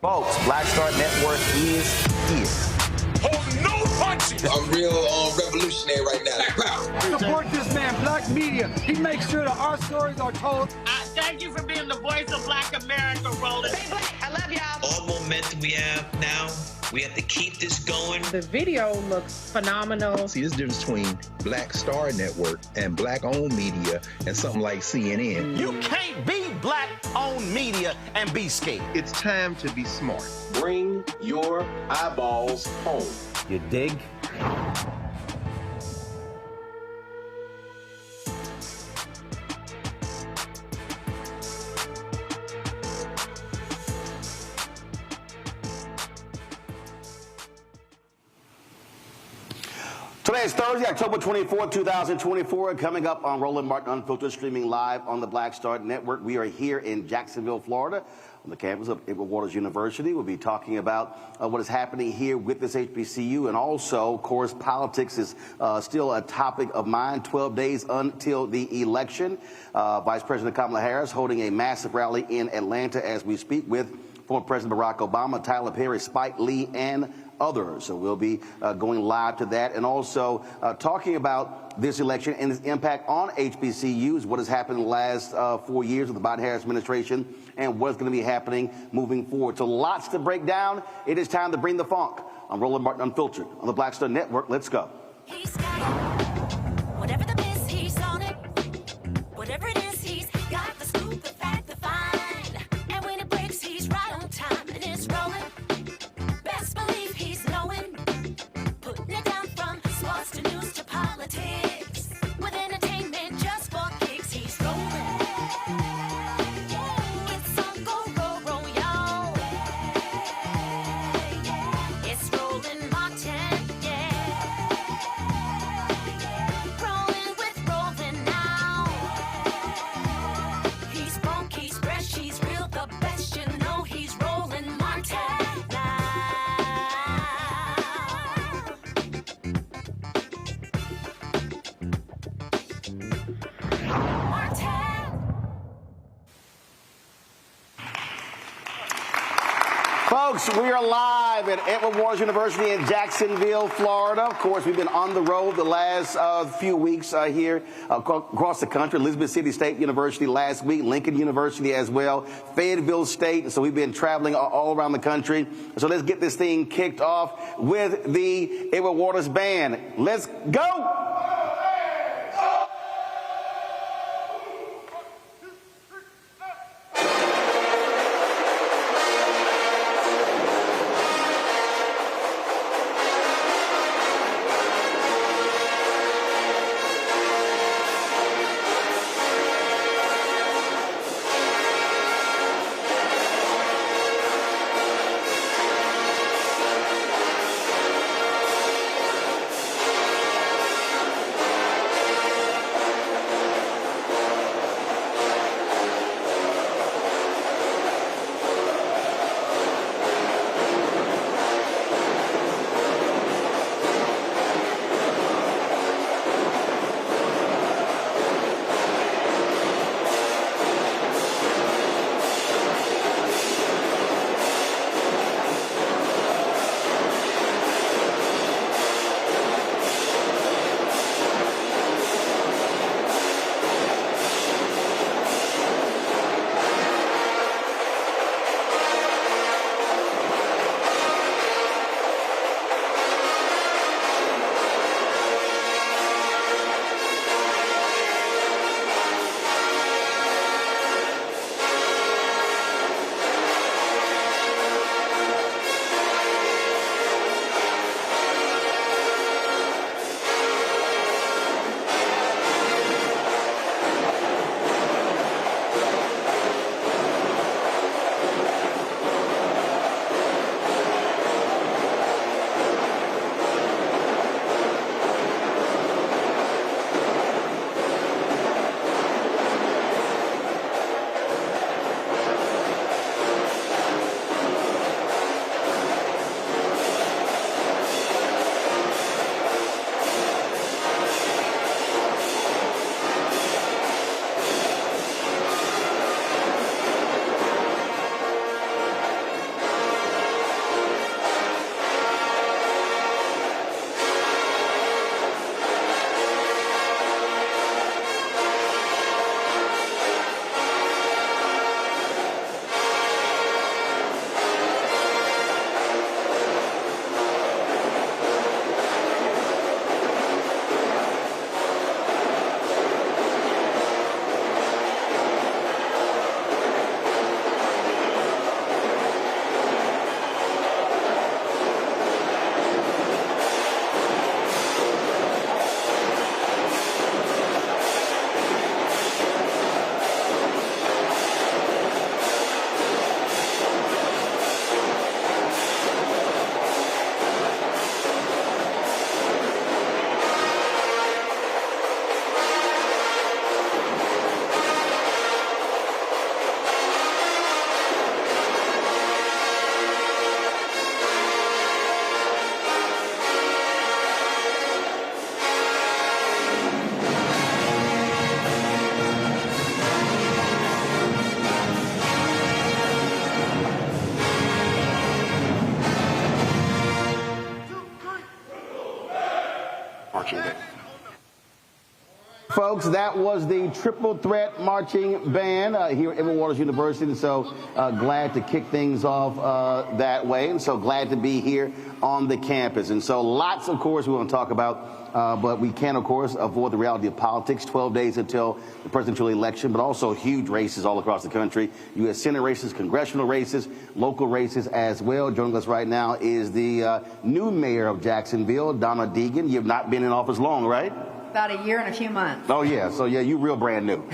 Folks, Black Star Network is here. Hold no punches! I'm real revolutionary right now. Black power. Support this man, Black media. He makes sure that our stories are told. Thank you for being the voice of Black America, Roland. Stay black. I love y'all. All momentum we have now, we have to keep this going. The video looks phenomenal. See, this difference between Black Star Network and Black-owned media and something like CNN. You can't be Black-owned media and be scared. It's time to be smart. Bring your eyeballs home. You dig? Today is Thursday, October 24, 2024. Coming up on Roland Martin Unfiltered, streaming live on the Black Star Network. We are here in Jacksonville, Florida, on the campus of Edward Waters University. We'll be talking about what is happening here with this HBCU, and also, of course, politics is still a topic of mind. 12 days until the election. Vice President Kamala Harris holding a massive rally in Atlanta as we speak with former President Barack Obama, Tyler Perry, Spike Lee, and others. So we'll be going live to that, and also talking about this election and its impact on HBCUs, what has happened in the last 4 years of the Biden-Harris administration, and what's going to be happening moving forward. So lots to break down. It is time to bring the funk on Roland Martin Unfiltered on the Black Star Network. Let's go. He's got it. Whatever the miss, he's on it. Whatever it is, he's got the scoop, the fact, the find. And when it breaks, he's right on time, and it's rolling. Best believe he's knowing. Putting it down from sports to news to politics. With entertainment just for kicks, he's rolling. It's on go, roll, roll, y'all. It's Roland Martin, yeah. Rolling with Roland now. He's funk, he's fresh, he's real, the best, you know he's Roland Martin now. Folks, we are live at Edward Waters University in Jacksonville, Florida. Of course, we've been on the road the last few weeks here across the country. Elizabeth City State University last week, Lincoln University as well, Fayetteville State. So we've been traveling all around the country. So let's get this thing kicked off with the Edward Waters Band. Let's go! marching band. Folks, that was the Triple Threat Marching Band here at Edward Waters University. And so glad to kick things off that way. And so glad to be here on the campus. And so lots, of course, we want to talk about, but we can't, of course, avoid the reality of politics. 12 days until the presidential election, but also huge races all across the country. U.S. Senate races, congressional races, local races as well. Joining us right now is the new mayor of Jacksonville, Mayor Deegan. You've not been in office long, right? About a year and a few months. Oh, yeah. So, yeah, you real brand new.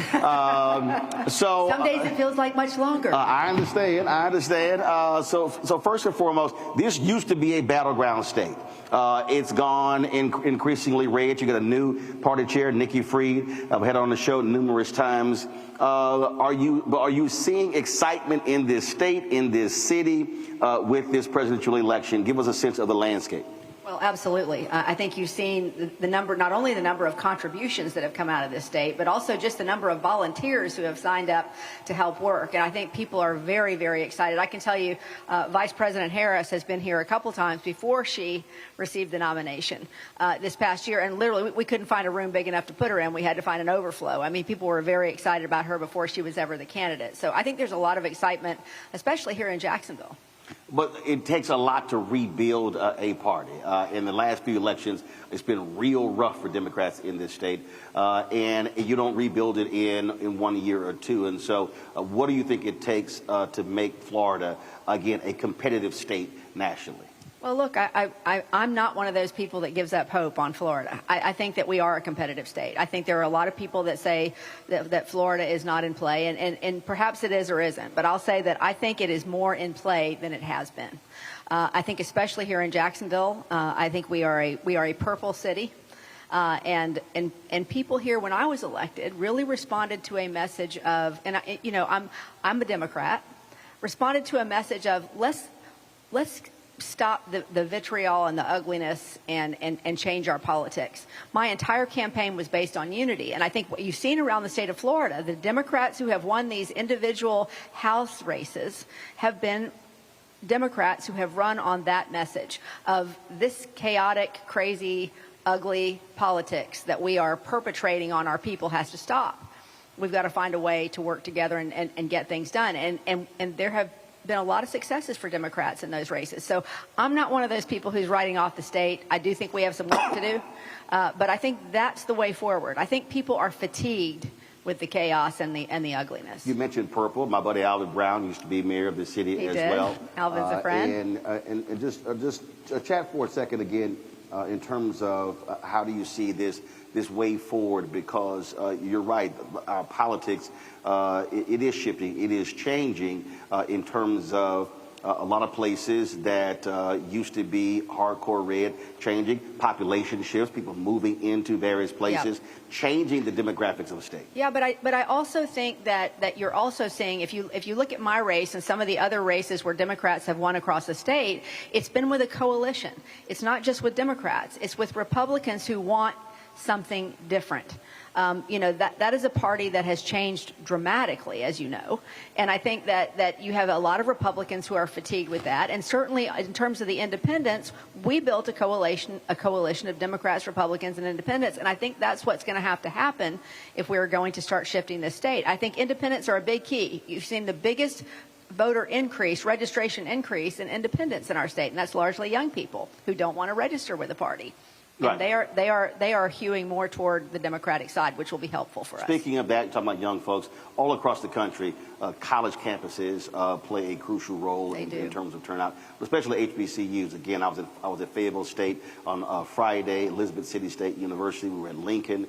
So some days it feels like much longer. I understand. So first and foremost, this used to be a battleground state. It's gone increasingly red. You got a new party chair, Nikki Fried. I've had her on the show numerous times. Are you seeing excitement in this state, in this city, with this presidential election? Give us a sense of the landscape. Well, absolutely. I think you've seen the number, not only the number of contributions that have come out of this state, but also just the number of volunteers who have signed up to help work. And I think people are very, very excited. I can tell you Vice President Harris has been here a couple times before she received the nomination this past year. And literally, we couldn't find a room big enough to put her in. We had to find an overflow. I mean, people were very excited about her before she was ever the candidate. So I think there's a lot of excitement, especially here in Jacksonville. But it takes a lot to rebuild a party. In the last few elections, it's been real rough for Democrats in this state, and you don't rebuild it in 1 year or two. And so what do you think it takes to make Florida, again, a competitive state nationally? Well, look, I'm not one of those people that gives up hope on Florida. I think that we are a competitive state. I think there are a lot of people that say that Florida is not in play, and perhaps it is or isn't. But I'll say that I think it is more in play than it has been. I think especially here in Jacksonville, I think we are a purple city. And people here, when I was elected, really responded to a message of, and I'm a Democrat, responded to a message of let's stop the vitriol and the ugliness and change our politics. My entire campaign was based on unity. And I think what you've seen around the state of Florida, the Democrats who have won these individual House races have been Democrats who have run on that message of this chaotic, crazy, ugly politics that we are perpetrating on our people has to stop. We've got to find a way to work together and get things done. And there have been a lot of successes for Democrats in those races. So I'm not one of those people who's writing off the state. I do think we have some work to do. But I think that's the way forward. I think people are fatigued with the chaos and the ugliness. You mentioned purple. My buddy Alvin Brown used to be mayor of the city he as did. well. Alvin's a friend. And just chat for a second again in terms of how do you see this way forward, because you're right, our politics, it is shifting, it is changing in terms of a lot of places that used to be hardcore red, changing, population shifts, people moving into various places, changing the demographics of the state. Yeah, but I also think that you're also seeing, if you look at my race and some of the other races where Democrats have won across the state, it's been with a coalition. It's not just with Democrats, it's with Republicans who want something different. That is a party that has changed dramatically, as you know. And I think that you have a lot of Republicans who are fatigued with that. And certainly in terms of the independents, we built a coalition of Democrats, Republicans, and independents. And I think that's what's going to happen if we're going to start shifting this state. I think independents are a big key. You've seen the biggest voter increase, registration increase in independents in our state. And that's largely young people who don't want to register with a party. Right. And they are hewing more toward the Democratic side, which will be helpful for us. Speaking of that, you're talking about young folks all across the country. College campuses play a crucial role in terms of turnout, especially HBCUs. Again, I was at Fayetteville State on Friday, Elizabeth City State University. We were at Lincoln.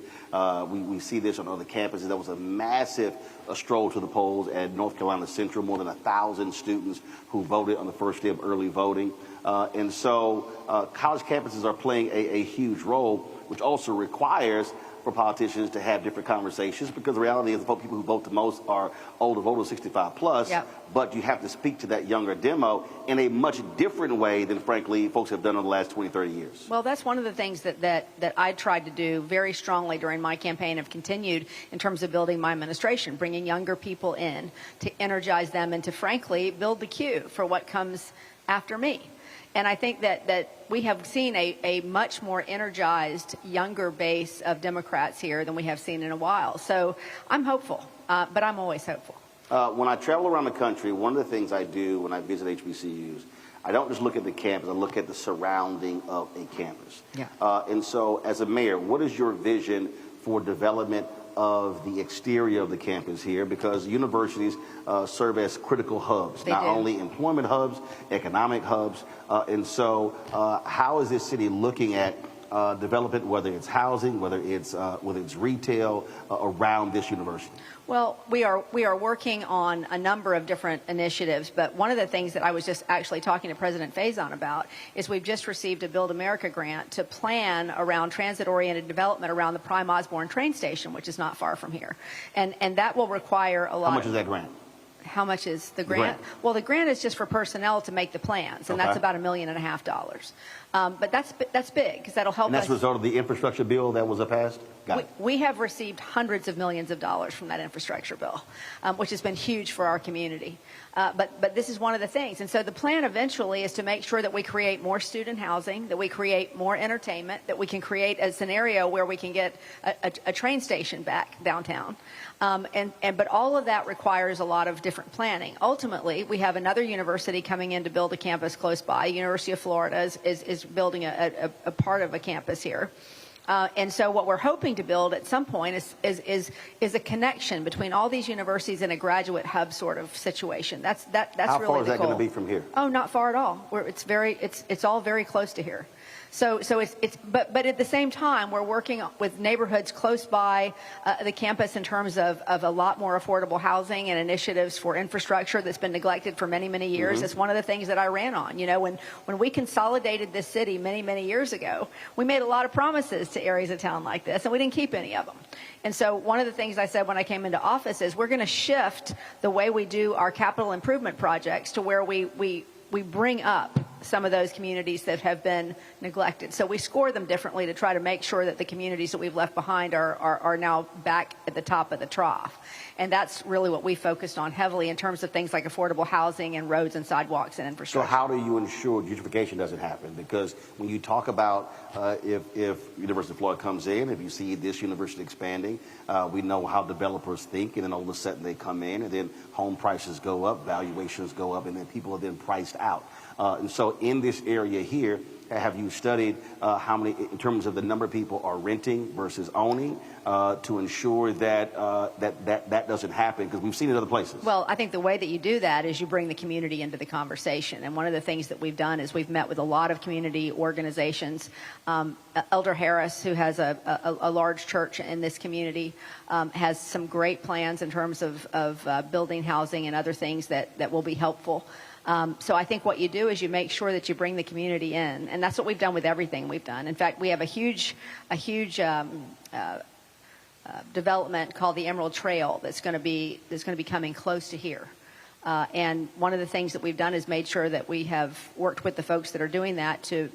We see this on other campuses. There was a massive stroll to the polls at North Carolina Central. More than 1,000 students who voted on the first day of early voting. And so college campuses are playing a huge role, which also requires for politicians to have different conversations, because the reality is the people who vote the most are older voters, 65 plus, but you have to speak to that younger demo in a much different way than, frankly, folks have done over the last 20, 30 years. Well, that's one of the things that I tried to do very strongly during my campaign, have continued in terms of building my administration, bringing younger people in to energize them and to, frankly, build the queue for what comes after me. And I think that we have seen a much more energized, younger base of Democrats here than we have seen in a while. So I'm hopeful, but I'm always hopeful. When I travel around the country, one of the things I do when I visit HBCUs, I don't just look at the campus, I look at the surrounding of a campus. Yeah. And so as a mayor, what is your vision for development of the exterior of the campus here? Because universities serve as critical hubs, not only employment hubs, economic hubs. And so how is this city looking at development, whether it's housing, whether it's retail, around this university? Well, we are working on a number of different initiatives, but one of the things that I was just actually talking to President Faison about is we've just received a Build America grant to plan around transit-oriented development around the Prime Osborne train station, which is not far from here. And that will require a lot. How much is that grant? How much is the grant? Well, the grant is just for personnel to make the plans, and that's about $1.5 million. But that's big because that'll help us. And that's a result of the infrastructure bill that was passed? We have received hundreds of millions of dollars from that infrastructure bill, which has been huge for our community. But this is one of the things. And so the plan eventually is to make sure that we create more student housing, that we create more entertainment, that we can create a scenario where we can get a train station back downtown. But all of that requires a lot of different planning. Ultimately, we have another university coming in to build a campus close by. University of Florida is building a part of a campus here. And so what we're hoping to build at some point is a connection between all these universities in a graduate hub sort of situation. That's really the goal. How far is that going to be from here? Oh, not far at all. It's all very close to here. But at the same time, we're working with neighborhoods close by the campus in terms of a lot more affordable housing and initiatives for infrastructure that's been neglected for many, many years. Mm-hmm. It's one of the things that I ran on. You know, when we consolidated this city many, many years ago, we made a lot of promises to areas of town like this, and we didn't keep any of them. And so one of the things I said when I came into office is we're going to shift the way we do our capital improvement projects to where we bring up some of those communities that have been neglected. So we score them differently to try to make sure that the communities that we've left behind are now back at the top of the trough. And that's really what we focused on heavily in terms of things like affordable housing and roads and sidewalks and infrastructure. So how do you ensure gentrification doesn't happen? Because when you talk about if University of Florida comes in, if you see this university expanding, we know how developers think, and then all of a sudden they come in, and then home prices go up, valuations go up, and then people are then priced out. And so in this area here, have you studied how many, in terms of the number of people are renting versus owning, to ensure that that doesn't happen? Because we've seen it in other places. Well, I think the way that you do that is you bring the community into the conversation. And one of the things that we've done is we've met with a lot of community organizations. Elder Harris, who has a large church in this community, has some great plans in terms of building housing and other things that will be helpful. So I think what you do is you make sure that you bring the community in, and that's what we've done with everything we've done. In fact, we have a huge development called the Emerald Trail that's going to be coming close to here. And one of the things that we've done is made sure that we have worked with the folks that are doing that to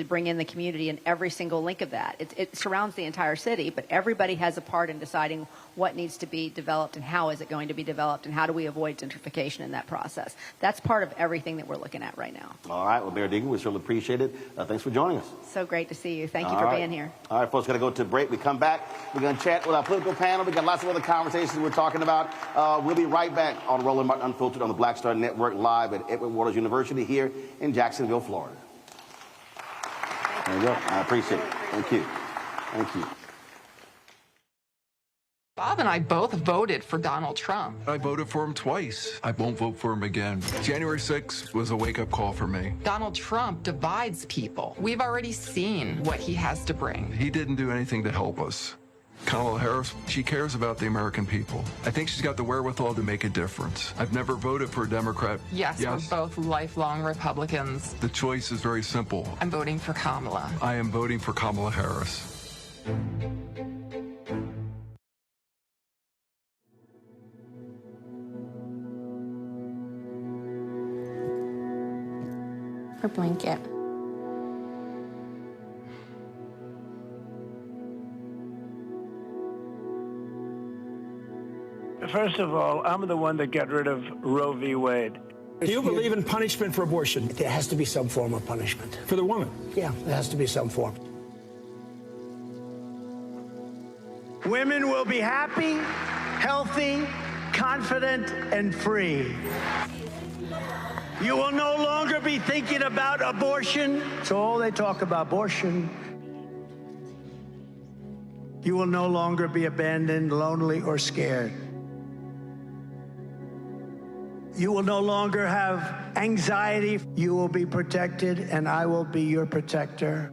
bring in the community in every single link of that. It surrounds the entire city, but everybody has a part in deciding what needs to be developed and how is it going to be developed and how do we avoid gentrification in that process. That's part of everything that we're looking at right now. All right. Well, Mayor Deegan, we certainly appreciate it. Thanks for joining us. So great to see you. Thank you for being here. All right, folks, got to go to a break. We come back. We're going to chat with our political panel. We got lots of other conversations we're talking about. We'll be right back on Roland Martin Unfiltered on the Black Star Network, live at Edward Waters University here in Jacksonville, Florida. There you go. I appreciate it. Thank you. Thank you. Bob and I both voted for Donald Trump. I voted for him twice. I won't vote for him again. January 6th was a wake-up call for me. Donald Trump divides people. We've already seen what he has to bring. He didn't do anything to help us. Kamala Harris, she cares about the American people. I think she's got the wherewithal to make a difference. I've never voted for a Democrat. Yes, we're both lifelong Republicans. The choice is very simple. I'm voting for Kamala. I am voting for Kamala Harris. Her blanket. First of all, I'm the one that got rid of Roe v. Wade. Do you believe in punishment for abortion? There has to be some form of punishment. For the woman? Yeah, there has to be some form. Women will be happy, healthy, confident, and free. You will no longer be thinking about abortion. So all they talk about abortion. You will no longer be abandoned, lonely, or scared. You will no longer have anxiety. You will be protected, and I will be your protector.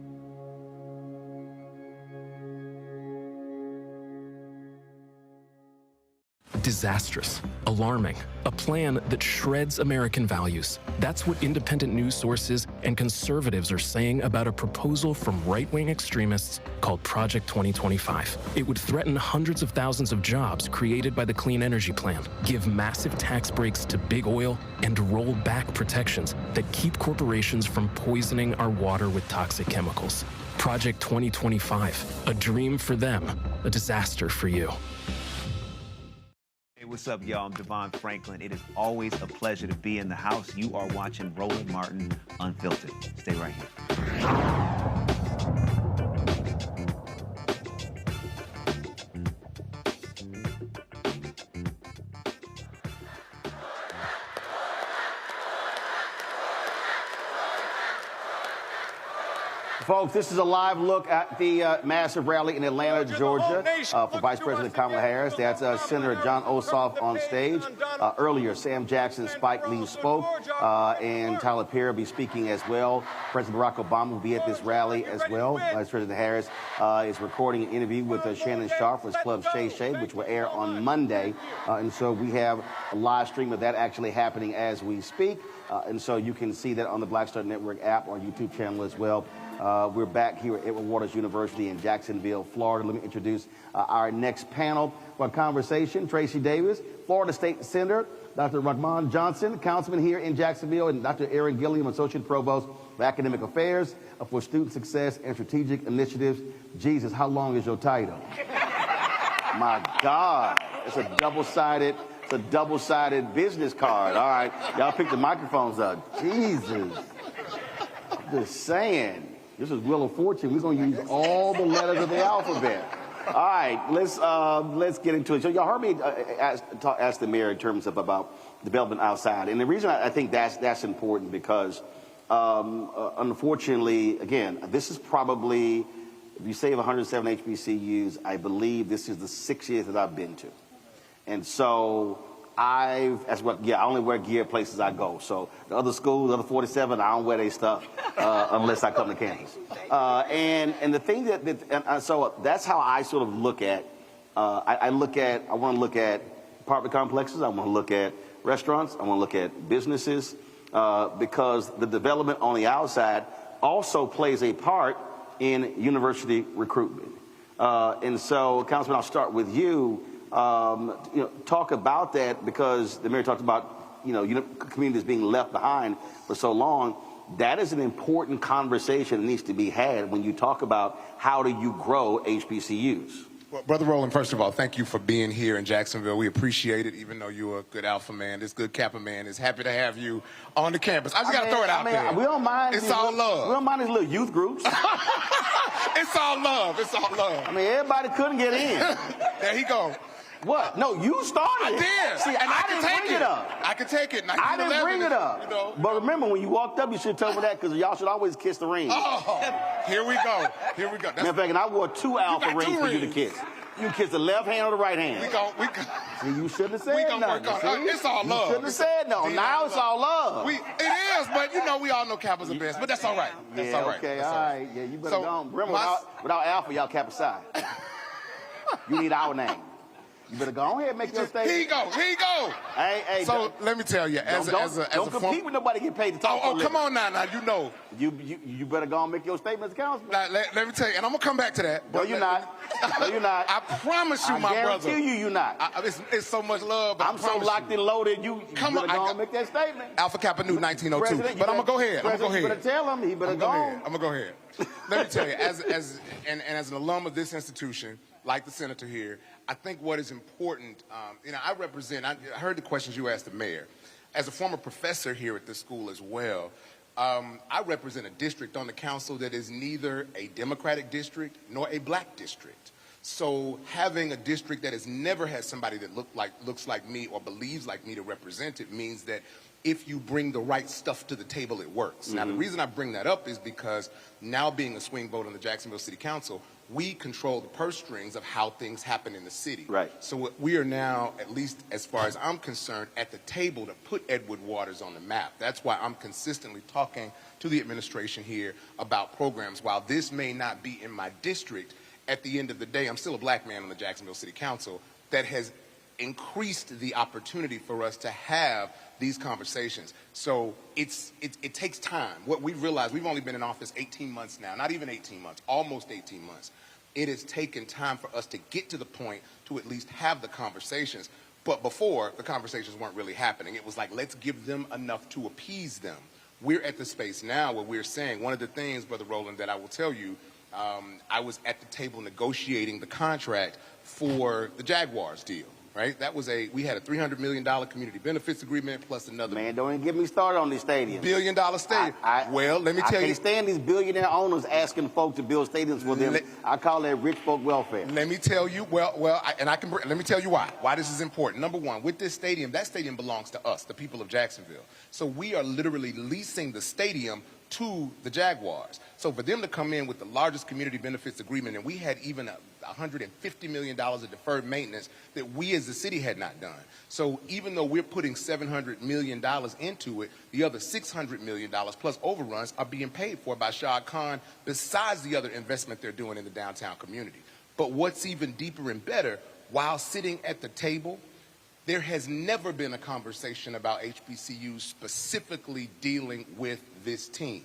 Disastrous, alarming, a plan that shreds American values. That's what independent news sources and conservatives are saying about a proposal from right-wing extremists called Project 2025. It would threaten hundreds of thousands of jobs created by the Clean Energy Plan, give massive tax breaks to big oil, and roll back protections that keep corporations from poisoning our water with toxic chemicals. Project 2025, a dream for them, a disaster for you. Hey, what's up, y'all? I'm Devon Franklin. It is always a pleasure to be in the house. You are watching Roland Martin Unfiltered. Stay right here. Folks, this is a live look at the massive rally in Atlanta, Georgia, for Vice President Kamala Harris. That's Senator John Ossoff on stage. Earlier, Sam Jackson, Spike Lee spoke, and Tyler Perry will be speaking as well. President Barack Obama will be at this rally as well. Vice President Harris is recording an interview with Shannon Sharp with Club Shay Shay, which will air on Monday. And so we have a live stream of that actually happening as we speak. And so you can see that on the Black Star Network app or YouTube channel as well. We're back here at Edward Waters University in Jacksonville, Florida. Let me introduce our next panel for a conversation. Tracy Davis, Florida State Senator, Dr. Rahman Johnson, Councilman here in Jacksonville, and Dr. Aaron Gilliam, Associate Provost for Academic Affairs for Student Success and Strategic Initiatives. Jesus, how long is your title? My God, it's a double-sided business card. All right, y'all pick the microphones up. Jesus, I'm just saying. This is Wheel of Fortune. We're going to use all the letters of the alphabet. All right, let's get into it. So y'all heard me ask the mayor in terms of about development outside, and the reason I think that's important because, unfortunately, again, this is probably, if you save 107 HBCUs, I believe this is the 60th that I've been to, and so. I only wear gear places I go. So the other schools, the other 47, I don't wear their stuff unless I come to campus. And the thing so that's how I sort of look at. I want to look at apartment complexes. I want to look at restaurants. I want to look at businesses because the development on the outside also plays a part in university recruitment. And so, Councilman, I'll start with you. Talk about that because the mayor talked about, communities being left behind for so long. That is an important conversation that needs to be had when you talk about how do you grow HBCUs. Well, Brother Roland, first of all, thank you for being here in Jacksonville. We appreciate it, even though you're a good Alpha man. This good Kappa man is happy to have you on the campus. I just got to throw it out there. We don't mind. It's all love. We don't mind these little youth groups. It's all love. It's all love. I mean, everybody couldn't get in. There he go. What? No, you started it. I did. See, and I didn't bring it up. I can take it. I didn't bring it up. But remember, when you walked up, you should have told me that because y'all should always kiss the ring. Oh, here we go. Here we go. Matter of fact, and I wore 2 alpha rings for you to kiss. You kiss the left hand or the right hand. See, you shouldn't have said nothing. It's all love. You shouldn't have said no. Now it's all love. It is, but we all know Kappa's the best. But that's all right. That's all right. Okay, all right. Yeah, you better go. Remember, without alpha, y'all Kappa side. You need our name. You better go on ahead and make your statement. Here you go. Here you go. Hey, so let me tell you, don't compete with nobody get paid to talk. Oh, come on now, you know. You better go and make your statement as councilman. Let me tell you, and I'm gonna come back to that. No, you're not. No, you're not. I promise you, my brother. I guarantee you're not. It's so much love. I'm so locked and loaded. You better go and make that statement. Alpha Kappa Nu 1902. But I'm gonna go ahead. You better tell him. He better go. I'm gonna go ahead. Let me tell you, as an alum of this institution, like the senator here, I think what is important, I represent, I heard the questions you asked the mayor. as a former professor here at this school as well, I represent a district on the council that is neither a Democratic district nor a black district. So having a district that has never had somebody that looks like me or believes like me to represent it means that if you bring the right stuff to the table, it works. Now, the reason I bring that up is because now being a swing vote on the Jacksonville City Council, we control the purse strings of how things happen in the city. Right. So we are now, at least as far as I'm concerned, at the table to put Edward Waters on the map. That's why I'm consistently talking to the administration here about programs. While this may not be in my district, at the end of the day, I'm still a black man on the Jacksonville City Council that has increased the opportunity for us to have these conversations. So it takes time. What we realized, we've only been in office 18 months now, not even 18 months, almost 18 months. It has taken time for us to get to the point to at least have the conversations. But before, the conversations weren't really happening. It was like, let's give them enough to appease them. We're at the space now where we're saying, one of the things, Brother Roland, that I will tell you, I was at the table negotiating the contract for the Jaguars deal. Right? That was we had a $300 million community benefits agreement plus another. Man, don't even get me started on these stadiums. $1 billion stadium. Well, let me tell you. I can't stand these billionaire owners asking folk to build stadiums for them. I call that rich folk welfare. Let me tell you, let me tell you why this is important. Number one, with this stadium, that stadium belongs to us, the people of Jacksonville. So we are literally leasing the stadium to the Jaguars. So for them to come in with the largest community benefits agreement, and we had even $150 million of deferred maintenance that we as the city had not done. So even though we're putting $700 million into it, the other $600 million plus overruns are being paid for by Shad Khan, besides the other investment they're doing in the downtown community. But what's even deeper and better, while sitting at the table, there has never been a conversation about HBCUs specifically dealing with this team.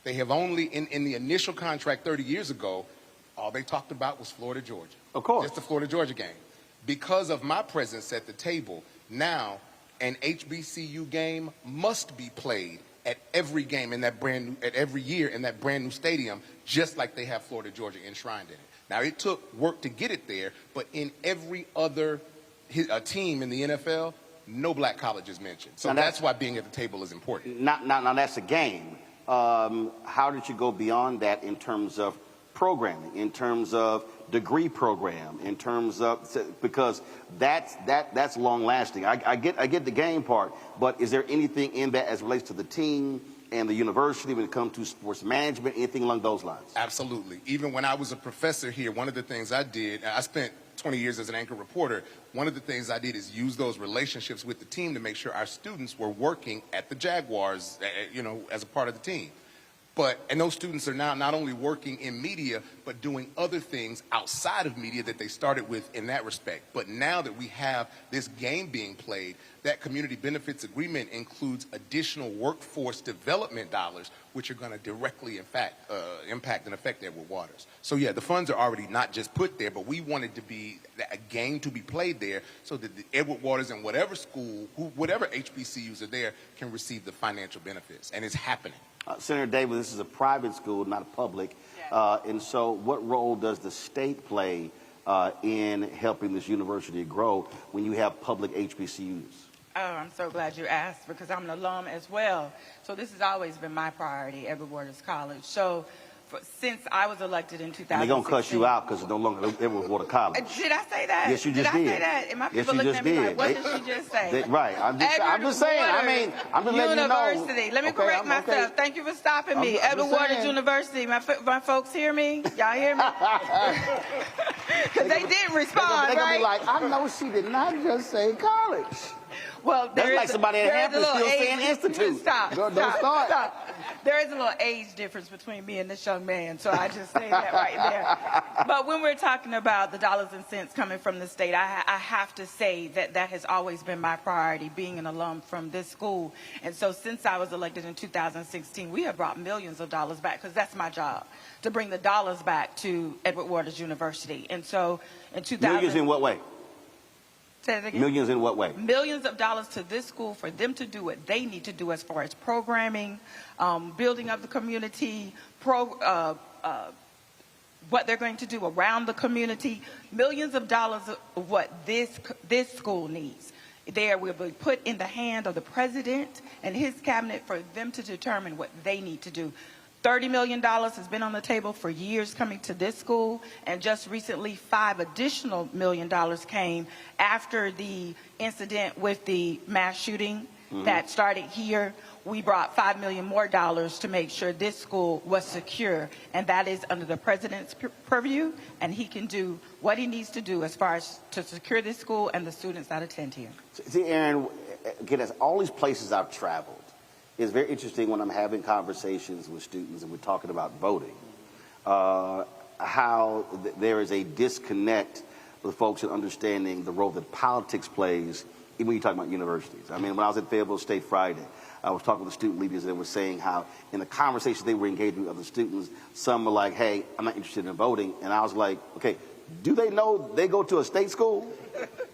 They have only, in the initial contract 30 years ago, all they talked about was Florida, Georgia. Of course. Just the Florida, Georgia game. Because of my presence at the table, now an HBCU game must be played at every game in that every year in that brand new stadium, just like they have Florida, Georgia enshrined in it. Now, it took work to get it there, but in every other team in the NFL, no black college is mentioned. So that's why being at the table is important. Now that's a game. How did you go beyond that in terms of programming, in terms of degree program, in terms of, because that's long lasting. I get the game part, but is there anything in that as it relates to the team and the university when it comes to sports management, anything along those lines? Absolutely. Even when I was a professor here, one of the things I did, I spent 20 years as an anchor reporter, one of the things I did is use those relationships with the team to make sure our students were working at the Jaguars, as a part of the team. And those students are now not only working in media, but doing other things outside of media that they started with in that respect. But now that we have this game being played, that community benefits agreement includes additional workforce development dollars, which are going to directly impact and affect Edward Waters. So yeah, the funds are already not just put there, but we wanted to be a game to be played there so that the Edward Waters and whatever school, whatever HBCUs are there, can receive the financial benefits. And it's happening. Senator Davis, this is a private school, not a public. And so what role does the state play in helping this university grow when you have public HBCUs? Oh, I'm so glad you asked because I'm an alum as well. So this has always been my priority, Edward Waters College. So since I was elected in 2016. And they're going to cuss you out because it's no longer Edward Waters College. Did I say that? Yes, you just did. Did I say that? And my people looking at me like, what did she just say? Right. I'm just saying. I'm just letting you know. University. Let me correct myself. Okay. Thank you for stopping me. Edward Waters University. My folks hear me? Y'all hear me? Because they didn't respond, they're going to be like, I know she did not just say college. Well, that's like somebody at Hampton still saying institute. Stop. Don't start. There is a little age difference between me and this young man, so I just say that right there. But when we're talking about the dollars and cents coming from the state, I have to say that has always been my priority, being an alum from this school. And so since I was elected in 2016, we have brought millions of dollars back, because that's my job, to bring the dollars back to Edward Waters University. And so in 2000... Millions in what way? Say it again. Millions in what way? Millions of dollars to this school for them to do what they need to do as far as programming, building of the community, what they're going to do around the community. Millions of dollars of what this school needs. There will be put in the hand of the president and his cabinet for them to determine what they need to do. $30 million has been on the table for years coming to this school, and just recently $5 additional million came after the incident with the mass shooting that started here. We brought $5 million more to make sure this school was secure, and that is under the president's purview, and he can do what he needs to do as far as to secure this school and the students that attend here. See, Aaron, again, as all these places I've traveled, it's very interesting when I'm having conversations with students and we're talking about voting, how there is a disconnect with folks in understanding the role that politics plays, even when you talk about universities. I mean, when I was at Fayetteville State Friday, I was talking with student leaders that were saying how in the conversations they were engaging with other students, some were like, hey, I'm not interested in voting. And I was like, okay, do they know they go to a state school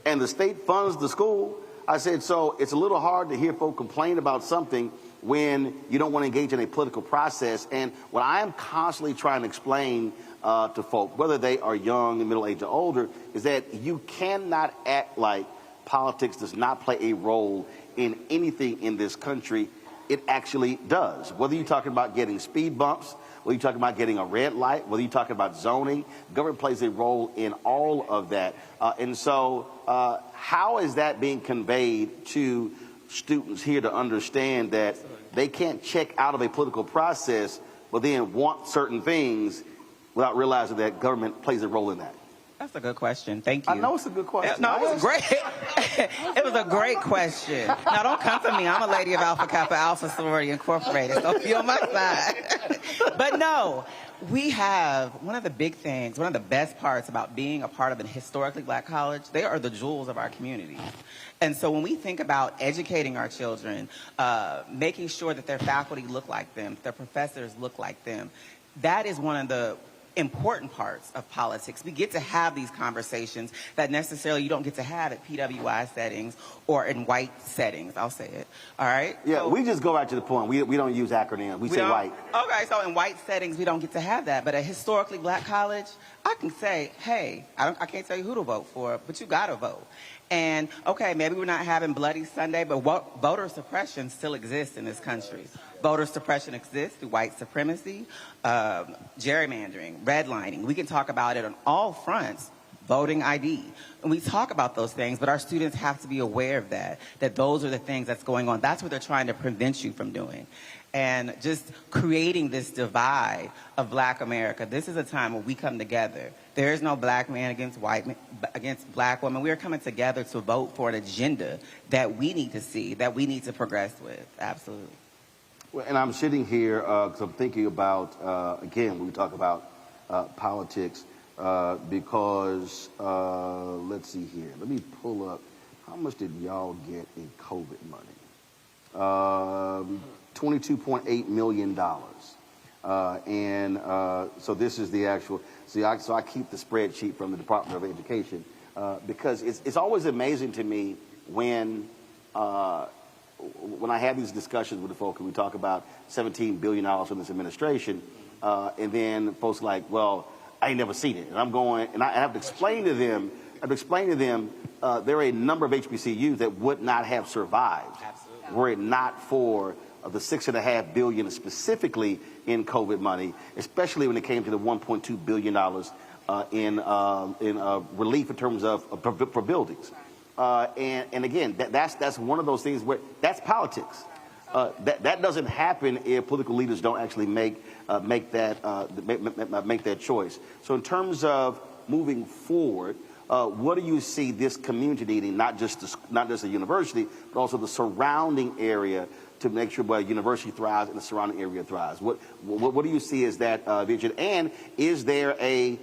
and the state funds the school? I said, so it's a little hard to hear folk complain about something when you don't want to engage in a political process. And what I am constantly trying to explain to folk, whether they are young, middle-aged, or older, is that you cannot act like politics does not play a role in anything in this country. It actually does. Whether you're talking about getting speed bumps, whether you're talking about getting a red light, whether you're talking about zoning, government plays a role in all of that. And so how is that being conveyed to students here to understand that they can't check out of a political process but then want certain things without realizing that government plays a role in that? That's a good question. Thank you. I know it's a good question. No, it was great. It was a great question. Now, don't come for me. I'm a lady of Alpha Kappa Alpha Sorority Incorporated, so be on my side. But no, we have one of the big things, one of the best parts about being a part of a historically black college, they are the jewels of our community. And so when we think about educating our children, making sure that their faculty look like them, their professors look like them, that is one of the important parts of politics. We get to have these conversations that necessarily you don't get to have at PWI settings or in white settings. I'll say it. All right? Yeah, so, we just go right to the point. We don't use acronyms. We say white. Okay, so in white settings, we don't get to have that. But at historically black college, I can say, hey, I can't tell you who to vote for, but you got to vote. And, okay, maybe we're not having Bloody Sunday, but voter suppression still exists in this country. Voter suppression exists through white supremacy, gerrymandering, redlining. We can talk about it on all fronts, voting ID. And we talk about those things, but our students have to be aware of that those are the things that's going on. That's what they're trying to prevent you from doing. And just creating this divide of black America. This is a time when we come together. There is no black man against against black woman. We are coming together to vote for an agenda that we need to see, that we need to progress with. Absolutely. Well, and I'm sitting here because I'm thinking about, again, when we talk about politics, because, let's see here. Let me pull up, how much did y'all get in COVID money? $22.8 million. So this is the actual, so I keep the spreadsheet from the Department of Education because it's always amazing to me when I have these discussions with the folk and we talk about $17 billion from this administration, and then folks are like, well, I ain't never seen it. And I'm going, and I have to explain to them, there are a number of HBCUs that would not have survived were it not for the $6.5 billion specifically in COVID money, especially when it came to the $1.2 billion in relief in terms of for buildings. And again, that's one of those things where that's politics. That doesn't happen if political leaders don't actually make that choice. So in terms of moving forward, what do you see this community needing? Not just the university, but also the surrounding area to make sure the university thrives and the surrounding area thrives. What do you see as that vision? And is there a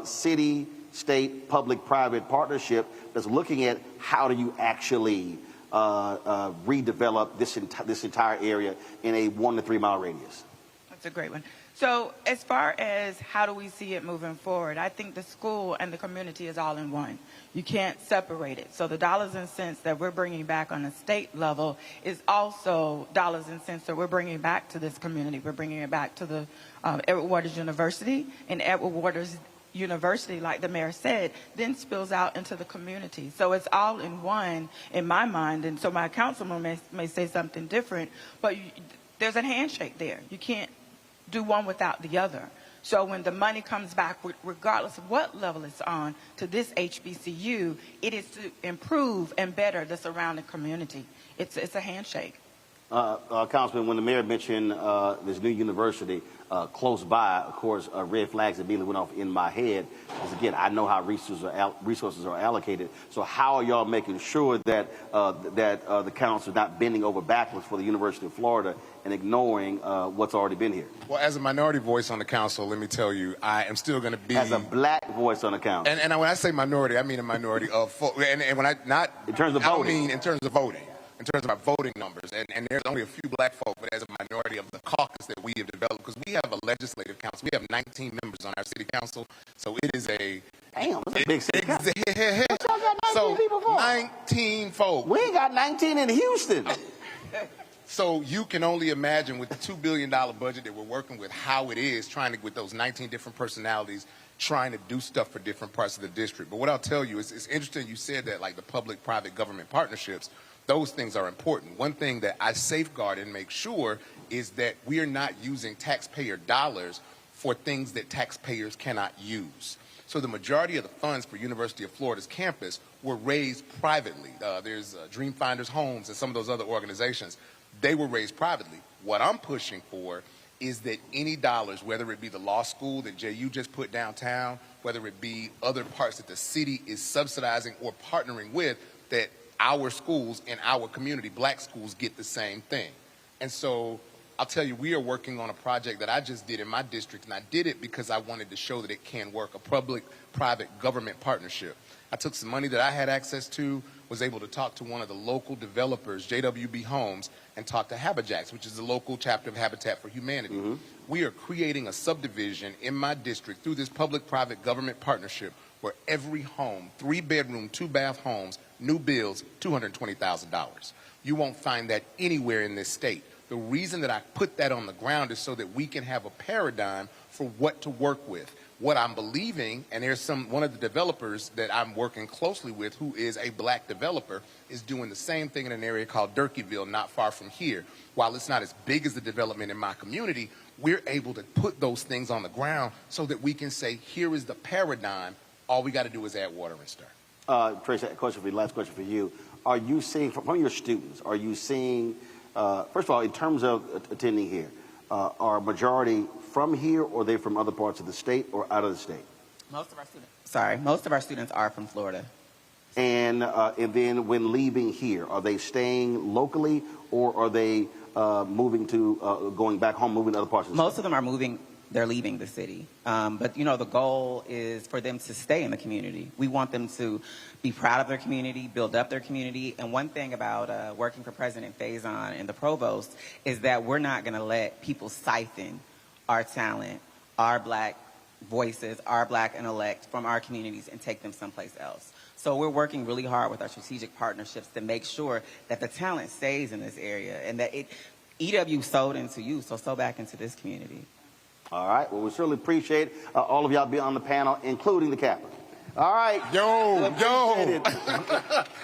city, state, public-private partnership that's looking at how do you actually redevelop this entire area in a 1 to 3 mile radius? That's a great one. So as far as how do we see it moving forward, I think the school and the community is all in one. You can't separate it. So the dollars and cents that we're bringing back on the state level is also dollars and cents that we're bringing back to this community. We're bringing it back to the Edward Waters University. And Edward Waters university, like the mayor said, then spills out into the community. So it's all in one, in my mind. And so my councilman may say something different, but there's a handshake there. You can't do one without the other. So when the money comes back, regardless of what level it's on, to this HBCU, it is to improve and better the surrounding community. It's a handshake. Councilman, when the mayor mentioned this new university close by, of course, red flags immediately went off in my head. Because again, I know how resources are allocated. So how are y'all making sure that the council is not bending over backwards for the University of Florida and ignoring what's already been here? Well, as a minority voice on the council, let me tell you, I am still going to be... As a black voice on the council. And when I say minority, I mean a minority of... And when I... Not... In terms of voting. I don't mean in terms of voting. In terms of our voting numbers, and there's only a few black folk, but as a minority of the caucus that we have developed, because we have a legislative council. We have 19 members on our city council, so it is a... Damn, that's a big city council. What y'all got 19 people for? 19 folk. We ain't got 19 in Houston. So you can only imagine with the $2 billion budget that we're working with, how it is trying to, with those 19 different personalities, trying to do stuff for different parts of the district. But what I'll tell you is, it's interesting you said that, like the public-private government partnerships, those things are important. One thing that I safeguard and make sure is that we are not using taxpayer dollars for things that taxpayers cannot use. So the majority of the funds for University of Florida's campus were raised privately. There's Dreamfinders Homes and some of those other organizations. They were raised privately. What I'm pushing for is that any dollars, whether it be the law school that JU just put downtown, whether it be other parts that the city is subsidizing or partnering with, that our schools in our community, black schools, get the same thing. And so I'll tell you, we are working on a project that I just did in my district, and I did it because I wanted to show that it can work, a public-private government partnership. I took some money that I had access to, was able to talk to one of the local developers, JWB Homes, and talk to Habajacks, which is the local chapter of Habitat for Humanity. Mm-hmm. We are creating a subdivision in my district through this public-private government partnership where every home, 3-bedroom, 2-bath homes, new builds, $220,000. You won't find that anywhere in this state. The reason that I put that on the ground is so that we can have a paradigm for what to work with. What I'm believing, and there's one of the developers that I'm working closely with who is a black developer, is doing the same thing in an area called Durkeeville, not far from here. While it's not as big as the development in my community, we're able to put those things on the ground so that we can say, here is the paradigm. All we got to do is add water and stir. Tracy, last question for you. Are you seeing, from your students, are you seeing, first of all, in terms of attending here, are majority from here, or are they from other parts of the state or out of the state? Most of our students are from Florida. And then when leaving here, are they staying locally, or are they moving to, going back home, moving to other parts of the state? Most of them are moving. They're leaving the city. But, you know, the goal is for them to stay in the community. We want them to be proud of their community, build up their community. And one thing about working for President Faison and the provost is that we're not going to let people siphon our talent, our black voices, our black intellect from our communities and take them someplace else. So we're working really hard with our strategic partnerships to make sure that the talent stays in this area and that EW sold into you, so sow back into this community. All right. Well, we certainly appreciate all of y'all being on the panel, including the captain. All right. Yo.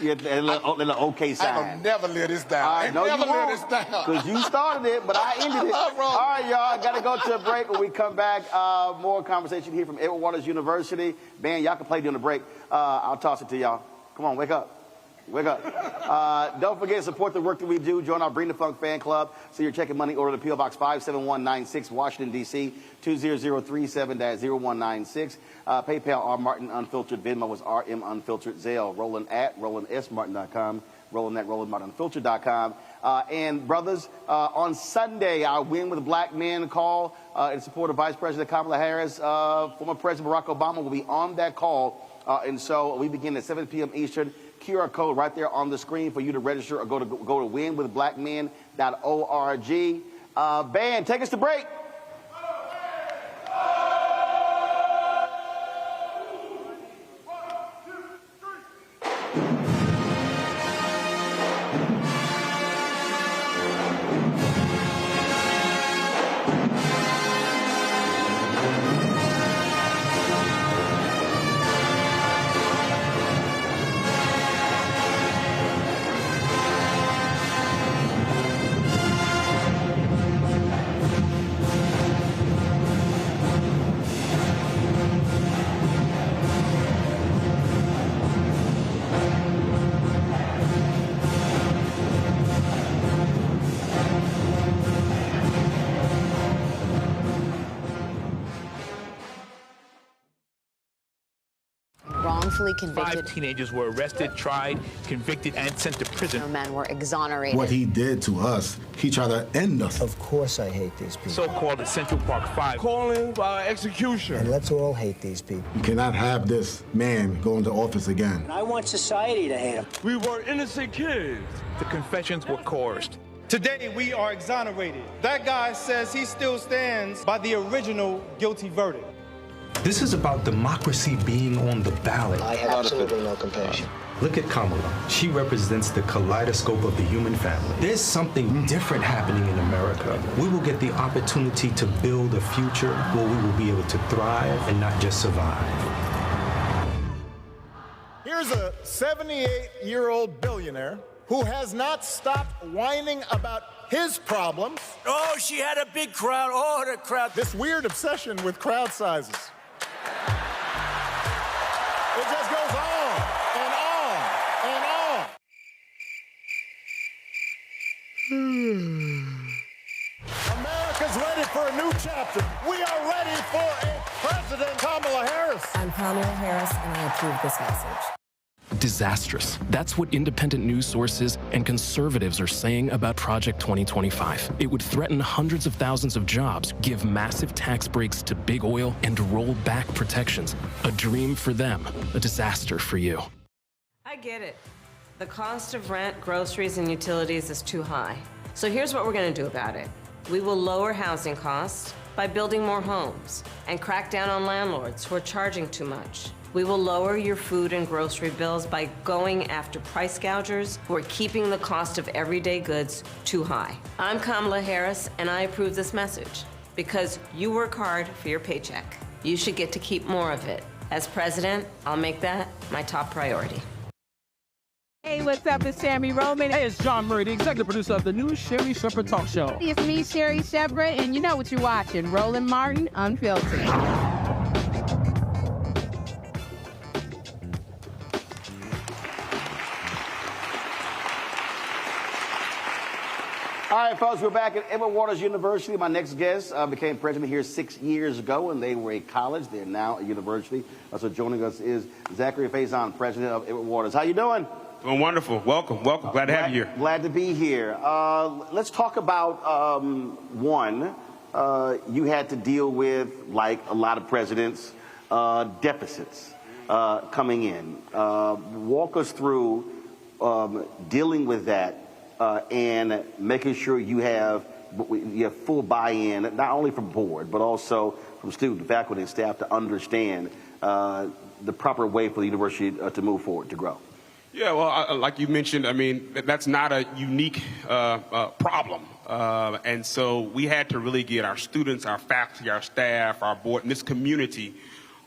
Yeah, a little okay sign. I will never let this down. All right, no, never you let won't, this down. because you started it, but I ended it. All right, y'all. Got to go to a break. When we come back, more conversation here from Edward Waters University. Man, y'all can play during the break. I'll toss it to y'all. Come on, wake up. Wake up. Don't forget to support the work that we do. Join our Bring the Funk fan club. So your check and money order to P.O. Box 57196, Washington, D.C., 20037-0196. PayPal, R. Martin Unfiltered. Venmo is RM Unfiltered. Zelle, Roland at RolandSMartin.com. Roland at RolandMartinUnfiltered.com. And brothers, on Sunday, our Win with Black Men call in support of Vice President Kamala Harris. Former President Barack Obama will be on that call. And so we begin at 7 p.m. Eastern. QR code right there on the screen for you to register, or go to winwithblackmen.org. Band, take us to break. wrongfully convicted. 5 teenagers were arrested, tried, convicted, and sent to prison. No men were exonerated. What he did to us, he tried to end us. Of course I hate these people. So-called the Central Park 5. Calling for execution. And let's all hate these people. You cannot have this man go into office again. I want society to hate him. We were innocent kids. The confessions were coerced. Today, we are exonerated. That guy says he still stands by the original guilty verdict. This is about democracy being on the ballot. I have absolutely no compassion. Look at Kamala. She represents the kaleidoscope of the human family. There's something different happening in America. We will get the opportunity to build a future where we will be able to thrive and not just survive. Here's a 78-year-old billionaire who has not stopped whining about his problems. Oh, she had a big crowd. Oh, the crowd. This weird obsession with crowd sizes. It just goes on and on and on. America's ready for a new chapter. We are ready for a President Kamala Harris. I'm Kamala Harris, and I approve this message. Disastrous. That's what independent news sources and conservatives are saying about Project 2025. It would threaten hundreds of thousands of jobs, give massive tax breaks to big oil, and roll back protections. A dream for them, a disaster for you. I get it. The cost of rent, groceries, and utilities is too high. So here's what we're going to do about it. We will lower housing costs by building more homes and crack down on landlords who are charging too much. We will lower your food and grocery bills by going after price gougers who are keeping the cost of everyday goods too high. I'm Kamala Harris, and I approve this message because you work hard for your paycheck. You should get to keep more of it. As president, I'll make that my top priority. Hey, what's up? It's Tammy Roman. Hey, it's John Murray, the executive producer of the new Sherry Shepherd Talk Show. It's me, Sherry Shepherd, and you know what you're watching, Roland Martin Unfiltered. All right, folks, we're back at Edward Waters University. My next guest became president here 6 years ago, and they were a college. They're now a university. So joining us is Zachary Faison, president of Edward Waters. How you doing? Doing wonderful. Welcome, welcome. Glad to have you here. Glad to be here. Let's talk about, one, you had to deal with, like a lot of presidents, deficits coming in. Walk us through dealing with that. And making sure you have full buy-in, not only from board, but also from student, faculty, and staff to understand the proper way for the university to move forward, to grow. Yeah, well, like you mentioned, I mean, that's not a unique problem. And so we had to really get our students, our faculty, our staff, our board, and this community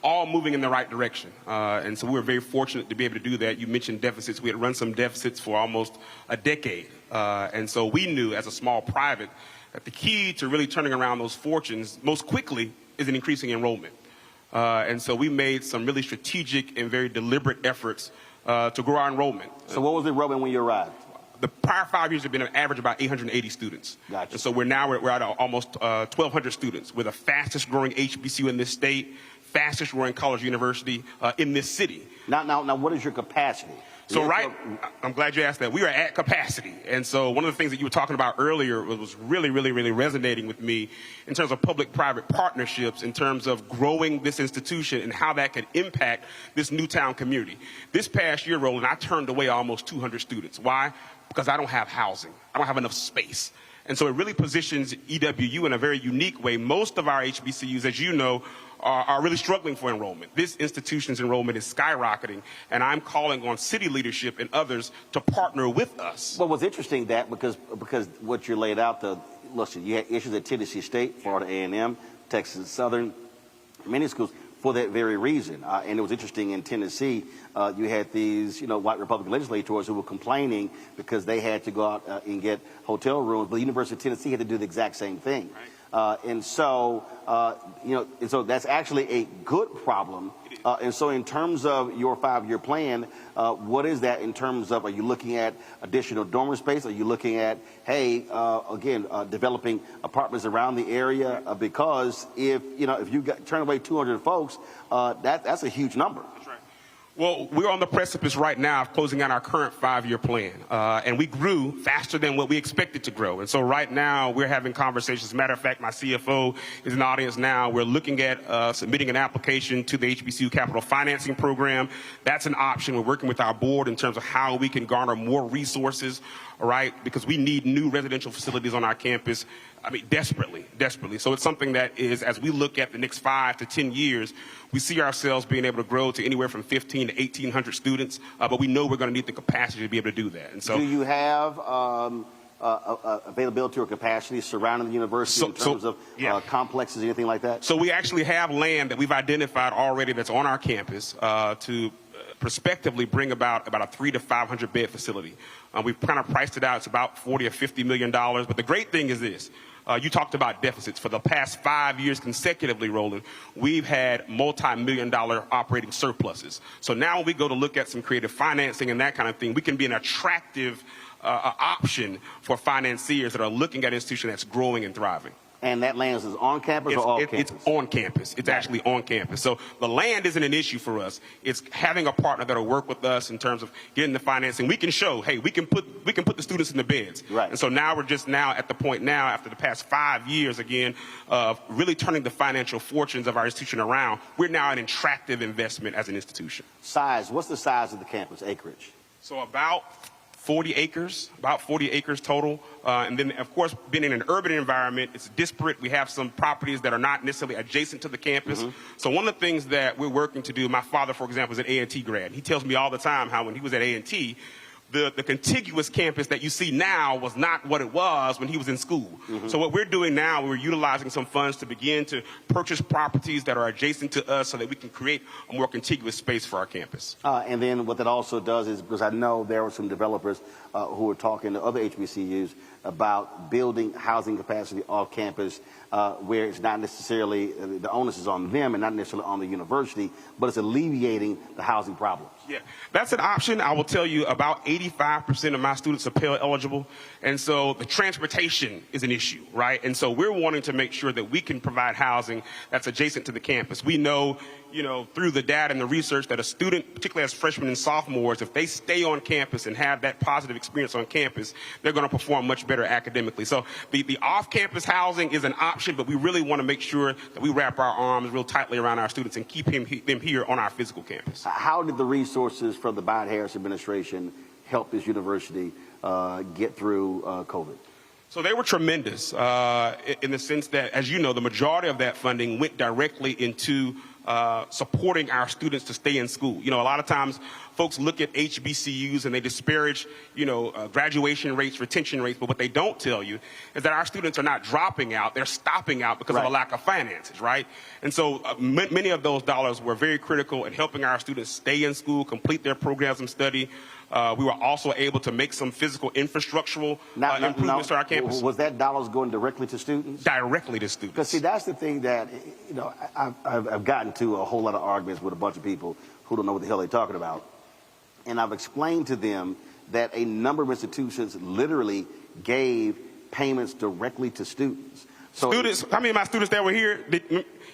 all moving in the right direction. And so we were very fortunate to be able to do that. You mentioned deficits. We had run some deficits for almost a decade. And so we knew as a small private that the key to really turning around those fortunes most quickly is an increasing enrollment. And so we made some really strategic and very deliberate efforts to grow our enrollment. So what was the enrollment when you arrived? The prior 5 years have been an average about 880 students. Gotcha. And so we're at almost 1,200 students. We're the fastest growing HBCU in this state, fastest growing college university in this city. Now, what is your capacity? So I'm glad you asked that. We are at capacity. And so one of the things that you were talking about earlier was really resonating with me in terms of public-private partnerships, in terms of growing this institution and how that can impact this Newtown community. This past year, Roland, I turned away almost 200 students. Why? Because I don't have housing. I don't have enough space. And so it really positions EWU in a very unique way. Most of our HBCUs, as you know, are really struggling for enrollment. This institution's enrollment is skyrocketing, and I'm calling on city leadership and others to partner with us. Well, what's interesting that because what you laid out, listen, you had issues at Tennessee State, Florida A&M, Texas Southern, many schools for that very reason. And it was interesting in Tennessee, you had these, white Republican legislators who were complaining because they had to go out and get hotel rooms, but the University of Tennessee had to do the exact same thing. Right. And so that's actually a good problem. And so in terms of your 5-year plan, what is that in terms of, are you looking at additional dormer space? Are you looking at, developing apartments around the area? Because if you turn away 200 folks, that's a huge number. That's right. Well, we're on the precipice right now of closing out our current 5-year plan, and we grew faster than what we expected to grow. And so right now we're having conversations. As a matter of fact, my CFO is in the audience now. We're looking at submitting an application to the HBCU Capital Financing Program. That's an option. We're working with our board in terms of how we can garner more resources, all right, because we need new residential facilities on our campus. I mean, desperately. So it's something that is, as we look at the next 5 to 10 years, we see ourselves being able to grow to anywhere from 1,500 to 1,800 students, but we know we're going to need the capacity to be able to do that. And so, do you have availability or capacity surrounding the university in terms of complexes, anything like that? So we actually have land that we've identified already that's on our campus to prospectively bring about a 300 to 500 bed facility. We've kind of priced it out. It's about $40 or $50 million. But the great thing is this. You talked about deficits. For the past 5 years consecutively, Roland, we've had multi-million-dollar operating surpluses. So now when we go to look at some creative financing and that kind of thing, we can be an attractive option for financiers that are looking at an institution that's growing and thriving. And that land is on campus or off campus? It's on campus. It's actually on campus. So the land isn't an issue for us. It's having a partner that'll work with us in terms of getting the financing. We can show, hey, we can put the students in the beds. Right. And so now we're just now at the point now, after the past 5 years again, of really turning the financial fortunes of our institution around. We're now an attractive investment as an institution. Size. What's the size of the campus, acreage? So about 40 acres total. And then, of course, being in an urban environment, it's disparate. We have some properties that are not necessarily adjacent to the campus. So one of the things that we're working to do, my father, for example, is an A&T grad. He tells me all the time how when he was at A&T, the contiguous campus that you see now was not what it was when he was in school. So what we're doing now, we're utilizing some funds to begin to purchase properties that are adjacent to us so that we can create a more contiguous space for our campus. And then what that also does is, because I know there were some developers who were talking to other HBCUs about building housing capacity off campus where it's not necessarily, the onus is on them and not necessarily on the university, but it's alleviating the housing problems. Yeah, that's an option. I will tell you about 85% of my students are Pell eligible. And so the transportation is an issue, right? And so we're wanting to make sure that we can provide housing that's adjacent to the campus. We know, through the data and the research that a student, particularly as freshmen and sophomores, if they stay on campus and have that positive experience on campus, they're going to perform much better academically. So the off-campus housing is an option, but we really want to make sure that we wrap our arms real tightly around our students and keep them here on our physical campus. How did the resources from the Biden-Harris administration help this university get through COVID? So they were tremendous in the sense that, as you know, the majority of that funding went directly into supporting our students to stay in school. A lot of times folks look at HBCUs and they disparage, graduation rates, retention rates, but what they don't tell you is that our students are not dropping out, they're stopping out because of a lack of finances, right? And so many of those dollars were very critical in helping our students stay in school, complete their programs and study. We were also able to make some physical infrastructural improvements to our campus. Was that dollars going directly to students? Directly to students. Because see, that's the thing that, I've gotten to a whole lot of arguments with a bunch of people who don't know what the hell they're talking about. And I've explained to them that a number of institutions literally gave payments directly to students. So students, how many of my students that were here,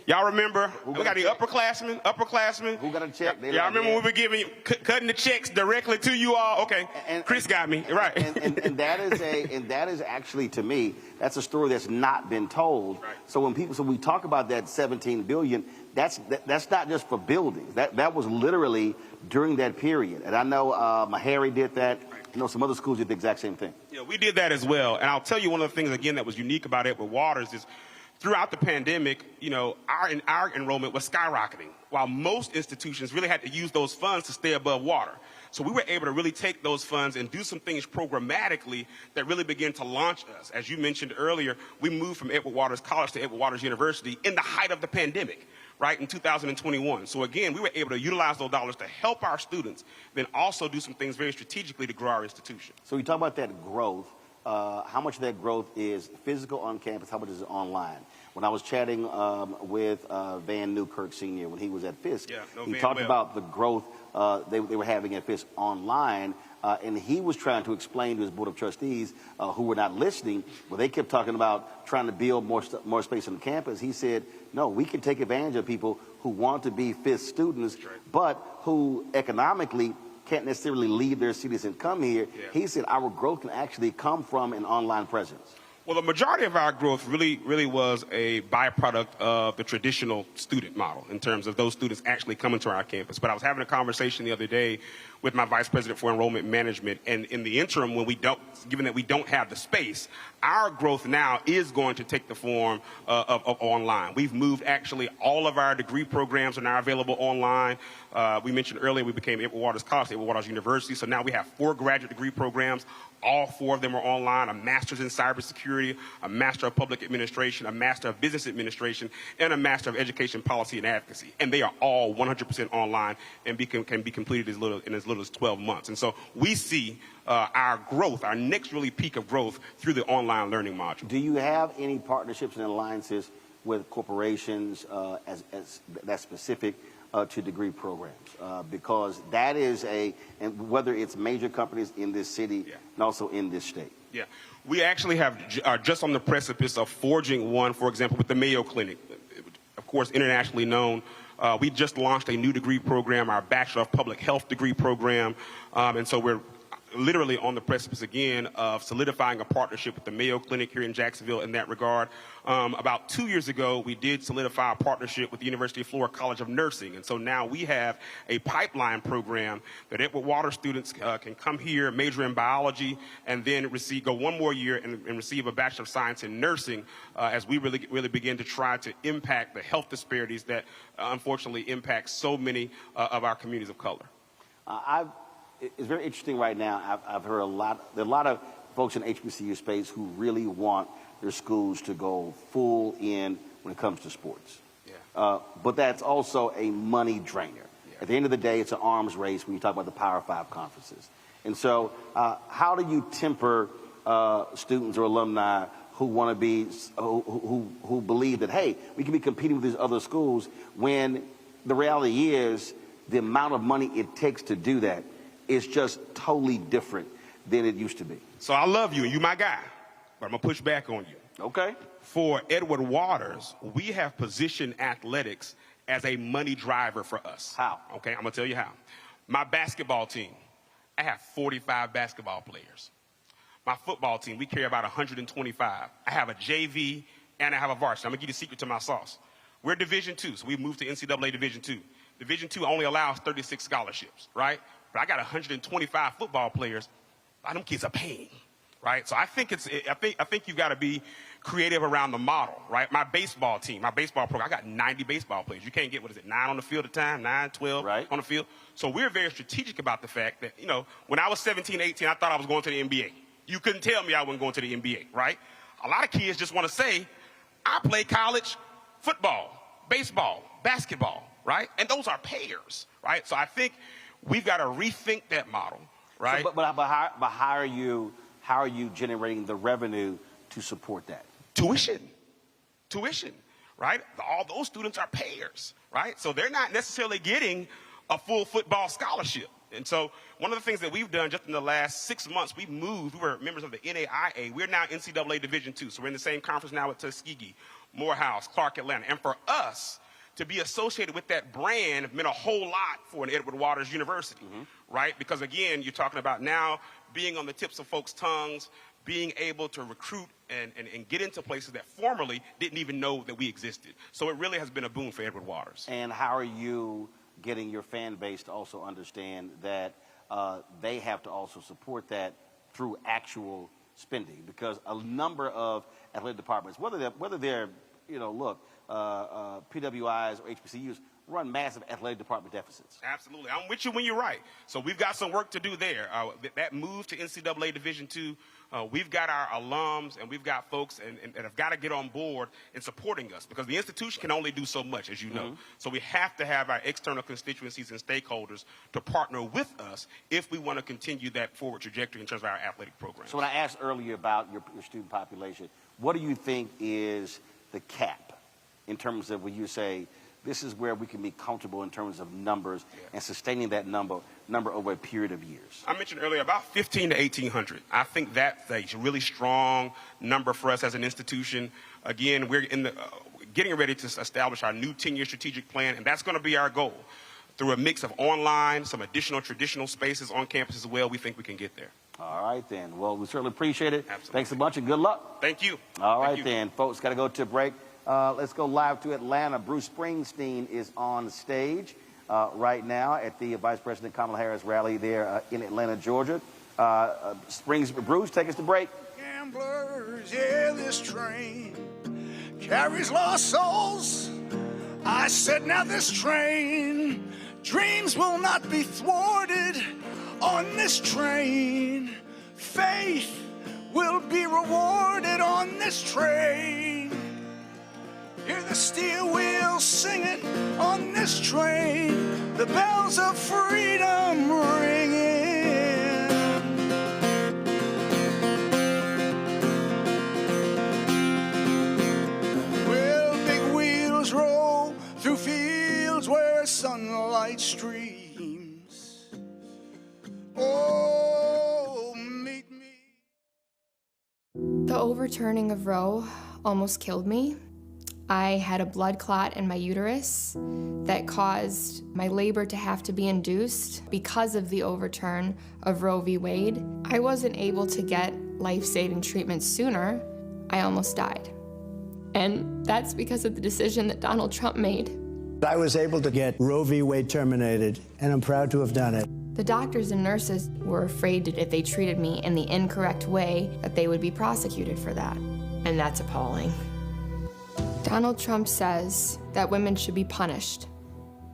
y'all remember? We got the upperclassmen. Who got a check? Y'all remember when we were giving, cutting the checks directly to you all? Okay, Chris got me, right. And that is actually, to me, that's a story that's not been told. Right. So when we talk about that $17 billion, that's not just for buildings. That was literally during that period. And I know Harris did that. I know some other schools did the exact same thing. Yeah, we did that as well. And I'll tell you one of the things, again, that was unique about Edward Waters is throughout the pandemic, our enrollment was skyrocketing, while most institutions really had to use those funds to stay above water. So we were able to really take those funds and do some things programmatically that really began to launch us. As you mentioned earlier, we moved from Edward Waters College to Edward Waters University in the height of the pandemic, right, in 2021. So again, we were able to utilize those dollars to help our students, then also do some things very strategically to grow our institution. So we talk about that growth. How much of that growth is physical on campus? How much is it online? When I was chatting with Van Newkirk Sr. when he was at Fisk, he Van talked well. about the growth they were having at Fisk online, and he was trying to explain to his board of trustees who were not listening. Well, they kept talking about trying to build more space on the campus. He said, no, we can take advantage of people who want to be Fisk students, but who economically can't necessarily leave their cities and come here. He said our growth can actually come from an online presence. Well, the majority of our growth really was a byproduct of the traditional student model in terms of those students actually coming to our campus. But I was having a conversation the other day with my vice president for enrollment management, and in the interim, given that we don't have the space, our growth now is going to take the form of online. We've moved actually all of our degree programs are now available online. We mentioned earlier we became Edward Waters College, Edward Waters University, so now we have 4 graduate degree programs. All 4 of them are online, a master's in cybersecurity, a master of public administration, a master of business administration, and a master of education policy and advocacy. And they are all 100% online and can be completed in as little as 12 months. And so we see our growth, our next really peak of growth through the online learning module. Do you have any partnerships and alliances with corporations as that's specific to degree programs? Because that is and whether it's major companies in this city and also in this state. Yeah, we actually are just on the precipice of forging one, for example, with the Mayo Clinic, of course, internationally known. We just launched a new degree program, our Bachelor of Public Health degree program, and so we're literally on the precipice again of solidifying a partnership with the Mayo Clinic here in Jacksonville in that regard. About 2 years ago, we did solidify a partnership with the University of Florida College of Nursing, and so now we have a pipeline program that Edward Waters students can come here, major in biology, and then go one more year and receive a Bachelor of Science in Nursing as we really begin to try to impact the health disparities that unfortunately impact so many of our communities of color. It's very interesting right now. I've heard there are a lot of folks in HBCU space who really want their schools to go full in when it comes to sports. But that's also a money drainer. At the end of the day, it's an arms race when you talk about the Power 5 conferences. And so how do you temper students or alumni who want to be, who believe that, hey, we can be competing with these other schools when the reality is the amount of money it takes to do that is just totally different than it used to be. So I love you, and you my guy, but I'm going to push back on you. Okay. For Edward Waters, we have positioned athletics as a money driver for us. How? Okay, I'm going to tell you how. My basketball team, I have 45 basketball players. My football team, we carry about 125. I have a JV and I have a varsity. I'm going to give you the secret to my sauce. We're Division II, so we've moved to NCAA Division II. Division II only allows 36 scholarships, right? But I got 125 football players. A lot of them kids are paying, right? So I think you've got to be creative around the model, right? My baseball team, my baseball program, I got 90 baseball players. You can't get, 9 on the field at a time, 9, 12 on the field. So we're very strategic about the fact that, when I was 17, 18, I thought I was going to the NBA. You couldn't tell me I wasn't going to the NBA, right? A lot of kids just want to say, I play college football, baseball, basketball, right? And those are payers, right? So I think we've got to rethink that model, right? So, but how are you generating the revenue to support that? Tuition, right? All those students are payers, right? So they're not necessarily getting a full football scholarship. And so one of the things that we've done just in the last 6 months, we were members of the NAIA. We're now NCAA Division II. So we're in the same conference now with Tuskegee, Morehouse, Clark Atlanta. And for us to be associated with that brand meant a whole lot for an Edward Waters University, right? Because again, you're talking about now being on the tips of folks' tongues, being able to recruit and get into places that formerly didn't even know that we existed. So it really has been a boon for Edward Waters. And how are you getting your fan base to also understand that they have to also support that through actual spending? Because a number of athletic departments, whether they're PWIs or HBCUs, run massive athletic department deficits. Absolutely. I'm with you when you're right. So we've got some work to do there. That move to NCAA Division II, we've got our alums and we've got folks and have got to get on board in supporting us because the institution can only do so much, as you know. So we have to have our external constituencies and stakeholders to partner with us if we want to continue that forward trajectory in terms of our athletic program. So when I asked earlier about your student population, what do you think is cap in terms of when you say this is where we can be comfortable in terms of numbers and sustaining that number over a period of years? I mentioned earlier about 15 to 1,800. I think that's a really strong number for us as an institution. Again, we're in the getting ready to establish our new 10-year strategic plan, and that's going to be our goal. Through a mix of online, some additional traditional spaces on campus as well, we think we can get there. All right, then. Well, we certainly appreciate it. Absolutely. Thanks a bunch and good luck. Thank you. All right, then. Folks, got to go to a break. Let's go live to Atlanta. Bruce Springsteen is on stage right now at the Vice President Kamala Harris rally there in Atlanta, Georgia. Bruce, take us to break. Gamblers, yeah, this train carries lost souls. I said, now this train, dreams will not be thwarted on this train. Faith will be rewarded on this train. Hear the steel wheels singing on this train, the bells of freedom ringing. Well, big wheels roll through fields where sunlight streams. Oh, meet me. The overturning of Roe almost killed me. I had a blood clot in my uterus that caused my labor to have to be induced because of the overturn of Roe v. Wade. I wasn't able to get life-saving treatment sooner. I almost died. And that's because of the decision that Donald Trump made. I was able to get Roe v. Wade terminated, and I'm proud to have done it. The doctors and nurses were afraid that if they treated me in the incorrect way, that they would be prosecuted for that. And that's appalling. Donald Trump says that women should be punished.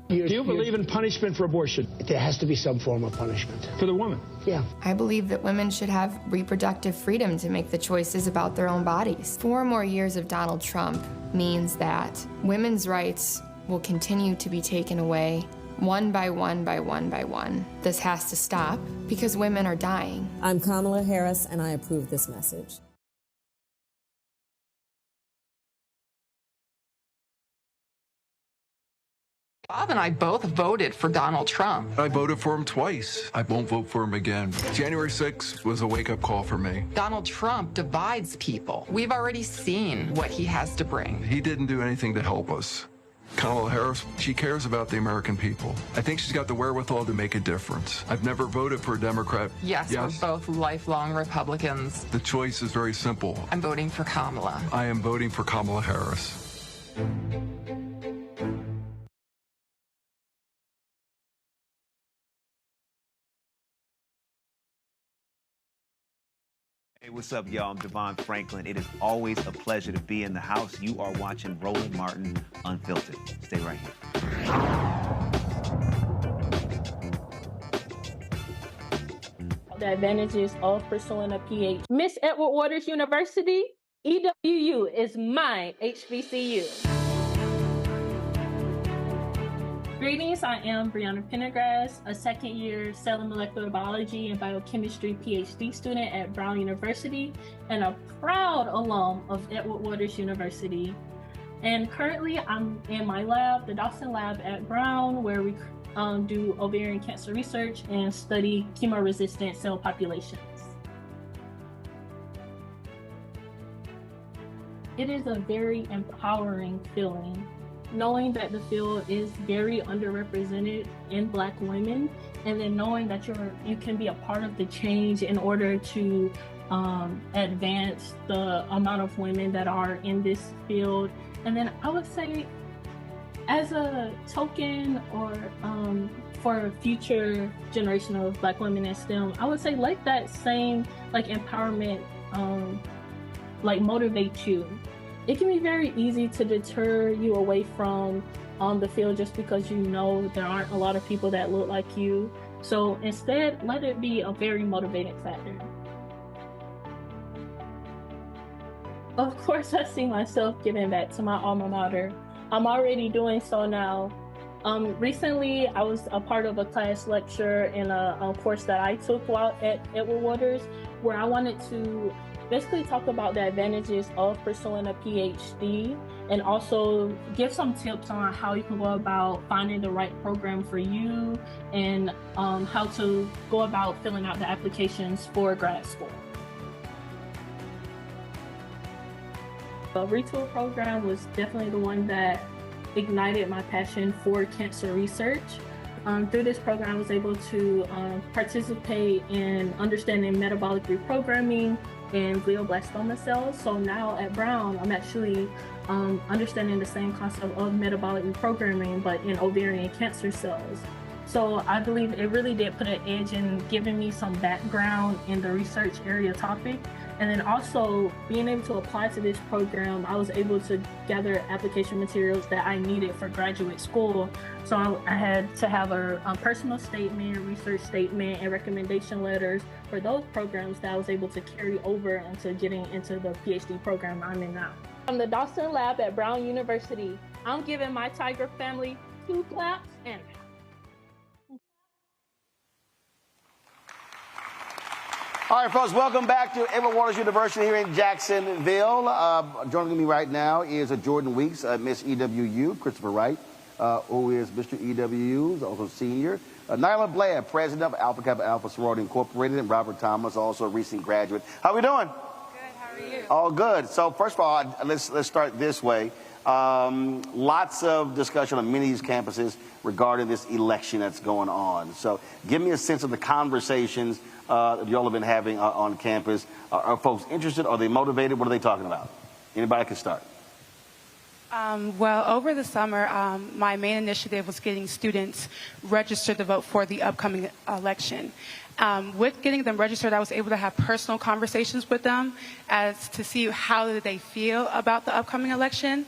Do you believe in punishment for abortion? There has to be some form of punishment. For the woman? Yeah. I believe that women should have reproductive freedom to make the choices about their own bodies. 4 more years of Donald Trump means that women's rights will continue to be taken away one by one by one by one. This has to stop because women are dying. I'm Kamala Harris, and I approve this message. Bob and I both voted for Donald Trump. I voted for him twice. I won't vote for him again. January 6th was a wake-up call for me. Donald Trump divides people. We've already seen what he has to bring. He didn't do anything to help us. Kamala Harris, she cares about the American people. I think she's got the wherewithal to make a difference. I've never voted for a Democrat. Yes, we're both lifelong Republicans. The choice is very simple. I'm voting for Kamala. I am voting for Kamala Harris. Hey, what's up, y'all? I'm Devon Franklin. It is always a pleasure to be in the house. You are watching Roland Martin Unfiltered. Stay right here. The advantages of pursuing a PhD. Miss Edward Waters University, EWU is my HBCU. Greetings, I am Brianna Pendergrass, a second-year cell and molecular biology and biochemistry PhD student at Brown University and a proud alum of Edward Waters University. And currently I'm in my lab, the Dawson Lab at Brown, where we do ovarian cancer research and study chemo-resistant cell populations. It is a very empowering feeling, knowing that the field is very underrepresented in Black women, and then knowing that you can be a part of the change in order to advance the amount of women that are in this field. And then I would say, as a token or for future generation of Black women in STEM, I would say let that same empowerment motivate you. It can be very easy to deter you away from the field just because you know there aren't a lot of people that look like you. So instead, let it be a very motivating factor. Of course, I see myself giving back to my alma mater. I'm already doing so now. Recently, I was a part of a class lecture in a course that I took while at Edward Waters, where I wanted to basically talk about the advantages of pursuing a PhD and also give some tips on how you can go about finding the right program for you and how to go about filling out the applications for grad school. The retool program was definitely the one that ignited my passion for cancer research. Through this program, I was able to participate in understanding metabolic reprogramming and glioblastoma cells. So now at Brown, I'm actually understanding the same concept of metabolic reprogramming, but in ovarian cancer cells. So I believe it really did put an edge in giving me some background in the research area topic. And then also being able to apply to this program, I was able to gather application materials that I needed for graduate school. So I had to have a personal statement, research statement, and recommendation letters for those programs that I was able to carry over into getting into the PhD program I'm in now. From the Dawson Lab at Brown University, I'm giving my Tiger family 2 claps and All right, folks, welcome back to Edward Waters University here in Jacksonville. Joining me right now is Jordan Weeks, Miss EWU, Christopher Wright, who is Mr. EWU, also senior. Nyla Blair, president of Alpha Kappa Alpha Sorority Incorporated, and Robert Thomas, also a recent graduate. How we doing? Good, how are you? All good. So first of all, let's start this way. Lots of discussion on many of these campuses regarding this election that's going on. So give me a sense of the conversations that y'all have been having on campus. Are folks interested? Are they motivated? What are they talking about? Anybody can start. Well, over the summer, my main initiative was getting students registered to vote for the upcoming election. With getting them registered, I was able to have personal conversations with them as to see how did they feel about the upcoming election.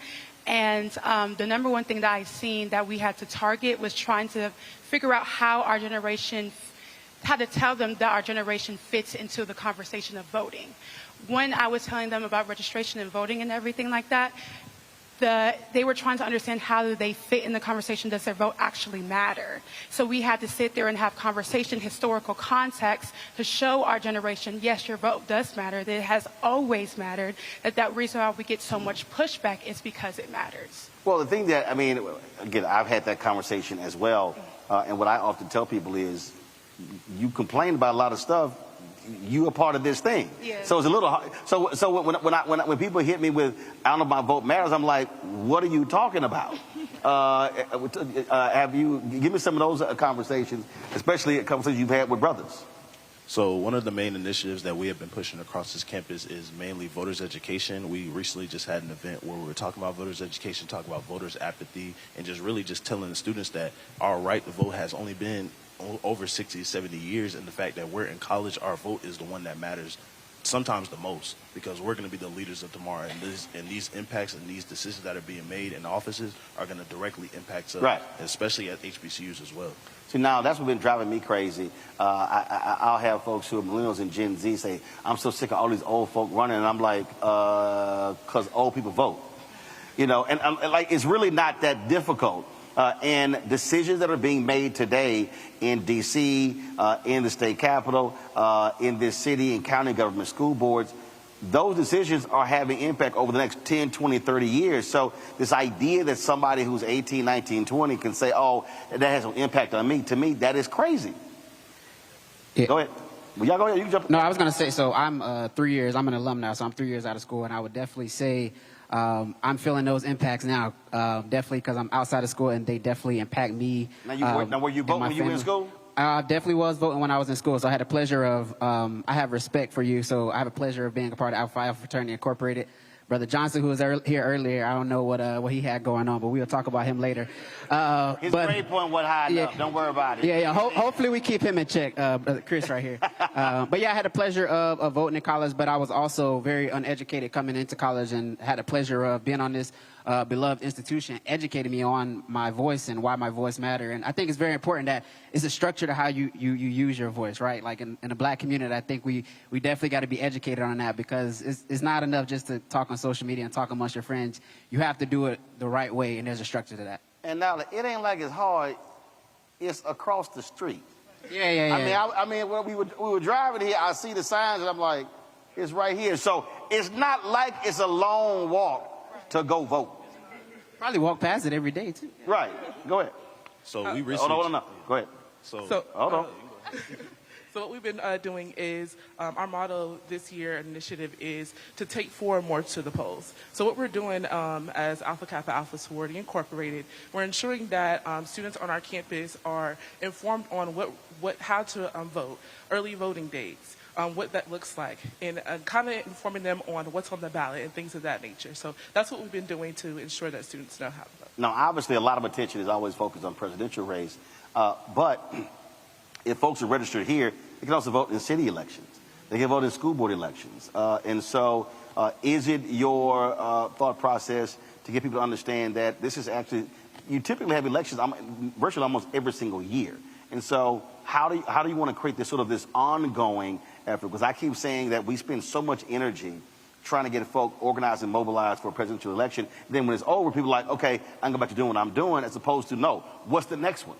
And the number one thing that I've seen that we had to target was trying to figure out how our generation, how to tell them that our generation fits into the conversation of voting. When I was telling them about registration and voting and everything like that, they were trying to understand how do they fit in the conversation, does their vote actually matter? So we had to sit there and have conversation, historical context to show our generation, yes, your vote does matter, that it has always mattered, that reason why we get so much pushback is because it matters. Well, the thing that, I mean, again, I've had that conversation as well, and what I often tell people is, you complain about a lot of stuff, you a part of this thing. Yeah. So it's a little hard. So when people hit me with, I don't know if my vote matters, I'm like, what are you talking about? Give me some of those conversations, especially conversations you've had with brothers. So one of the main initiatives that we have been pushing across this campus is mainly voters education. We recently just had an event where we were talking about voters education, talking about voters apathy, and just telling the students that our right to vote has only been over 60, 70 years, and the fact that we're in college, our vote is the one that matters sometimes the most, because we're going to be the leaders of tomorrow, and these impacts and these decisions that are being made in offices are going to directly impact us, right, especially at HBCUs as well. See, now that's what's been driving me crazy. I'll have folks who are millennials and Gen Z say, I'm so sick of all these old folk running, and I'm like, because old people vote. You know, and like, it's really not that difficult. And decisions that are being made today in D.C., in the state capitol, in this city and county government, school boards, those decisions are having impact over the next 10, 20, 30 years. So this idea that somebody who's 18, 19, 20 can say, oh, that has an impact on me, to me, that is crazy. Yeah. Go ahead. Well, y'all go ahead. You can jump. No, I was going to say, so I'm 3 years. I'm an alum now, so I'm 3 years out of school, and I would definitely say I'm feeling those impacts now, definitely because I'm outside of school, and they definitely impact me. Now, were you voting when you were in school? I definitely was voting when I was in school, so I had a pleasure of, I have respect for you, so I have a pleasure of being a part of Alpha Phi Fraternity Incorporated. Brother Johnson, who was here earlier, I don't know what he had going on, but we'll talk about him later. His grade point was high enough. Don't worry about it. Yeah. Hopefully we keep him in check, Brother Chris right here. But yeah, I had the pleasure of voting in college, but I was also very uneducated coming into college and had the pleasure of being on this beloved institution, educating me on my voice and why my voice matter. And I think it's very important that it's a structure to how you use your voice, right? Like in the black community, I think we definitely got to be educated on that, because it's not enough just to talk on social media and talk amongst your friends. You have to do it the right way, and there's a structure to that. And now it ain't like it's hard. It's across the street. Yeah. I mean, when we were driving here, I see the signs, and I'm like, is right here. So it's not like it's a long walk to go vote. Probably walk past it every day, too. Right. Go ahead. So we recently... Hold on. Go ahead. Hold on. So what we've been doing is our motto this year initiative is to take 4 or more to the polls. So what we're doing as Alpha Kappa Alpha Sorority Incorporated, we're ensuring that students on our campus are informed on how to vote, early voting dates, what that looks like, and kind of informing them on what's on the ballot and things of that nature. So that's what we've been doing to ensure that students know how to vote. Now, obviously, a lot of attention is always focused on presidential race, but if folks are registered here, they can also vote in city elections. They can vote in school board elections. And so is it your thought process to get people to understand that this is actually, you typically have elections virtually almost every single year. And so how do you want to create this sort of this ongoing effort? Because I keep saying that we spend so much energy trying to get folk organized and mobilized for a presidential election. Then when it's over, people are like, okay, I can go back to doing what I'm doing, as opposed to, no, what's the next one?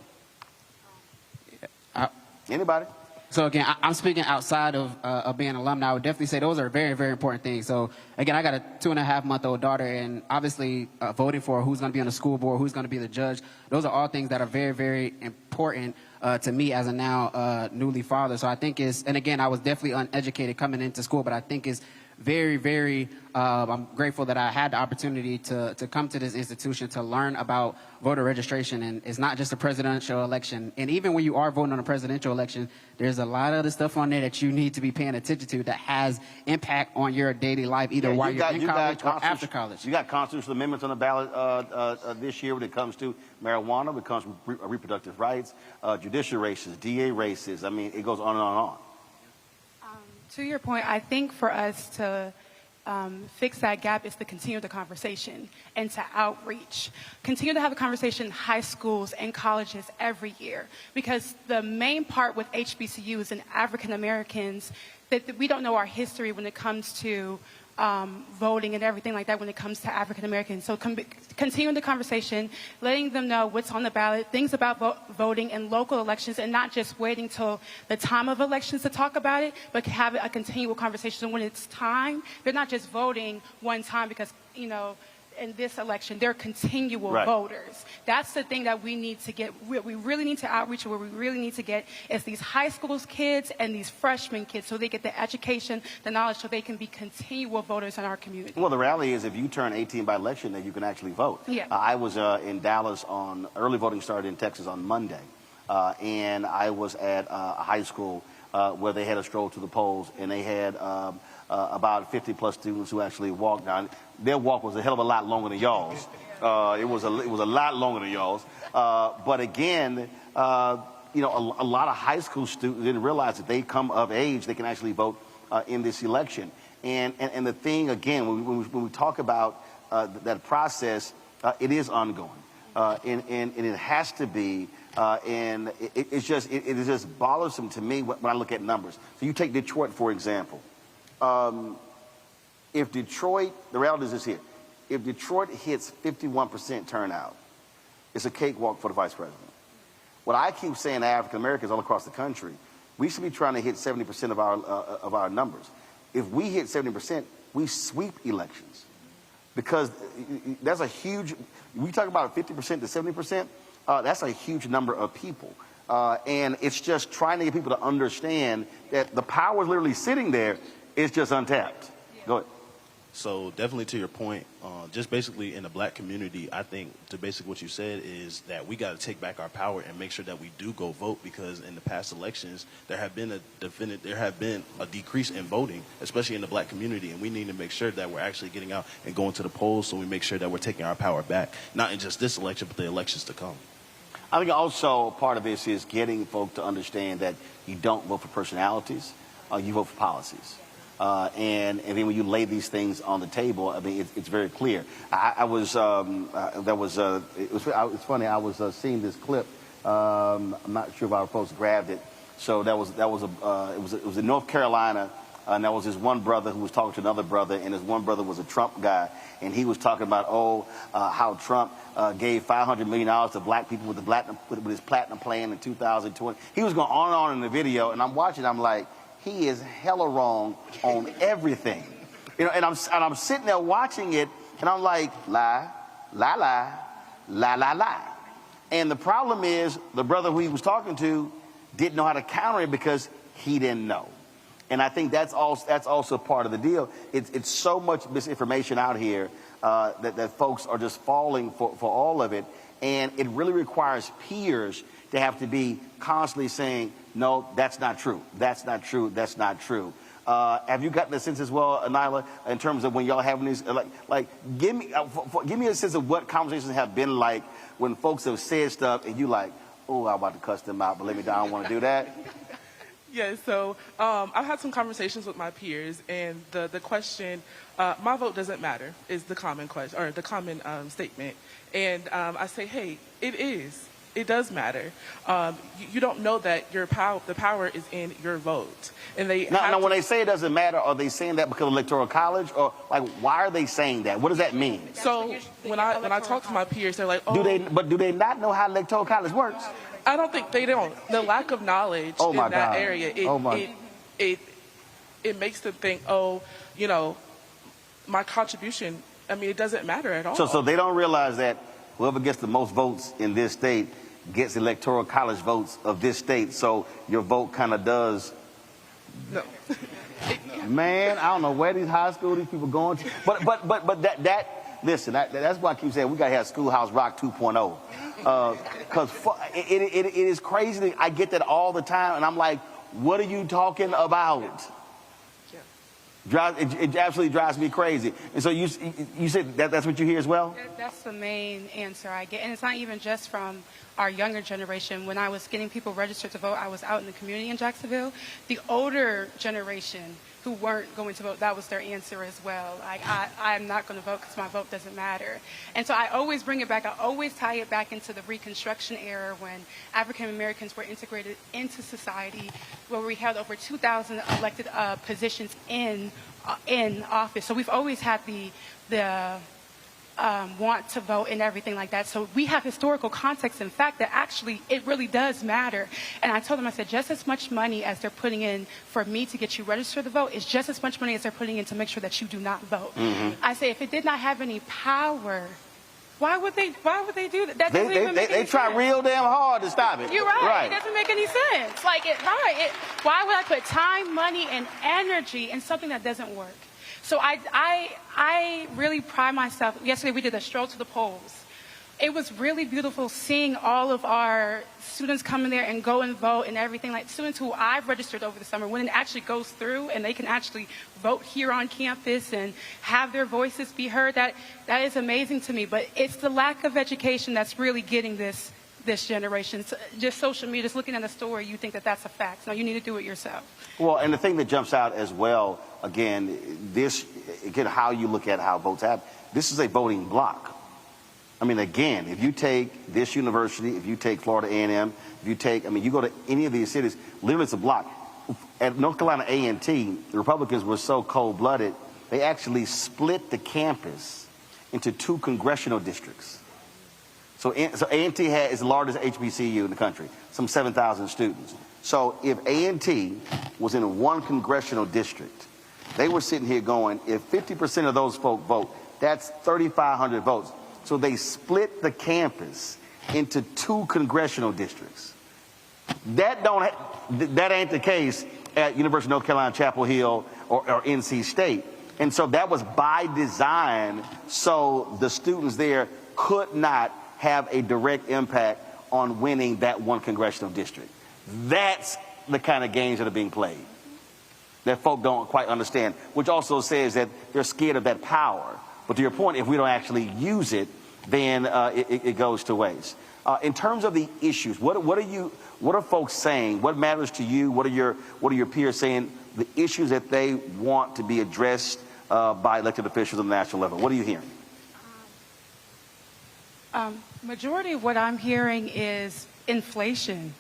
Anybody? So again, I'm speaking outside of being an alumni. I would definitely say those are very, very important things. So again, I got a 2.5-month-old daughter, and obviously voting for who's going to be on the school board, who's going to be the judge, those are all things that are very, very important to me as a now newly father. So I think and again, I was definitely uneducated coming into school, but I think it's very, very, I'm grateful that I had the opportunity to come to this institution to learn about voter registration. And it's not just a presidential election. And even when you are voting on a presidential election, there's a lot of other stuff on there that you need to be paying attention to that has impact on your daily life, either while you're in college or after college. You got constitutional amendments on the ballot this year when it comes to marijuana, when it comes to reproductive rights, judicial races, DA races. I mean, it goes on and on and on. To your point, I think for us to fix that gap is to continue the conversation and to outreach. Continue to have a conversation in high schools and colleges every year, because the main part with HBCUs and African Americans, that we don't know our history when it comes to voting and everything like that when it comes to African Americans. So continuing the conversation, letting them know what's on the ballot, things about voting in local elections, and not just waiting till the time of elections to talk about it, but have a continual conversation. So when it's time, they're not just voting one time because, you know, in this election, they're continual voters. That's the thing that we need to get. We really need to outreach, where we really need to get is these high school kids and these freshman kids, so they get the education, the knowledge, so they can be continual voters in our community. Well, the reality is if you turn 18 by election, then you can actually vote. Yeah. I was in Dallas on early voting started in Texas on Monday, and I was at a high school where they had a stroll to the polls, and they had about 50-plus students who actually walked down. Their walk was a hell of a lot longer than y'all's. It was a lot longer than y'all's. But again, you know, a lot of high school students didn't realize that they come of age, they can actually vote in this election. And the thing, again, when we talk about that process, it is ongoing. And it has to be. And it is just bothersome to me when I look at numbers. So you take Detroit, for example. If Detroit, the reality is this here, if Detroit hits 51% turnout, it's a cakewalk for the vice president. What I keep saying to African Americans all across the country, we should be trying to hit 70% of our numbers. If we hit 70%, we sweep elections, because that's a huge. We talk about 50% to 70%. That's a huge number of people, and it's just trying to get people to understand that the power is literally sitting there. It's just untapped. Go ahead. So definitely to your point, just basically in the black community, I think to basically what you said is that we got to take back our power and make sure that we do go vote, because in the past elections there have been a decrease in voting, especially in the black community, and we need to make sure that we're actually getting out and going to the polls, so we make sure that we're taking our power back, not in just this election but the elections to come. I think also part of this is getting folk to understand that you don't vote for personalities, you vote for policies. And then when you lay these things on the table, I mean, it's very clear. It's funny. I was seeing this clip. I'm not sure if our folks grabbed it. So it was in North Carolina, and there was this one brother who was talking to another brother, and this one brother was a Trump guy, and he was talking about how Trump gave $500 million to black people with his platinum plan in 2020. He was going on and on in the video, and I'm watching. I'm like, he is hella wrong on everything. You know, and I'm sitting there watching it, and I'm like, lie, lie, lie, lie, lie, lie. And the problem is, the brother who he was talking to didn't know how to counter it because he didn't know. And I think that's also part of the deal. It's so much misinformation out here that folks are just falling for all of it. And it really requires peers to have to be constantly saying, no, that's not true. That's not true. That's not true. Have you gotten a sense as well, Nyla, in terms of when y'all having these, give me a sense of what conversations have been like when folks have said stuff and you like, oh, I'm about to cuss them out, but I don't want to do that. Yeah, so I've had some conversations with my peers, and the question, my vote doesn't matter, is the common question, or the common statement. And I say, hey, it does matter. You don't know that the power is in your vote. And now, when they say it doesn't matter, are they saying that because of Electoral College, or why are they saying that? What does that mean? So when I talk to my peers, they're like, oh. Do they not know how Electoral College works? I don't think they don't. The lack of knowledge in that area, it makes them think, oh, you know, my contribution, I mean, it doesn't matter at all. So they don't realize that whoever gets the most votes in this state gets Electoral College votes of this state, so your vote kind of does. No. Man, I don't know where these high school these people going to, but listen, that's why I keep saying we gotta have Schoolhouse Rock 2.0. Because it is crazy. I get that all the time, and I'm like, what are you talking about? It absolutely drives me crazy. And so you said that's what you hear as well? That's the main answer I get. And it's not even just from our younger generation. When I was getting people registered to vote, I was out in the community in Jacksonville. The older generation who weren't going to vote, that was their answer as well. Like, I'm not going to vote because my vote doesn't matter. And so I always bring it back. I always tie it back into the Reconstruction era when African Americans were integrated into society, where we held over 2,000 elected positions in office. So we've always had the want to vote and everything like that. So we have historical context, in fact, that actually it really does matter. And I told them, I said, just as much money as they're putting in for me to get you registered to vote is just as much money as they're putting in to make sure that you do not vote. Mm-hmm. I say, if it did not have any power, why would they do that? That doesn't even make any sense. They try real damn hard to stop it. You're right. It doesn't make any sense. Why would I put time, money, and energy in something that doesn't work? So I really pride myself. Yesterday we did a stroll to the polls. It was really beautiful seeing all of our students come in there and go and vote and everything. Like students who I've registered over the summer, when it actually goes through and they can actually vote here on campus and have their voices be heard, that is amazing to me. But it's the lack of education that's really getting this generation. So just social media, just looking at a story, you think that that's a fact. No, you need to do it yourself. Well, and the thing that jumps out as well, again, how you look at how votes happen, this is a voting block. I mean, again, if you take this university, if you take Florida A&M, you go to any of these cities, literally it's a block. At North Carolina A&T, the Republicans were so cold-blooded, they actually split the campus into 2 congressional districts. So A&T is the largest HBCU in the country, some 7,000 students. So if A&T was in 1 congressional district, they were sitting here going, if 50% of those folk vote, that's 3,500 votes. So they split the campus into 2 congressional districts. That ain't the case at University of North Carolina, Chapel Hill, or NC State. And so that was by design, so the students there could not have a direct impact on winning that 1 congressional district. That's the kind of games that are being played that folk don't quite understand, which also says that they're scared of that power. But to your point, if we don't actually use it, then it goes to waste. In terms of the issues, what are folks saying? What matters to you? What are your peers saying? The issues that they want to be addressed by elected officials on the national level. What are you hearing? Majority of what I'm hearing is inflation.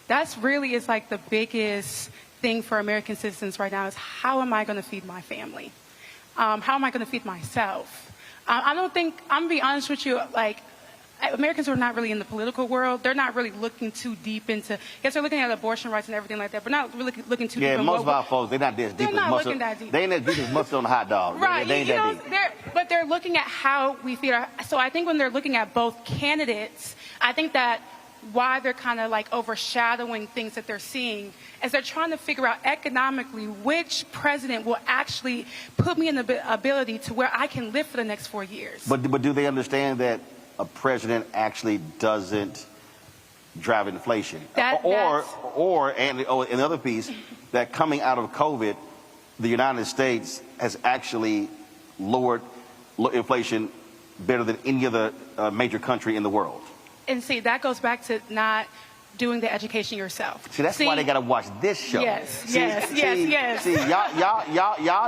That's really is like the biggest thing for American citizens right now is how am I going to feed my family? How am I going to feed myself? I don't think, I'm going to be honest with you, like Americans who are not really in the political world, they're not really looking too deep into, yes, they're looking at abortion rights and everything like that, but not really looking too deep. Yeah, most of our folks, they're not this deep. They're not looking that deep. They ain't as deep as mustard on a hot dog. Right, They ain't that deep. but they're looking at how we feed our, so I think when they're looking at both candidates, I think that why they're kind of like overshadowing things that they're seeing is they're trying to figure out economically which president will actually put me in the ability to where I can live for the next 4 years. But do they understand that a president actually doesn't drive inflation? Or another piece, that coming out of COVID, the United States has actually lowered inflation better than any other major country in the world. And see, that goes back to not doing the education yourself. See, that's why they got to watch this show. Yes, See, y'all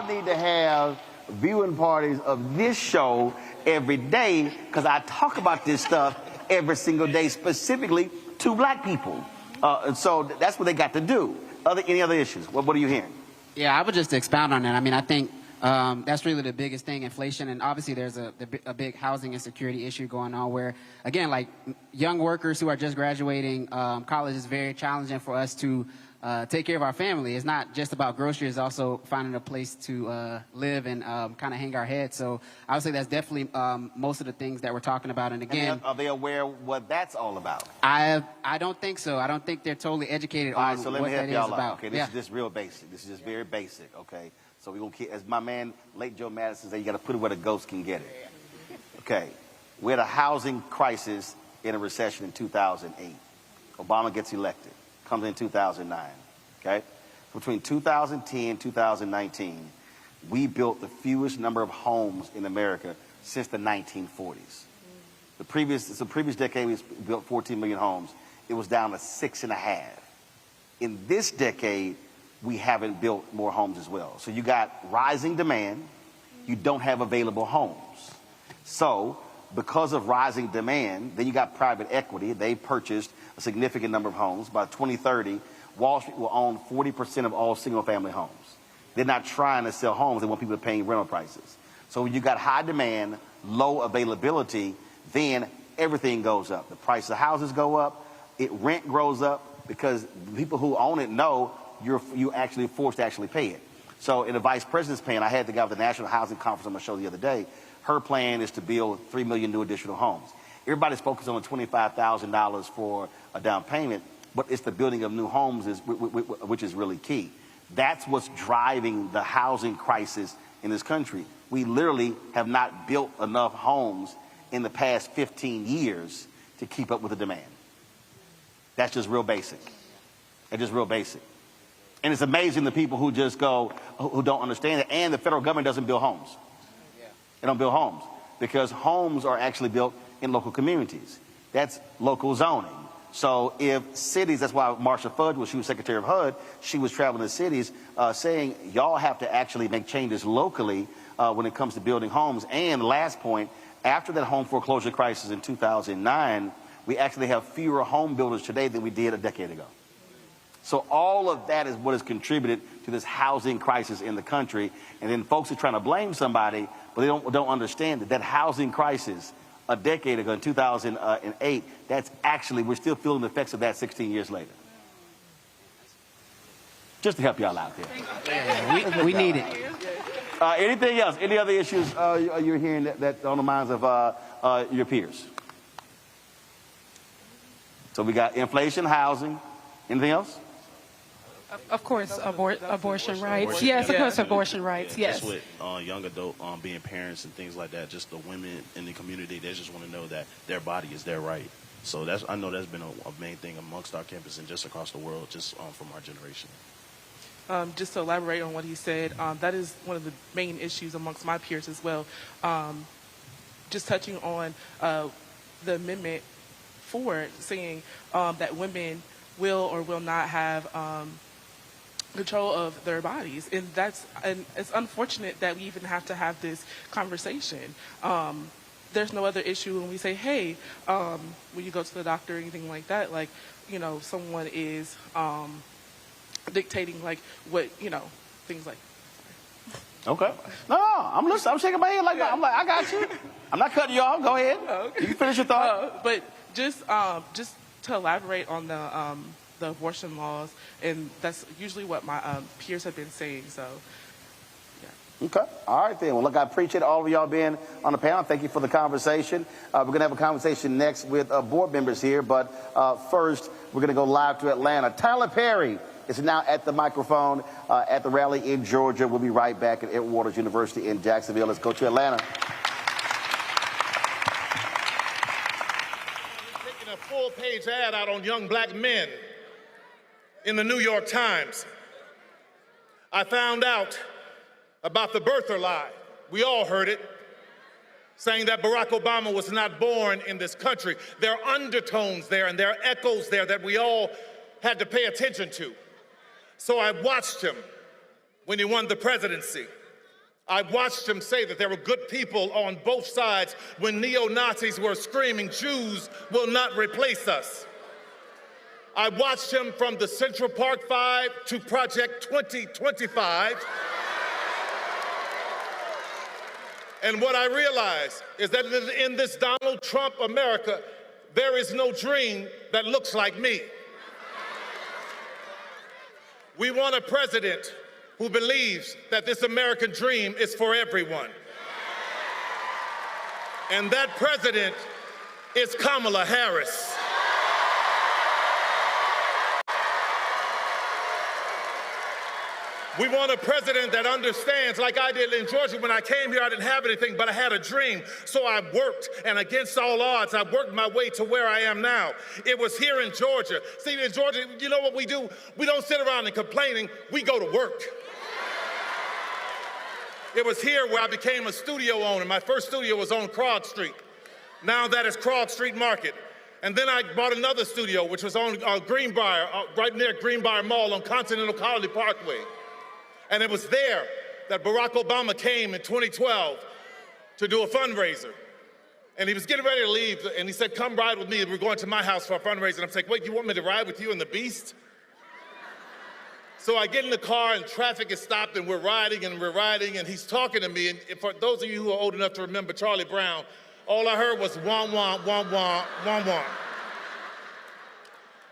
need to have viewing parties of this show every day, because I talk about this stuff every single day, specifically to black people. And so that's what they got to do. Any other issues? What are you hearing? Yeah, I would just expound on that. I mean, I think that's really the biggest thing, inflation, and obviously there's a big housing insecurity issue going on where, again, like young workers who are just graduating college, is very challenging for us to take care of our family. It's not just about groceries, it's also finding a place to live and kind of hang our heads. So I would say that's definitely most of the things that we're talking about. And again, are they aware what that's all about? I don't think so. I don't think they're totally educated on so let what me help that is y'all about. out. Okay, this is just real basic. This is just very basic, okay? So we're going to keep, as my man, late Joe Madison said, you got to put it where the ghost can get it. Okay, we had a housing crisis in a recession in 2008. Obama gets elected, comes in 2009, okay? Between 2010 and 2019, we built the fewest number of homes in America since the 1940s. The previous decade, we built 14 million homes. It was down to 6.5. In this decade, we haven't built more homes as well. So you got rising demand, you don't have available homes. So because of rising demand, then you got private equity. They purchased a significant number of homes. By 2030, Wall Street will own 40% of all single-family homes. They're not trying to sell homes. They want people paying rental prices. So when you got high demand, low availability, then everything goes up. The price of houses go up. Rent grows up because the people who own it know you actually forced to actually pay it. So in the vice president's plan, I had the guy with the National Housing Conference on my show the other day. Her plan is to build 3 million new additional homes. Everybody's focused on the $25,000 for a down payment, but it's the building of new homes which is really key. That's what's driving the housing crisis in this country. We literally have not built enough homes in the past 15 years to keep up with the demand. That's just real basic. That's just real basic. And it's amazing the people who just go, who don't understand it. And the federal government doesn't build homes. They don't build homes because homes are actually built in local communities. That's local zoning. So if cities, that's why Marsha Fudge, when she was Secretary of HUD, she was traveling to cities saying, y'all have to actually make changes locally when it comes to building homes. And last point, after that home foreclosure crisis in 2009, we actually have fewer home builders today than we did a decade ago. So all of that is what has contributed to this housing crisis in the country. And then folks are trying to blame somebody, but they don't understand that housing crisis a decade ago in 2008, that's actually, we're still feeling the effects of that 16 years later. Just to help y'all out there. We need it. Anything else? Any other issues you're hearing that on the minds of your peers? So we got inflation, housing. Anything else? Of course, abortion rights. Yes, of course, abortion rights. Yes. Just with young adult being parents and things like that, just the women in the community, they just want to know that their body is their right. So I know that's been a main thing amongst our campus and just across the world, just from our generation. Just to elaborate on what he said, that is one of the main issues amongst my peers as well. Just touching on the Amendment 4 saying that women will or will not have control of their bodies, and it's unfortunate that we even have to have this conversation. There's no other issue when we say, hey, when you go to the doctor or anything like that, like, someone is dictating like what, things like Okay. No, I'm listening. I'm shaking my head like that. I'm like, I got you. I'm not cutting you off. Go ahead. Okay. You can finish your thought. But just to elaborate on the abortion laws, and that's usually what my peers have been saying. So, yeah. Okay. All right then. Well, look, I appreciate all of y'all being on the panel. Thank you for the conversation. We're going to have a conversation next with board members here, but first we're going to go live to Atlanta. Tyler Perry is now at the microphone at the rally in Georgia. We'll be right back at Edward Waters University in Jacksonville. Let's go to Atlanta. Taking a full-page ad out on young black men in the New York Times. I found out about the birther lie. We all heard it, saying that Barack Obama was not born in this country. There are undertones there and there are echoes there that we all had to pay attention to. So I watched him when he won the presidency. I watched him say that there were good people on both sides when neo-Nazis were screaming, "Jews will not replace us." I watched him from the Central Park 5 to Project 2025. And what I realized is that in this Donald Trump America, there is no dream that looks like me. We want a president who believes that this American dream is for everyone. And that president is Kamala Harris. We want a president that understands, like I did in Georgia. When I came here, I didn't have anything, but I had a dream. So I worked, and against all odds, I worked my way to where I am now. It was here in Georgia. See, in Georgia, you know what we do? We don't sit around and complaining. We go to work. It was here where I became a studio owner. My first studio was on Krog Street. Now that is Krog Street Market. And then I bought another studio, which was on Greenbrier, right near Greenbrier Mall on Continental Colony Parkway. And it was there that Barack Obama came in 2012 to do a fundraiser. And he was getting ready to leave, and he said, "Come ride with me. We're going to my house for a fundraiser." And I'm like, "Wait, you want me to ride with you and the beast?" So I get in the car, and traffic is stopped, and we're riding, and he's talking to me. And for those of you who are old enough to remember Charlie Brown, all I heard was wah, wah, wah, wah, wah, wah.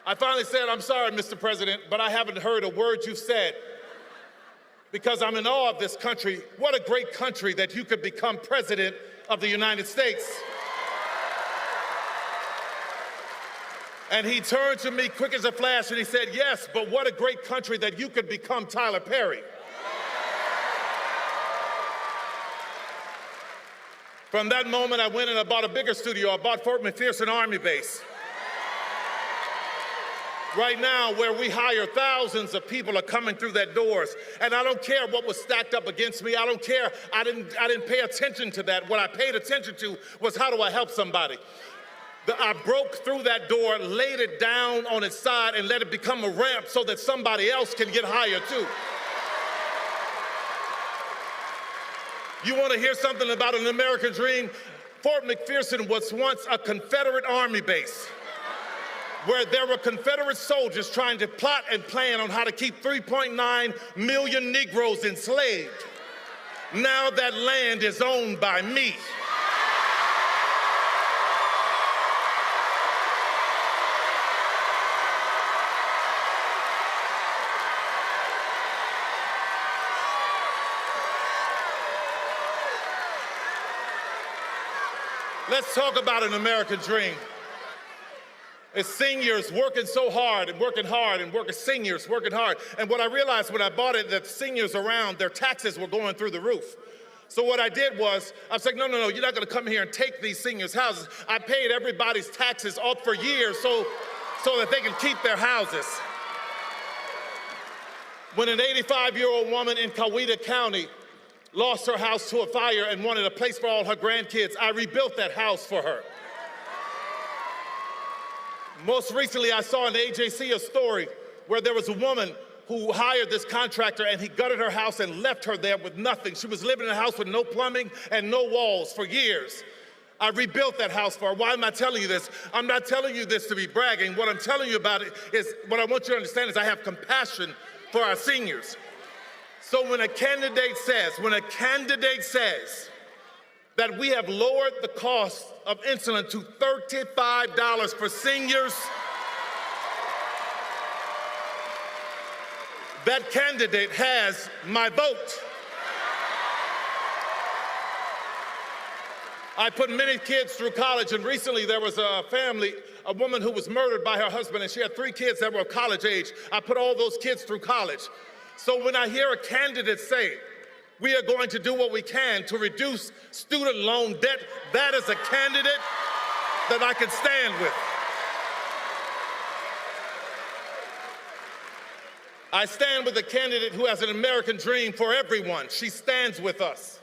I finally said, "I'm sorry, Mr. President, but I haven't heard a word you've said, because I'm in awe of this country. What a great country that you could become president of the United States." And he turned to me quick as a flash and he said, "Yes, but what a great country that you could become Tyler Perry." From that moment, I went and I bought a bigger studio. I bought Fort McPherson Army Base. Right now, where we hire thousands of people are coming through that doors. And I don't care what was stacked up against me. I don't care. I didn't pay attention to that. What I paid attention to was, how do I help somebody? I broke through that door, laid it down on its side, and let it become a ramp so that somebody else can get higher too. You want to hear something about an American dream? Fort McPherson was once a Confederate Army base, where there were Confederate soldiers trying to plot and plan on how to keep 3.9 million Negroes enslaved. Now that land is owned by me. Let's talk about an American dream. It's seniors working so hard and working hard and seniors working hard. And what I realized when I bought it, that seniors around, their taxes were going through the roof. So what I did was, I was like, no, you're not gonna come here and take these seniors' houses. I paid everybody's taxes up for years so that they can keep their houses. When an 85-year-old woman in Coweta County lost her house to a fire and wanted a place for all her grandkids, I rebuilt that house for her. Most recently, I saw in AJC a story where there was a woman who hired this contractor and he gutted her house and left her there with nothing. She was living in a house with no plumbing and no walls for years. I rebuilt that house for her. Why am I telling you this? I'm not telling you this to be bragging. What I'm telling you about it is, what I want you to understand is I have compassion for our seniors. So when a candidate says that we have lowered the cost of insulin to $35 for seniors, that candidate has my vote. I put many kids through college, and recently there was a woman who was murdered by her husband, and she had 3 kids that were of college age. I put all those kids through college. So when I hear a candidate say, we are going to do what we can to reduce student loan debt, that is a candidate that I can stand with. I stand with a candidate who has an American dream for everyone. She stands with us.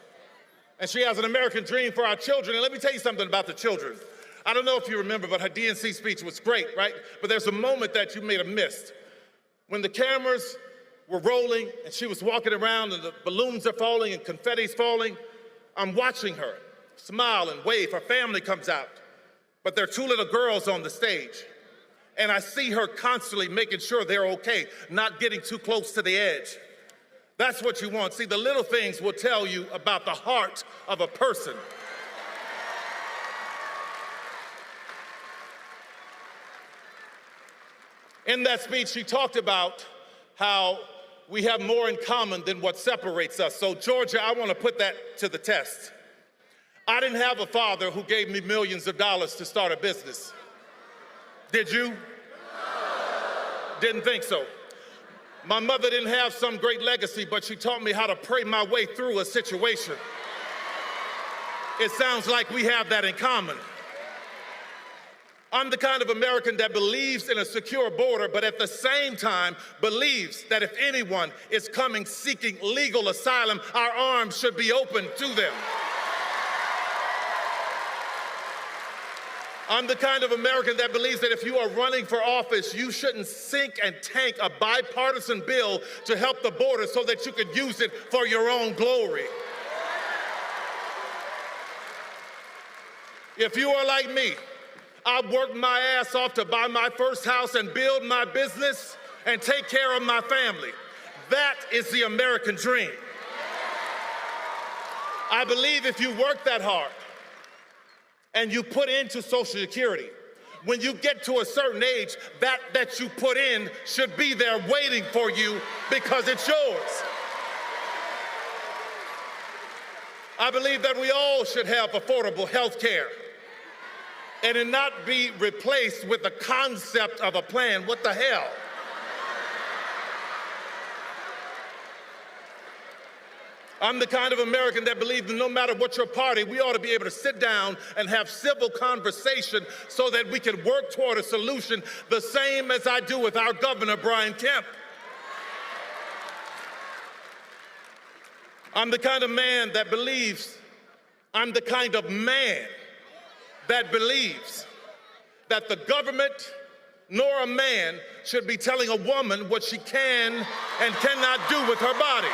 And she has an American dream for our children. And let me tell you something about the children. I don't know if you remember, but her DNC speech was great, right? But there's a moment that you may have missed. When the cameras were rolling and she was walking around and the balloons are falling and confetti's falling, I'm watching her smile and wave. Her family comes out, but there are 2 little girls on the stage. And I see her constantly making sure they're okay, not getting too close to the edge. That's what you want. See, the little things will tell you about the heart of a person. In that speech, she talked about how we have more in common than what separates us. So, Georgia, I want to put that to the test. I didn't have a father who gave me millions of dollars to start a business. Did you? Didn't think so. My mother didn't have some great legacy, but she taught me how to pray my way through a situation. It sounds like we have that in common. I'm the kind of American that believes in a secure border, but at the same time believes that if anyone is coming seeking legal asylum, our arms should be open to them. I'm the kind of American that believes that if you are running for office, you shouldn't sink and tank a bipartisan bill to help the border so that you could use it for your own glory. If you are like me, I worked my ass off to buy my first house and build my business and take care of my family. That is the American dream. I believe if you work that hard, and you put into Social Security, when you get to a certain age, that you put in should be there waiting for you because it's yours. I believe that we all should have affordable health care and it not be replaced with the concept of a plan. What the hell? I'm the kind of American that believes that no matter what your party, we ought to be able to sit down and have civil conversation so that we can work toward a solution, the same as I do with our governor, Brian Kemp. I'm the kind of man that believes, I'm the kind of man that believes that the government nor a man should be telling a woman what she can and cannot do with her body.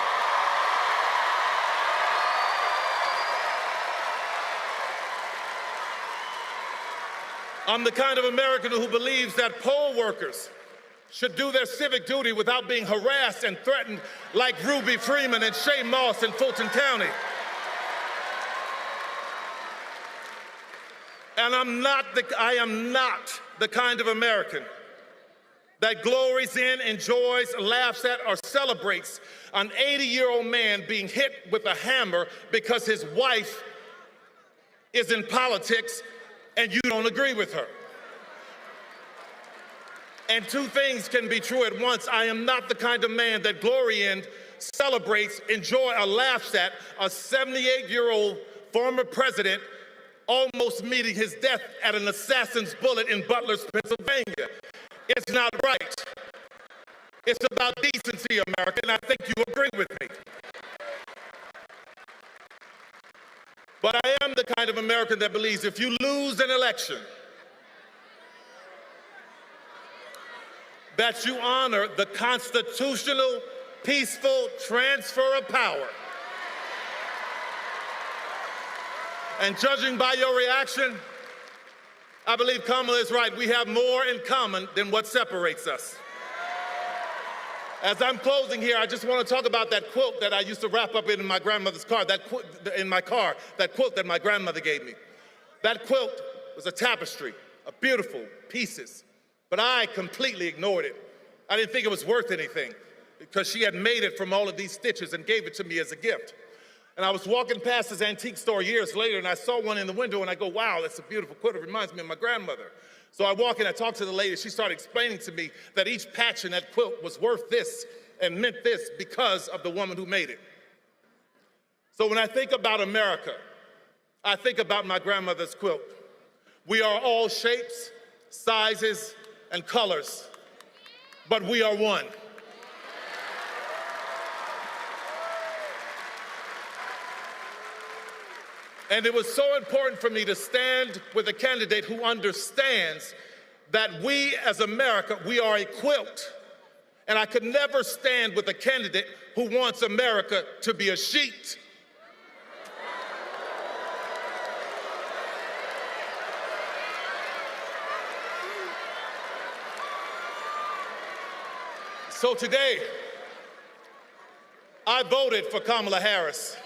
I'm the kind of American who believes that poll workers should do their civic duty without being harassed and threatened like Ruby Freeman and Shay Moss in Fulton County. And I am not the kind of American that glories in, enjoys, laughs at, or celebrates an 80-year-old man being hit with a hammer because his wife is in politics and you don't agree with her. And two things can be true at once. I am not the kind of man that glory in, celebrates, enjoy, or laughs at a 78-year-old former president almost meeting his death at an assassin's bullet in Butler's, Pennsylvania. It's not right. It's about decency, America, and I think you agree with me. But I am the kind of American that believes if you lose an election, that you honor the constitutional, peaceful transfer of power. And judging by your reaction, I believe Kamala is right. We have more in common than what separates us. As I'm closing here, I just want to talk about that quilt that I used to wrap up in my grandmother's car, that quilt that my grandmother gave me. That quilt was a tapestry of beautiful pieces, but I completely ignored it. I didn't think it was worth anything because she had made it from all of these stitches and gave it to me as a gift. And I was walking past this antique store years later, and I saw one in the window, and I go, wow, that's a beautiful quilt. It reminds me of my grandmother. So I walk in, I talk to the lady. She started explaining to me that each patch in that quilt was worth this and meant this because of the woman who made it. So when I think about America, I think about my grandmother's quilt. We are all shapes, sizes, and colors, but we are one. And it was so important for me to stand with a candidate who understands that we as America, we are a quilt. And I could never stand with a candidate who wants America to be a sheet. So today, I voted for Kamala Harris.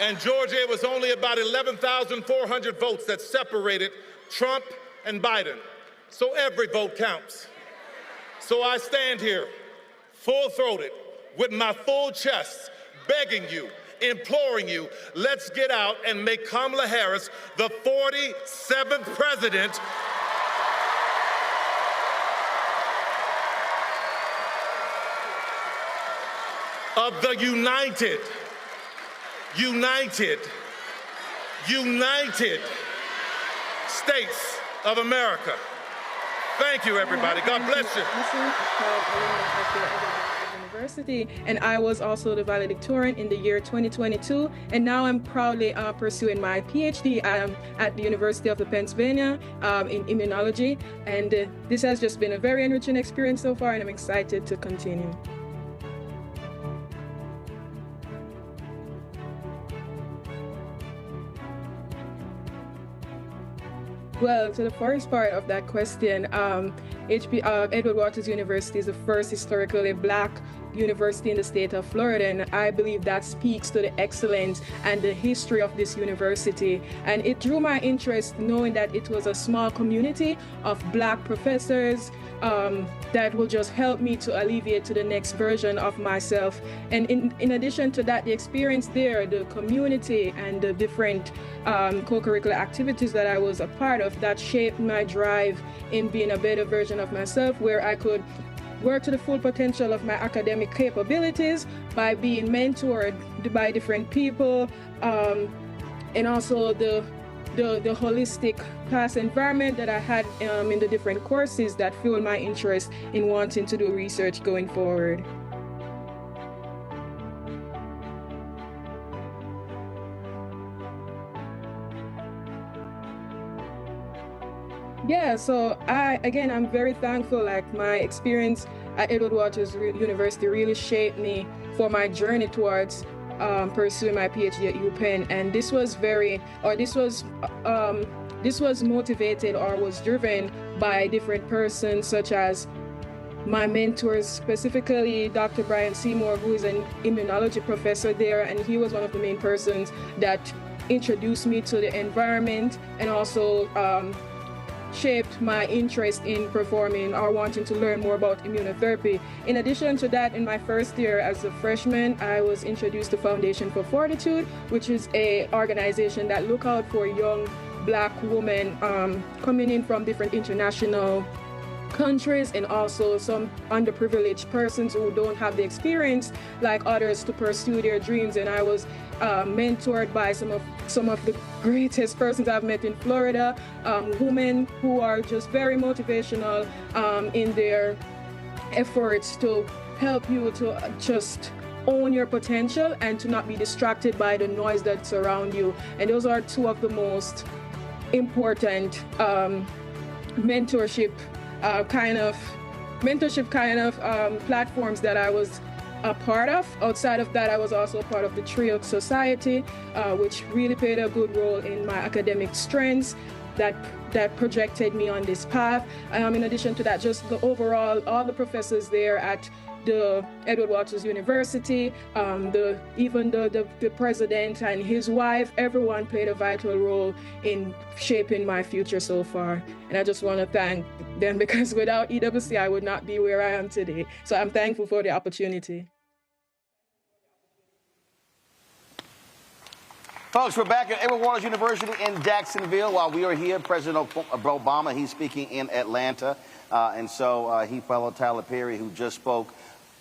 And Georgia, it was only about 11,400 votes that separated Trump and Biden. So every vote counts. So I stand here, full-throated, with my full chest, begging you, imploring you, let's get out and make Kamala Harris the 47th president of the United States of America. Thank you, everybody. God bless you. University, and I was also the valedictorian in the year 2022, and now I'm proudly pursuing my PhD at the University of Pennsylvania in immunology, and this has just been a very enriching experience so far, and I'm excited to continue. Well, to the first part of that question, Edward Waters University is the first historically Black university in the state of Florida, and I believe that speaks to the excellence and the history of this university. And it drew my interest knowing that it was a small community of Black professors that will just help me to alleviate to the next version of myself. And in addition to that, the experience there, the community and the different co-curricular activities that I was a part of, that shaped my drive in being a better version of myself, where I could work to the full potential of my academic capabilities by being mentored by different people, and also the holistic class environment that I had in the different courses that fueled my interest in wanting to do research going forward. Yeah, so I'm very thankful. Like, my experience at Edward Waters University really shaped me for my journey towards pursuing my PhD at UPenn, and this was motivated or was driven by different persons, such as my mentors, specifically Dr. Brian Seymour, who is an immunology professor there, and he was one of the main persons that introduced me to the environment and also shaped my interest in performing or wanting to learn more about immunotherapy. In addition to that, in my first year as a freshman, I was introduced to Foundation for Fortitude, which is an organization that look out for young Black women coming in from different international countries, and also some underprivileged persons who don't have the experience like others to pursue their dreams. And I was mentored by some of the greatest persons I've met in Florida, women who are just very motivational in their efforts to help you to just own your potential and to not be distracted by the noise that surrounds you. And those are two of the most important mentorship kind of platforms that I was a part of. Outside of that, I was also a part of the Trio Society, which really played a good role in my academic strengths. that projected me on this path. In addition to that, just the overall, all the professors there at the Edward Waters University, even the president and his wife, everyone played a vital role in shaping my future so far. And I just want to thank them, because without EWC, I would not be where I am today. So I'm thankful for the opportunity. Folks, we're back at Edward Waters University in Jacksonville. While we are here, President Obama, he's speaking in Atlanta. And so he followed Tyler Perry, who just spoke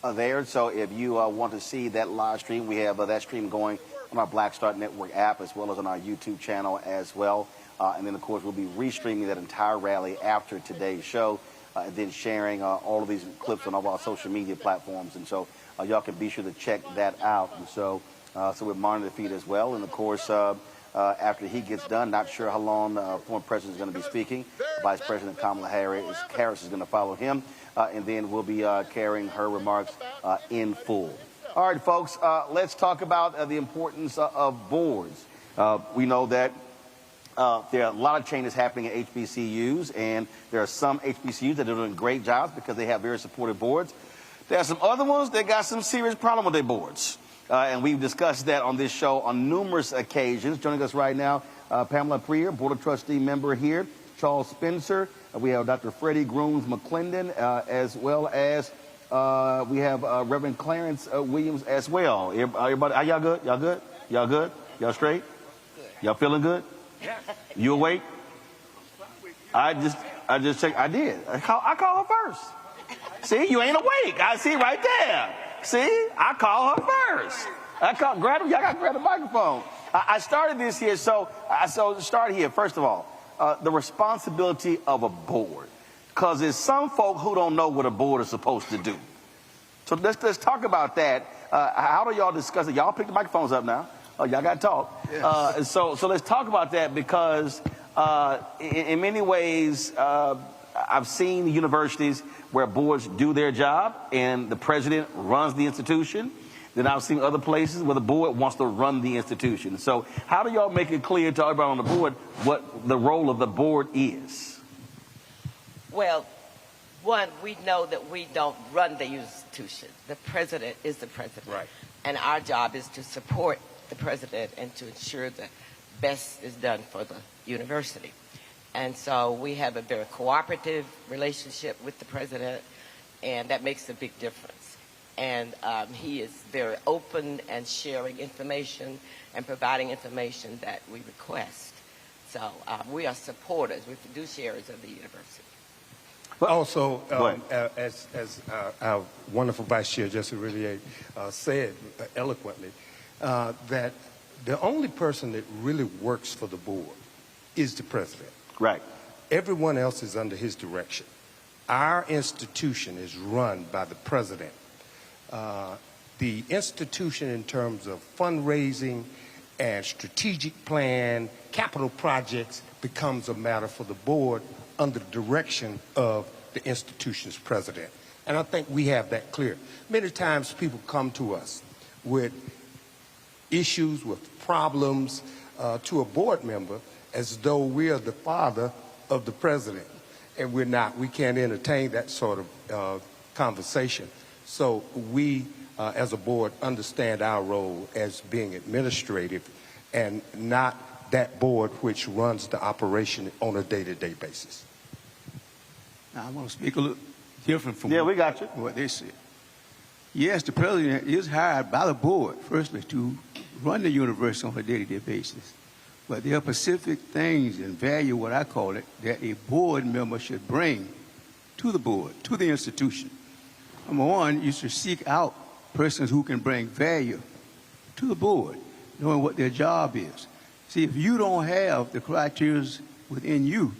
there. So if you want to see that live stream, we have that stream going on our Black Start Network app, as well as on our YouTube channel as well. And then, of course, we'll be restreaming that entire rally after today's show, and then sharing all of these clips on all of our social media platforms. And so y'all can be sure to check that out. And so we're monitoring the feed as well. And, of course, after he gets done, not sure how long the former president is going to be speaking. Vice President Kamala Harris is going to follow him. And then we'll be carrying her remarks in full. All right, folks, let's talk about the importance of boards. We know that there are a lot of changes happening at HBCUs, and there are some HBCUs that are doing great jobs because they have very supportive boards. There are some other ones that got some serious problem with their boards. And we've discussed that on this show on numerous occasions. Joining us right now, Pamela Prier, Board of Trustee member here, Charles Spencer. We have Dr. Freddie Grooms McClendon, as well as we have Reverend Clarence Williams as well. Everybody, are y'all good? Y'all good? Y'all good? Y'all straight? Y'all feeling good? You awake? I just checked. I did. I call her first. See, you ain't awake. I see right there. See, I call her first. Grab him. Y'all got to grab the microphone. I started this here, so start here. First of all, the responsibility of a board, because there's some folk who don't know what a board is supposed to do. So let's talk about that. How do y'all discuss it? Y'all pick the microphones up now. Oh, y'all got to talk. Yes. So let's talk about that, because in many ways, I've seen universities where boards do their job and the president runs the institution. Then I've seen other places where the board wants to run the institution. So how do y'all make it clear to everybody on the board what the role of the board is? Well, one, we know that we don't run the institution. The president is the president. Right. And our job is to support the president and to ensure the best is done for the university. And so we have a very cooperative relationship with the president, and that makes a big difference. And he is very open and sharing information and providing information that we request. So we are supporters, we're fiduciaries of the university. But also, as our wonderful Vice Chair, Jesse Rillier, said eloquently, that the only person that really works for the board is the president. Right. Everyone else is under his direction. Our institution is run by the president. The institution, in terms of fundraising and strategic plan, capital projects, becomes a matter for the board under the direction of the institution's president. And I think we have that clear. Many times people come to us with issues, with problems to a board member, as though we are the father of the president. And we're not. We can't entertain that sort of conversation. So we, as a board, understand our role as being administrative and not that board which runs the operation on a day-to-day basis. Now, I want to speak a little different from we got you. What they said. Yes, the president is hired by the board, firstly, to run the university on a day-to-day basis. But there are specific things and value, what I call it, that a board member should bring to the board, to the institution. Number one, you should seek out persons who can bring value to the board, knowing what their job is. See, if you don't have the criteria within you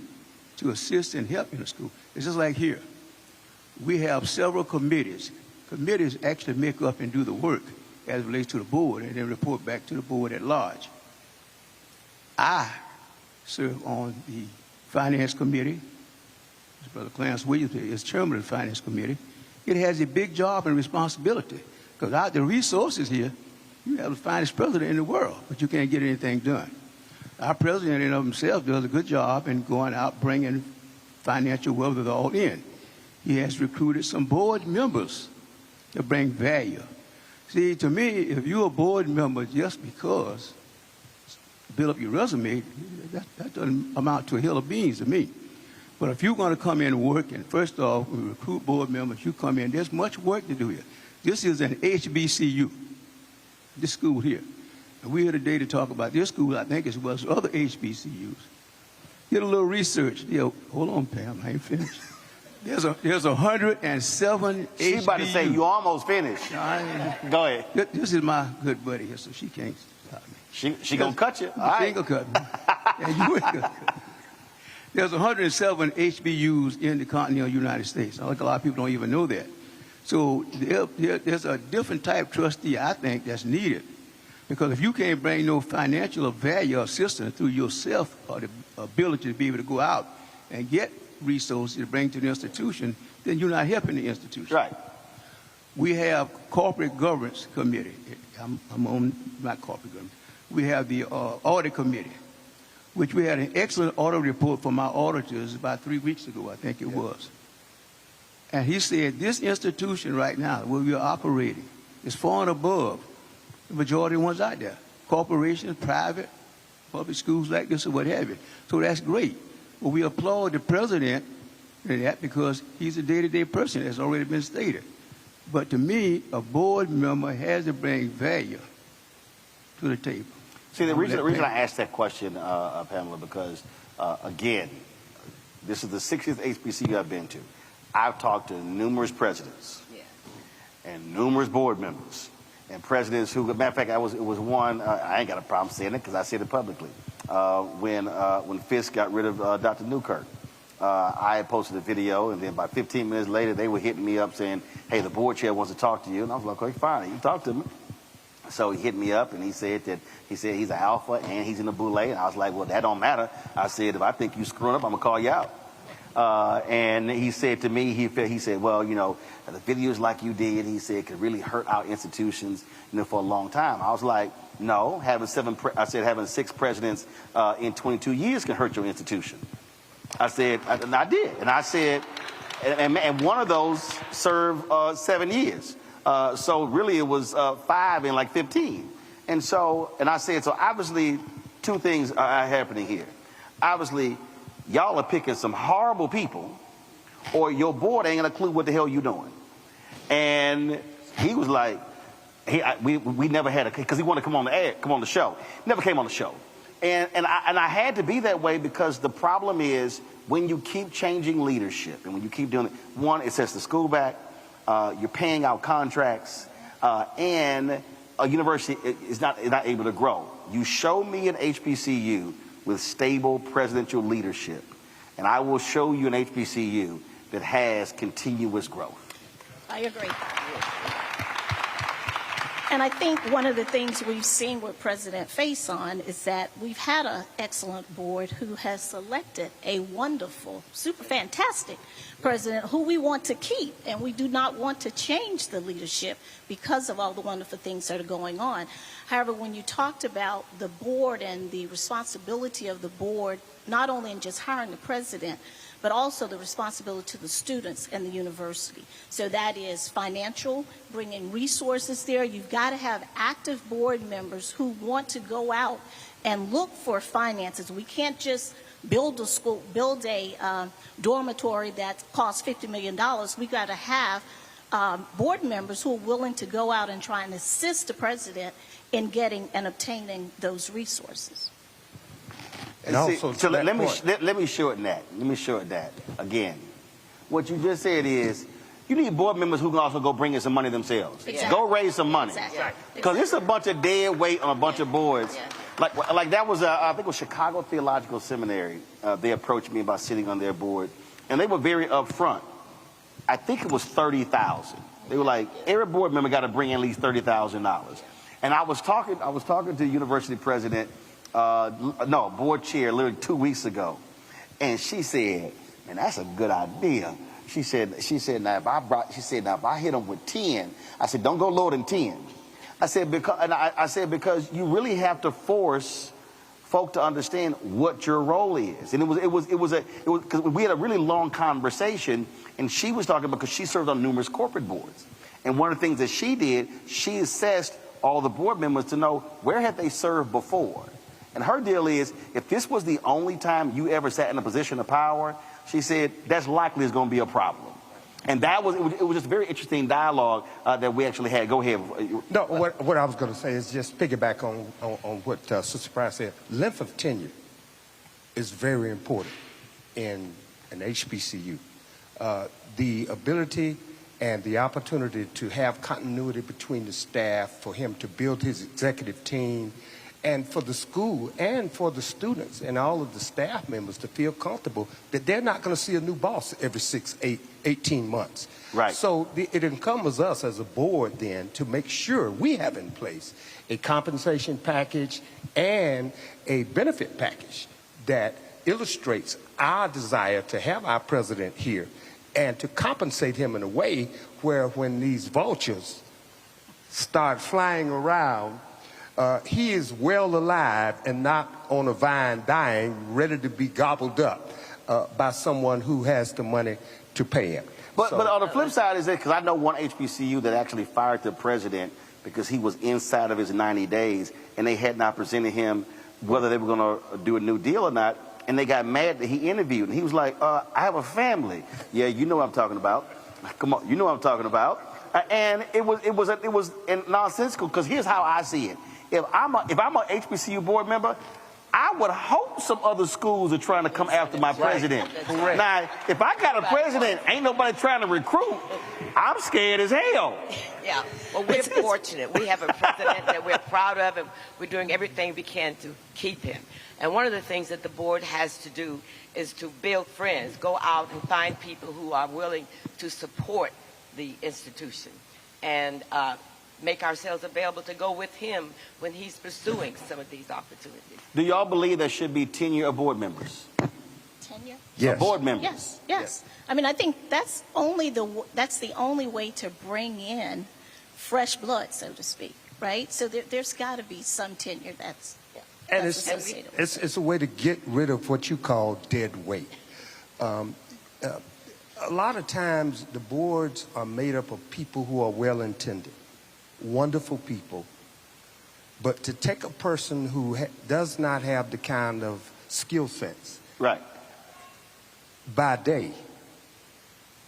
to assist and help in the school, it's just like here. We have several committees. Committees actually make up and do the work as it relates to the board and then report back to the board at large. I serve on the Finance Committee. Brother Clarence Williams is chairman of the Finance Committee. It has a big job and responsibility, because out the resources here, you have the finest president in the world, but you can't get anything done. Our president in of himself does a good job in going out bringing financial wherewithal in. He has recruited some board members to bring value. See, to me, if you're a board member just because build up your resume, that doesn't amount to a hill of beans to me. But if you're going to come in and work, and first off, we recruit board members, you come in, there's much work to do here. This is an HBCU, this school here. And we're here today to talk about this school, I think, as well as other HBCUs. Did a little research. Yeah, hold on, Pam, I ain't finished. There's 107 HBCUs. She's about to say, you almost finished. Go ahead. This is my good buddy here, so she can't stop me. She gonna cut you. All She right. ain't gonna cut me. And you ain't gonna cut me. There's 107 HBUs in the continental United States. I think a lot of people don't even know that. So there's a different type of trustee, I think, that's needed. Because if you can't bring no financial or value or assistance through yourself or the ability to be able to go out and get resources to bring to the institution, then you're not helping the institution. Right. We have corporate governance committee. I'm on not corporate governance. We have the audit committee, which we had an excellent audit report from our auditors about 3 weeks ago, I think it was. And he said this institution right now, where we are operating, is far and above the majority of the ones out there. Corporations, private, public schools like this or what have you. So that's great. But we applaud the president in that because he's a day-to-day person, as already been stated. But to me, a board member has to bring value to the table. See, the reason I asked that question, Pamela, because, again, this is the 60th HBCU I've been to. I've talked to numerous presidents and numerous board members and presidents who, matter of fact, it was one, I ain't got a problem saying it because I said it publicly, when Fisk got rid of Dr. Newkirk. I had posted a video, and then about 15 minutes later, they were hitting me up saying, hey, the board chair wants to talk to you. And I was like, okay, fine, you can talk to me. So he hit me up, and he said he's an alpha, and he's in the boule. And I was like, well, that don't matter. I said, if I think you screwing up, I'm going to call you out. And he said to me, he said, well, you know, the videos like you did, he said, could really hurt our institutions, you know, for a long time. I was like, no, having 6 presidents in 22 years can hurt your institution. I said, and I did. And I said, and one of those served 7 years. So really it was 5 and like 15. And I said, so obviously 2 things are happening here. Obviously, y'all are picking some horrible people, or your board ain't got a clue what the hell you doing. And he was like, we never had because he wanted to come on the show. Never came on the show. And I had to be that way because the problem is when you keep changing leadership and when you keep doing it, one, it sets the school back, you're paying out contracts, and a university is not able to grow. You show me an HBCU with stable presidential leadership, and I will show you an HBCU that has continuous growth. I agree. And I think one of the things we've seen with President Faison is that we've had an excellent board who has selected a wonderful, super fantastic president who we want to keep, and we do not want to change the leadership because of all the wonderful things that are going on. However, when you talked about the board and the responsibility of the board, not only in just hiring the president, but also the responsibility to the students and the university. So that is financial, bringing resources there. You've got to have active board members who want to go out and look for finances. We can't just build a school, build a dormitory that costs $50 million. We've got to have board members who are willing to go out and try and assist the president in getting and obtaining those resources. And also, so let me shorten that. Let me shorten that again. What you just said is, you need board members who can also go bring in some money themselves. Exactly. Go raise some money. Because it's a bunch of dead weight on a bunch of boards. Like that was, I think it was Chicago Theological Seminary. They approached me about sitting on their board, and they were very upfront. I think it was $30,000. They were like, every board member got to bring in at least $30,000. And I was talking to the university president. Board chair literally 2 weeks ago, and she said, "Man, that's a good idea." She said, "Now if I hit them with 10," I said, "Don't go lower than 10." I said because you really have to force folk to understand what your role is. And it was because we had a really long conversation, and she was talking about, because she served on numerous corporate boards. And one of the things that she did, she assessed all the board members to know where had they served before. And her deal is, if this was the only time you ever sat in a position of power, she said, that's likely is going to be a problem. And it was just a very interesting dialogue that we actually had. Go ahead. No, what I was going to say is just piggyback on what Sister Price said. Length of tenure is very important in an HBCU. The ability and the opportunity to have continuity between the staff, for him to build his executive team, and for the school and for the students and all of the staff members to feel comfortable that they're not going to see a new boss every 18 months. Right. So it incumbents us as a board then to make sure we have in place a compensation package and a benefit package that illustrates our desire to have our president here and to compensate him in a way where when these vultures start flying around, he is well alive and not on a vine dying, ready to be gobbled up by someone who has the money to pay him. But on the flip side is that, because I know one HBCU that actually fired the president because he was inside of his 90 days and they had not presented him whether they were going to do a new deal or not, and they got mad that he interviewed, and he was like, I have a family. Yeah, you know what I'm talking about. Come on, you know what I'm talking about. And it was nonsensical, because here's how I see it. If I'm a HBCU board member, I would hope some other schools are trying to come after my president. Right. Now, if I got a president, ain't nobody trying to recruit, I'm scared as hell. Yeah, well, we're fortunate. We have a president that we're proud of, and we're doing everything we can to keep him. And one of the things that the board has to do is to build friends, go out and find people who are willing to support the institution, and make ourselves available to go with him when he's pursuing some of these opportunities. Do y'all believe there should be tenure of board members? Tenure? Yes. Of board members? Yes. I mean, I think that's the only way to bring in fresh blood, so to speak, right? So there's got to be some tenure that's associated with it. It's a way to get rid of what you call dead weight. A lot of times the boards are made up of people who are well-intended, wonderful people, but to take a person who does not have the kind of skill sets by day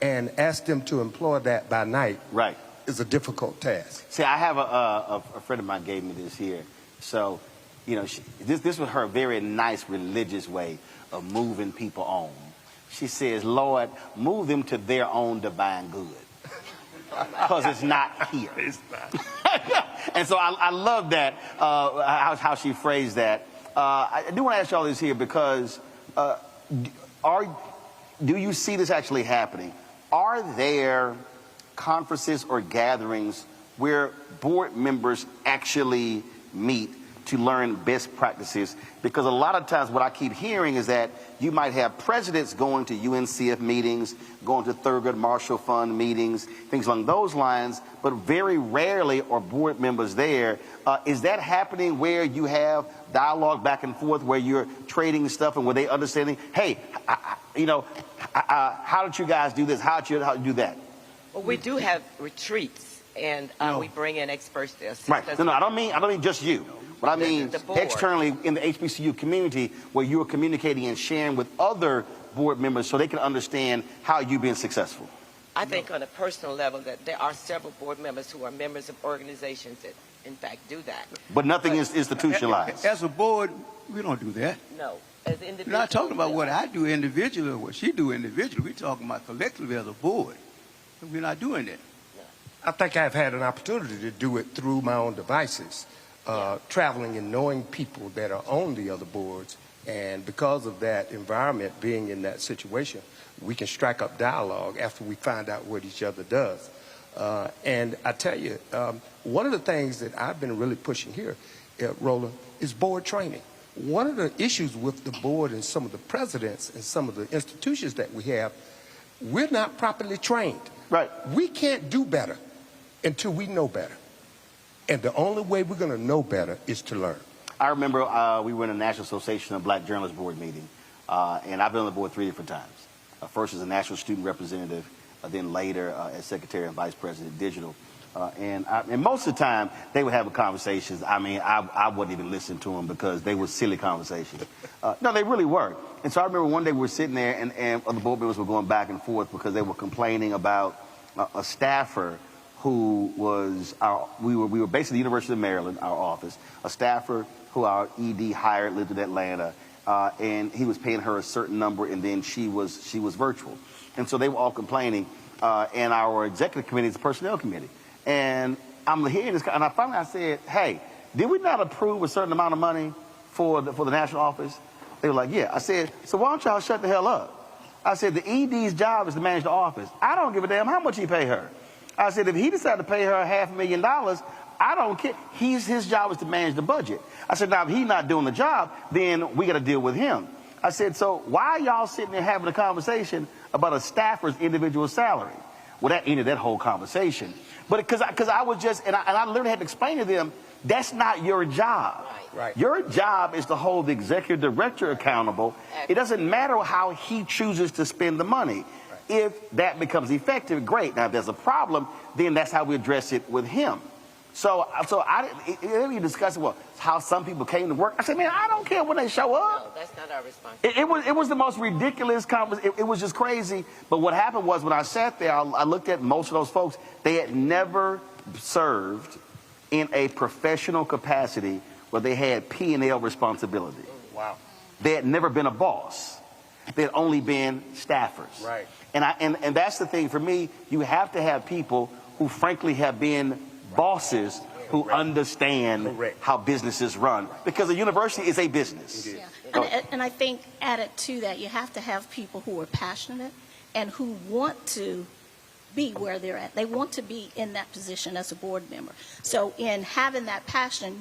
and ask them to employ that by night is a difficult task. See, I have a friend of mine gave me this here. So, you know, this was her very nice religious way of moving people on. She says, Lord, move them to their own divine good. Because it's not here. It's not. And so I love that, how she phrased that. I do want to ask y'all this here, because do you see this actually happening? Are there conferences or gatherings where board members actually meet to learn best practices? Because a lot of times what I keep hearing is that you might have presidents going to UNCF meetings, going to Thurgood Marshall Fund meetings, things along those lines, but very rarely are board members there. Is that happening where you have dialogue back and forth, where you're trading stuff and where they understanding, hey, how did you guys do this? How did you do that? Well, we do have retreats, and we bring in experts there. Right. No, I don't mean just you. But I mean externally in the HBCU community, where you're communicating and sharing with other board members so they can understand how you've been successful. I think on a personal level that there are several board members who are members of organizations that, in fact, do that. But nothing is institutionalized. As a board, we don't do that. No. As individuals, we're not talking about what I do individually or what she do individually. We're talking about collectively as a board. We're not doing that. I think I've had an opportunity to do it through my own devices, traveling and knowing people that are on the other boards. And because of that environment, being in that situation, we can strike up dialogue after we find out what each other does. And I tell you, one of the things that I've been really pushing here, Roland, is board training. One of the issues with the board and some of the presidents and some of the institutions that we have, we're not properly trained. Right. We can't do better until we know better. And the only way we're going to know better is to learn. I remember we were in a National Association of Black Journalists board meeting, and I've been on the board 3 different times. First as a national student representative, then later as secretary and vice president digital. And most of the time, they were having conversations. I mean, I wouldn't even listen to them because they were silly conversations. No, they really were. And so I remember one day we were sitting there, and the board members were going back and forth because they were complaining about a staffer who was we were based at the University of Maryland, our office, a staffer who our ED hired, lived in Atlanta, and he was paying her a certain number, and then she was virtual. And so they were all complaining, and our executive committee is the personnel committee. And I'm hearing this, and I said, hey, did we not approve a certain amount of money for the national office? They were like, yeah. I said, so why don't y'all shut the hell up? I said, the ED's job is to manage the office. I don't give a damn how much he pay her. I said, if he decided to pay her $500,000, I don't care. His job is to manage the budget. I said, now if he's not doing the job, then we got to deal with him. I said, so why are y'all sitting there having a conversation about a staffer's individual salary? Well, that ended that whole conversation. But because I was just, and I literally had to explain to them, that's not your job. Right. Your job is to hold the executive director accountable. It doesn't matter how he chooses to spend the money. If that becomes effective, great. Now, if there's a problem, then that's how we address it with him. So I didn't discuss well how some people came to work. I said, man, I don't care when they show up. No, that's not our responsibility. It was the most ridiculous conversation. It was just crazy. But what happened was when I sat there, I looked at most of those folks. They had never served in a professional capacity where they had P&L responsibility. Wow. They had never been a boss. They had only been staffers. Right. And that's the thing for me. You have to have people who, frankly, have been bosses who understand how businesses run, because a university is a business. Yeah. And I think added to that, you have to have people who are passionate and who want to be where they're at. They want to be in that position as a board member. So in having that passion,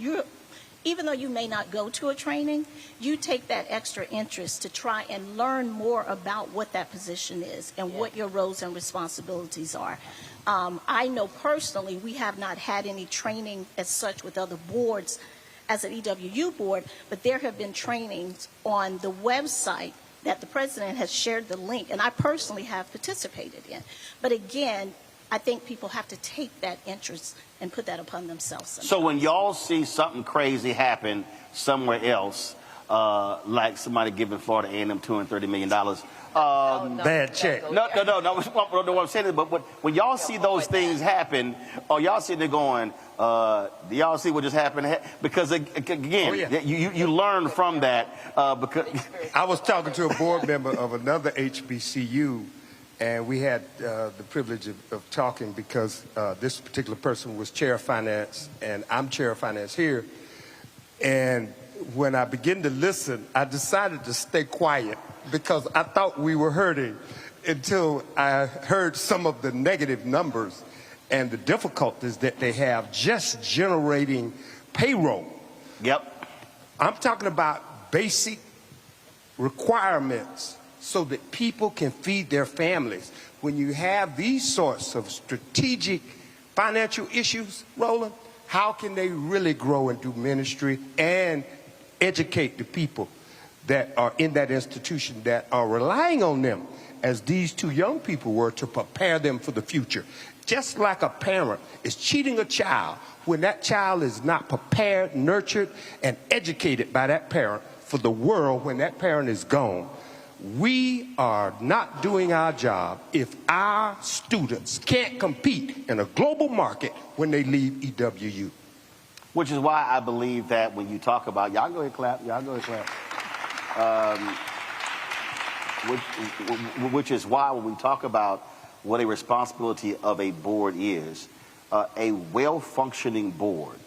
even though you may not go to a training, you take that extra interest to try and learn more about what that position is and what your roles and responsibilities are. I know personally we have not had any training as such with other boards as an EWU board, but there have been trainings on the website that the president has shared the link, and I personally have participated in. But again, I think people have to take that interest and put that upon themselves sometimes. So when y'all see something crazy happen somewhere else, like somebody giving Florida A&M $230 million, bad check. No. What I'm saying is, but when y'all see those things happen, or y'all sitting there going, do y'all see what just happened? Because again, you learn from that. Because I was talking to a board member of another HBCU, and we had the privilege of talking because this particular person was chair of finance, and I'm chair of finance here. And when I began to listen, I decided to stay quiet because I thought we were hurting until I heard some of the negative numbers and the difficulties that they have just generating payroll. Yep. I'm talking about basic requirements so that people can feed their families. When you have these sorts of strategic financial issues, Roland, how can they really grow and do ministry and educate the people that are in that institution that are relying on them, as these two young people were, to prepare them for the future? Just like a parent is cheating a child when that child is not prepared, nurtured, and educated by that parent for the world when that parent is gone. We are not doing our job if our students can't compete in a global market when they leave EWU. Which is why I believe that when you talk about, y'all go ahead clap, which is why when we talk about what a responsibility of a board is, a well-functioning board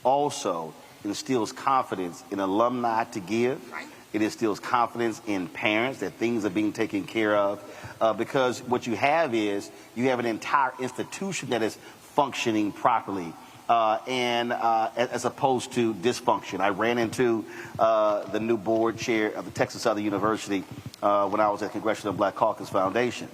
also instills confidence in alumni to give. It instills confidence in parents that things are being taken care of, because what you have is you have an entire institution that is functioning properly. As opposed to dysfunction. I ran into the new board chair of the Texas Southern University when I was at Congressional Black Caucus Foundation.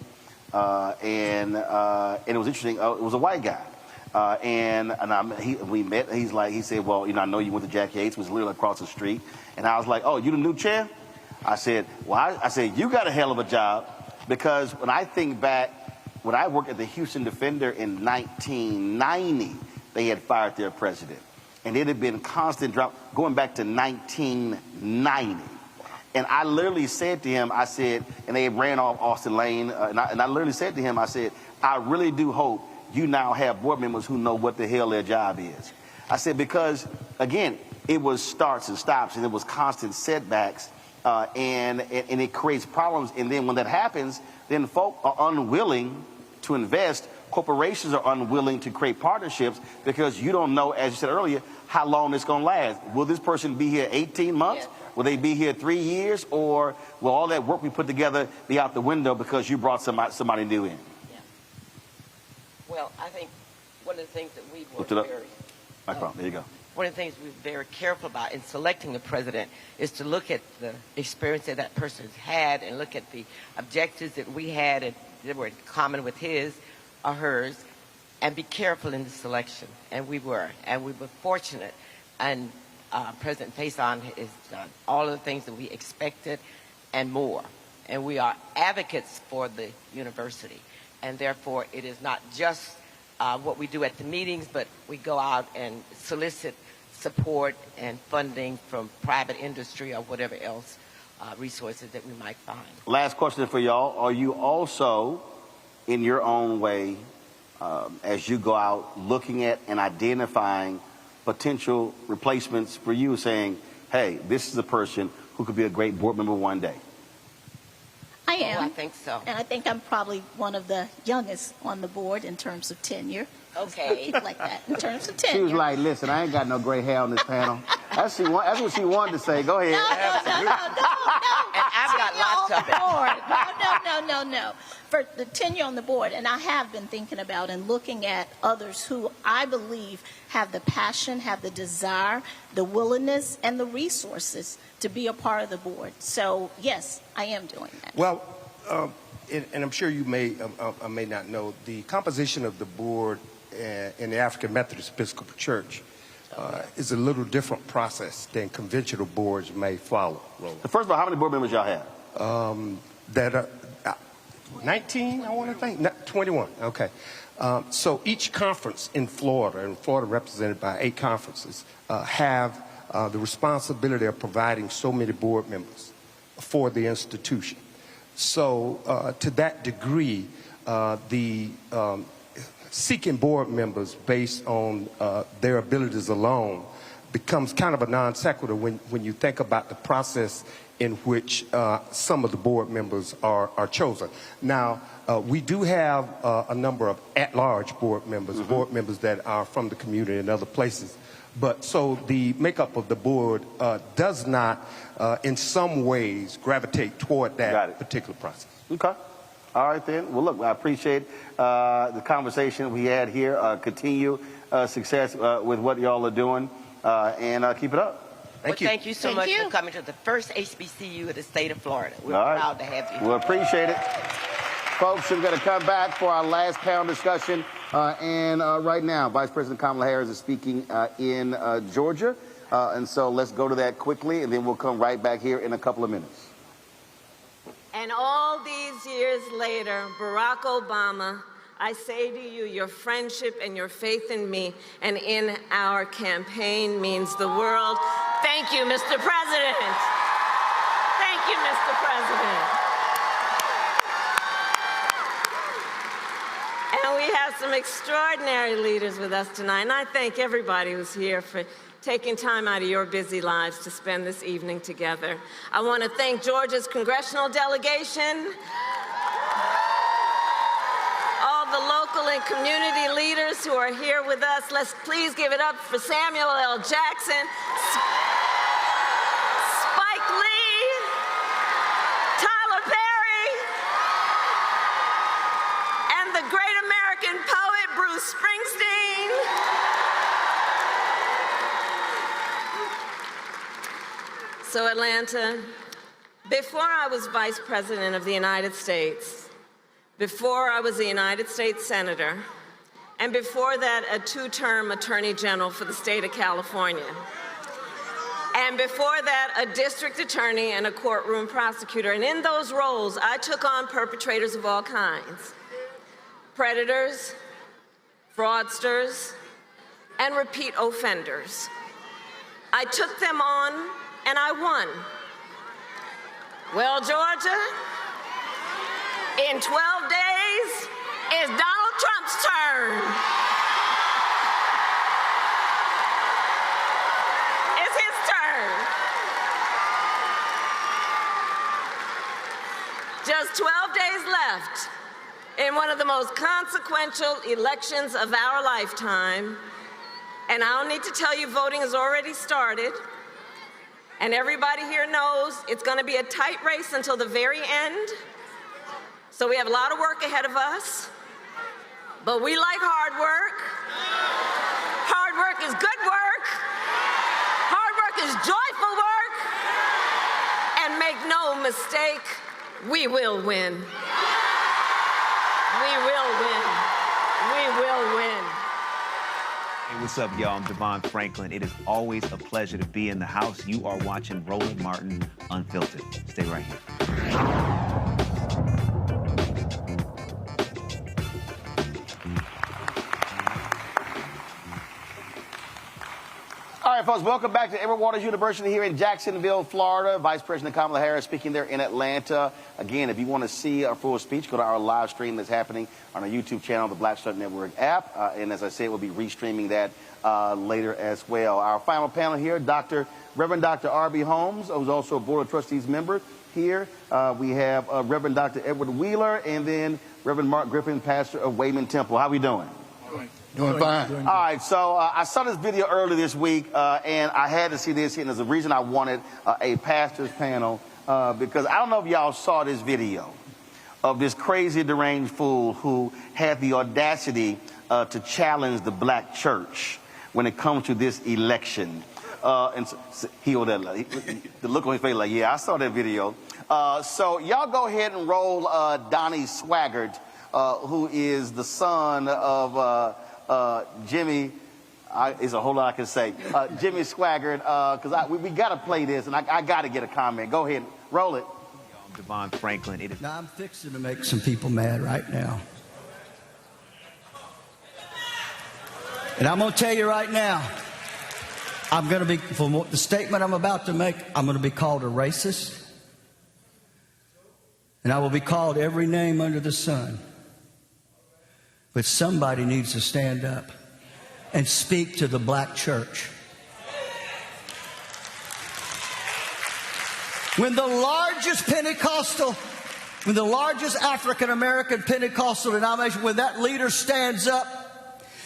And it was interesting. It was a white guy. We met. He said, well, you know, I know you went to Jack Yates, was literally across the street. And I was like, oh, you the new chair? I said, well, I said, you got a hell of a job, because when I think back, when I worked at the Houston Defender in 1990, they had fired their president. And it had been constant drop going back to 1990. And I literally said to him, I said, and they ran off Austin Lane, and I literally said to him, I said, I really do hope you now have board members who know what the hell their job is. I said, because, again, it was starts and stops, and it was constant setbacks, and it creates problems. And then when that happens, then folk are unwilling to invest. Corporations are unwilling to create partnerships because you don't know, as you said earlier, how long it's going to last. Will this person be here 18 months? Yeah. Will they be here 3 years? Or will all that work we put together be out the window because you brought somebody new in? Yeah. Well, I think one of the things that we were there you go. One of the things we're very careful about in selecting a president is to look at the experience that that person's had and look at the objectives that we had and that were in common with his or hers, and be careful in the selection. And we were fortunate. And President Faison has done all of the things that we expected and more. And we are advocates for the university. And therefore, it is not just what we do at the meetings, but we go out and solicit support and funding from private industry or whatever else resources that we might find. Last question for y'all. Are you also, in your own way, as you go out, looking at and identifying potential replacements for you, saying, hey, this is a person who could be a great board member one day? I am. Oh, I think so. And I think I'm probably one of the youngest on the board in terms of tenure. Okay. Like that, in terms of tenure. She was like, listen, I ain't got no gray hair on this panel. That's what she wanted to say. Go ahead. No. And I've got lots of it. No. For the tenure on the board, and I have been thinking about and looking at others who I believe have the passion, have the desire, the willingness, and the resources to be a part of the board. So, yes, I am doing that. Well, and I'm sure you may not know, the composition of the board in the African Methodist Episcopal Church is a little different process than conventional boards may follow. First of all, how many board members y'all have? That are 19, I want to think. 21, okay. So each conference in Florida, and Florida represented by 8 conferences, have the responsibility of providing so many board members for the institution. So to that degree, the seeking board members based on their abilities alone becomes kind of a non sequitur when you think about the process in which some of the board members are chosen. Now, we do have a number of at-large board members, board members that are from the community and other places. But so the makeup of the board does not, in some ways, gravitate toward that particular process. Okay. All right, then. Well, look, I appreciate the conversation we had here. Continue success with what y'all are doing, and keep it up. Thank you so much for coming to the first HBCU in the state of Florida. We're proud to have you. We appreciate it. Folks, we're going to come back for our last panel discussion. And right now, Vice President Kamala Harris is speaking in Georgia. And so let's go to that quickly, and then we'll come right back here in a couple of minutes. And all these years later, Barack Obama, I say to you, your friendship and your faith in me and in our campaign means the world. Thank you, Mr. President. Thank you, Mr. President. And we have some extraordinary leaders with us tonight, and I thank everybody who's here for taking time out of your busy lives to spend this evening together. I want to thank Georgia's congressional delegation, all the local and community leaders who are here with us. Let's please give it up for Samuel L. Jackson, Spike Lee, Tyler Perry, and the great American poet Bruce Springsteen. So Atlanta, before I was Vice President of the United States, before I was a United States Senator, and before that, a 2-term Attorney General for the state of California. And before that, a district attorney and a courtroom prosecutor. And in those roles, I took on perpetrators of all kinds: predators, fraudsters, and repeat offenders. I took them on, and I won. Well, Georgia, in 12 days, it's Donald Trump's turn. It's his turn. Just 12 days left in one of the most consequential elections of our lifetime. And I don't need to tell you, voting has already started. And everybody here knows it's going to be a tight race until the very end. So we have a lot of work ahead of us. But we like hard work. Hard work is good work. Hard work is joyful work. And make no mistake, we will win. We will win. We will win. Hey, what's up, y'all? I'm Devon Franklin. It is always a pleasure to be in the house. You are watching Roland Martin Unfiltered. Stay right here. All right, folks, welcome back to Edward Waters University here in Jacksonville, Florida. Vice President Kamala Harris speaking there in Atlanta. Again, if you want to see our full speech, go to our live stream that's happening on our YouTube channel, the Black Star Network app. And as I said, we'll be restreaming that later as well. Our final panel here, Reverend Dr. R.B. Holmes, who's also a Board of Trustees member here. We have Reverend Dr. Edward Wheeler, and then Reverend Mark Griffin, pastor of Wayman Temple. How we doing? Doing fine. All right, so I saw this video earlier this week, and I had to see this, and there's a reason I wanted a pastor's panel, because I don't know if y'all saw this video of this crazy, deranged fool who had the audacity to challenge the black church when it comes to this election. And so, the look on his face like, yeah, I saw that video. So y'all go ahead and roll Donnie Swaggart, who is the son of Jimmy. It's a whole lot I can say. Jimmy Swaggart, because we got to play this, and I got to get a comment. Go ahead, roll it. I'm Devon Franklin. Now, I'm fixing to make some people mad right now. And I'm going to tell you right now, I'm going to be, for the statement I'm about to make, I'm going to be called a racist. And I will be called every name under the sun. But somebody needs to stand up and speak to the black church. When the largest African-American Pentecostal denomination, when that leader stands up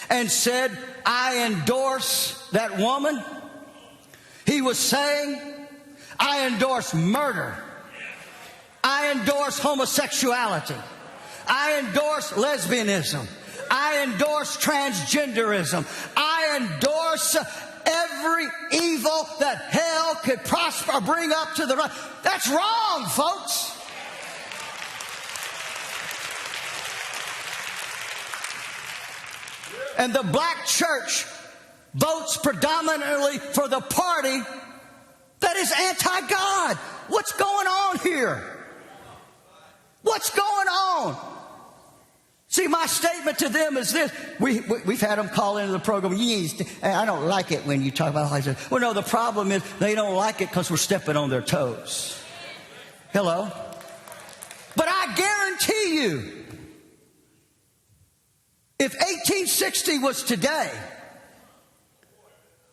and said, I endorse that woman, he was saying, I endorse murder. I endorse homosexuality. I endorse lesbianism. I endorse transgenderism. I endorse every evil that hell could prosper or bring up to the right. That's wrong, folks. And the black church votes predominantly for the party that is anti-God. What's going on here? What's going on? See, my statement to them is this. We've had them call into the program. I don't like it when you talk about how. Well, no, the problem is they don't like it because we're stepping on their toes. Hello? But I guarantee you, if 1860 was today,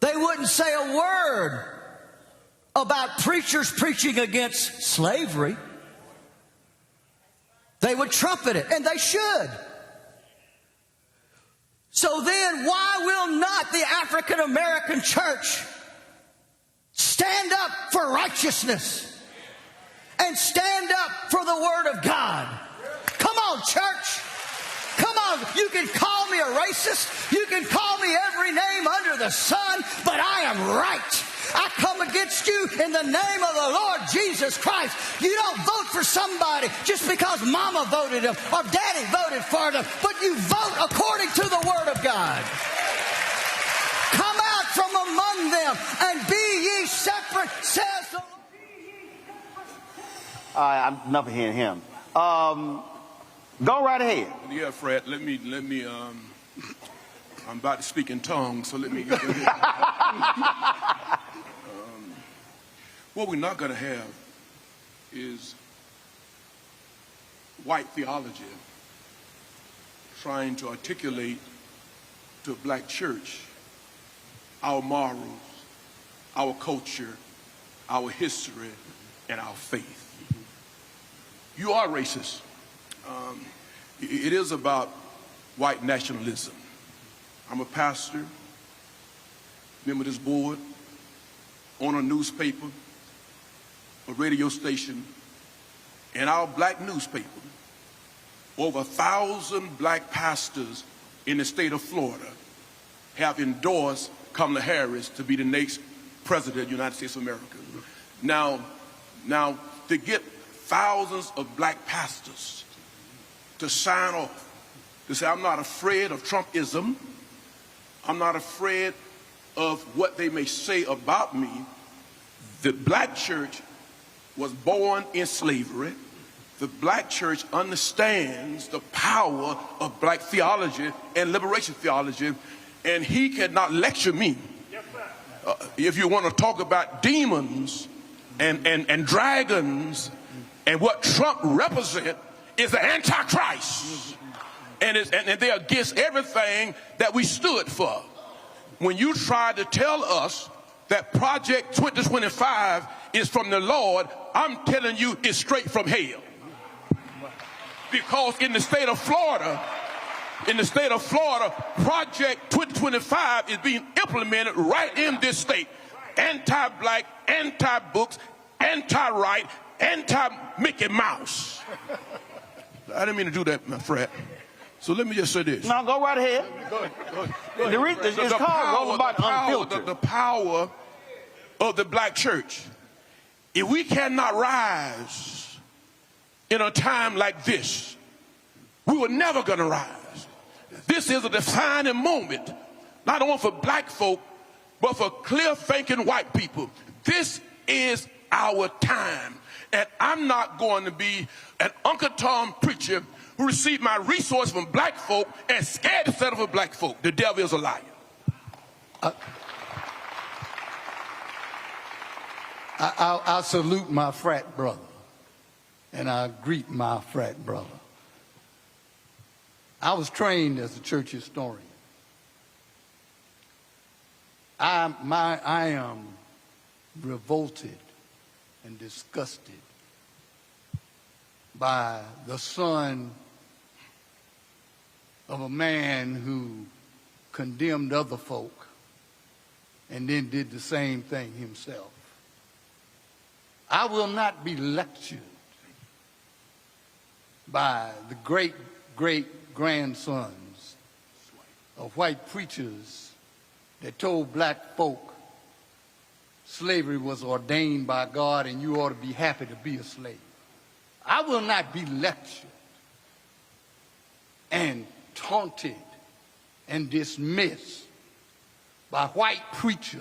they wouldn't say a word about preachers preaching against slavery. They would trumpet it, and they should. So then, why will not the African American church stand up for righteousness and stand up for the Word of God? Come on, church. Come on. You can call me a racist. You can call me every name under the sun, but I am right. I come against you in the name of the Lord Jesus Christ. You don't vote for somebody just because mama voted them or daddy voted for them, but you vote according to the Word of God. Come out from among them and be ye separate, says the Lord. I'm enough of hearing him. Go right ahead. Yeah, Fred, let me, I'm about to speak in tongues, so let me get what we're not going to have is white theology trying to articulate to a black church our morals, our culture, our history, and our faith. You are racist. It is about white nationalism. I'm a pastor, member of this board, on a newspaper, a radio station, and our black newspaper. Over 1,000 black pastors in the state of Florida have endorsed Kamala Harris to be the next president of the United States of America. Now, to get thousands of black pastors to sign off, to say, I'm not afraid of Trumpism, I'm not afraid of what they may say about me. The black church was born in slavery. The black church understands the power of black theology and liberation theology, and he cannot lecture me. If you want to talk about demons and dragons, and what Trump represents is the Antichrist. And they're against everything that we stood for. When you try to tell us that Project 2025 is from the Lord, I'm telling you it's straight from hell. Because in the state of Florida, Project 2025 is being implemented right in this state. Anti-black, anti-books, anti-right, anti-Mickey Mouse. I didn't mean to do that, my friend. So let me just say this. No, go right ahead. Go ahead. It's called Roland Martin Unfiltered. The power of the black church. If we cannot rise in a time like this, we were never going to rise. This is a defining moment, not only for black folk, but for clear-thinking white people. This is our time. And I'm not going to be an Uncle Tom preacher who received my resource from black folk and scared to settle for black folk. The devil is a liar. I salute my frat brother, and I greet my frat brother. I was trained as a church historian. I am revolted and disgusted by the son of a man who condemned other folk and then did the same thing himself. I will not be lectured by the great-great-grandsons of white preachers that told black folk slavery was ordained by God and you ought to be happy to be a slave. I will not be lectured and taunted and dismissed by white preachers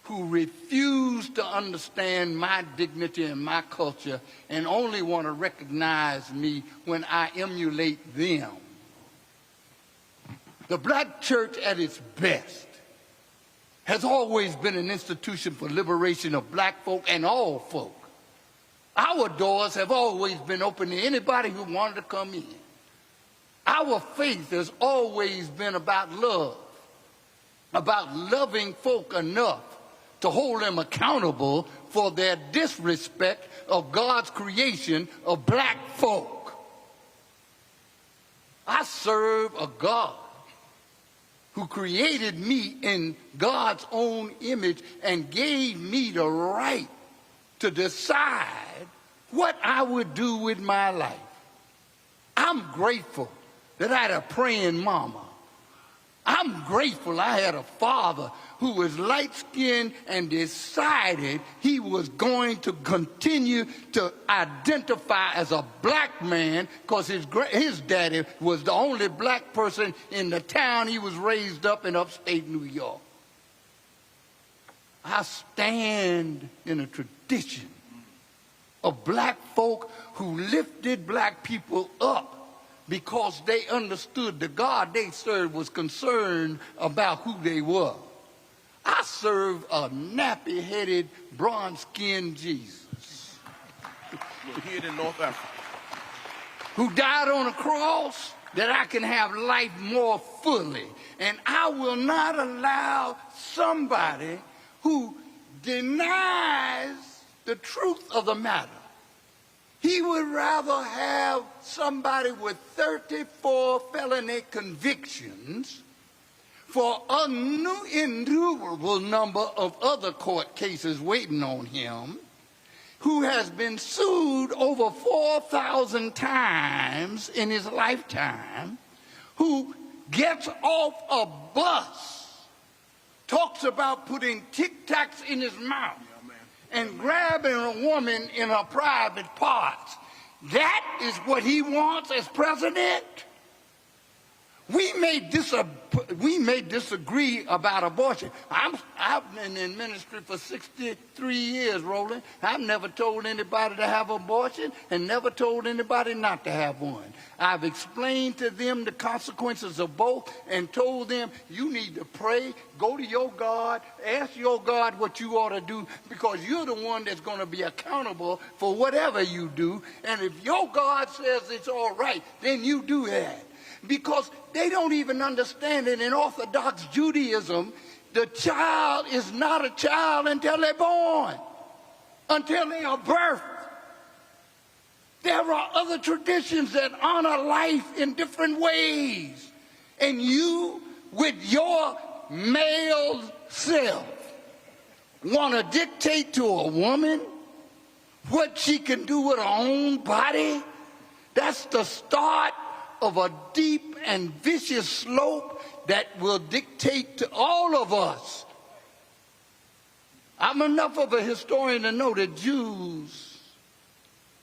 who refuse to understand my dignity and my culture and only want to recognize me when I emulate them. The black church at its best has always been an institution for liberation of black folk and all folk. Our doors have always been open to anybody who wanted to come in. Our faith has always been about love, about loving folk enough to hold them accountable for their disrespect of God's creation of black folk. I serve a God who created me in God's own image and gave me the right to decide what I would do with my life. I'm grateful that I had a praying mama. I'm grateful I had a father who was light-skinned and decided he was going to continue to identify as a black man because his daddy was the only black person in the town he was raised up in upstate New York. I stand in a tradition of black folk who lifted black people up because they understood the God they served was concerned about who they were. I serve a nappy-headed, bronze-skinned Jesus. We're here in North Africa. Who died on a cross that I can have life more fully. And I will not allow somebody who denies the truth of the matter. He would rather have somebody with 34 felony convictions for an innumerable number of other court cases waiting on him, who has been sued over 4,000 times in his lifetime, who gets off a bus, talks about putting Tic Tacs in his mouth, and grabbing a woman in her private parts. That is what he wants as president? We may disagree about abortion. I've been in ministry for 63 years, Roland. I've never told anybody to have abortion and never told anybody not to have one. I've explained to them the consequences of both and told them, you need to pray, go to your God, ask your God what you ought to do, because you're the one that's going to be accountable for whatever you do. And if your God says it's all right, then you do that. Because they don't even understand it in Orthodox Judaism. The child is not a child until they're born, until they are birthed. There are other traditions that honor life in different ways. And you, with your male self, want to dictate to a woman what she can do with her own body? That's the start of a deep and vicious slope that will dictate to all of us. I'm enough of a historian to know that Jews,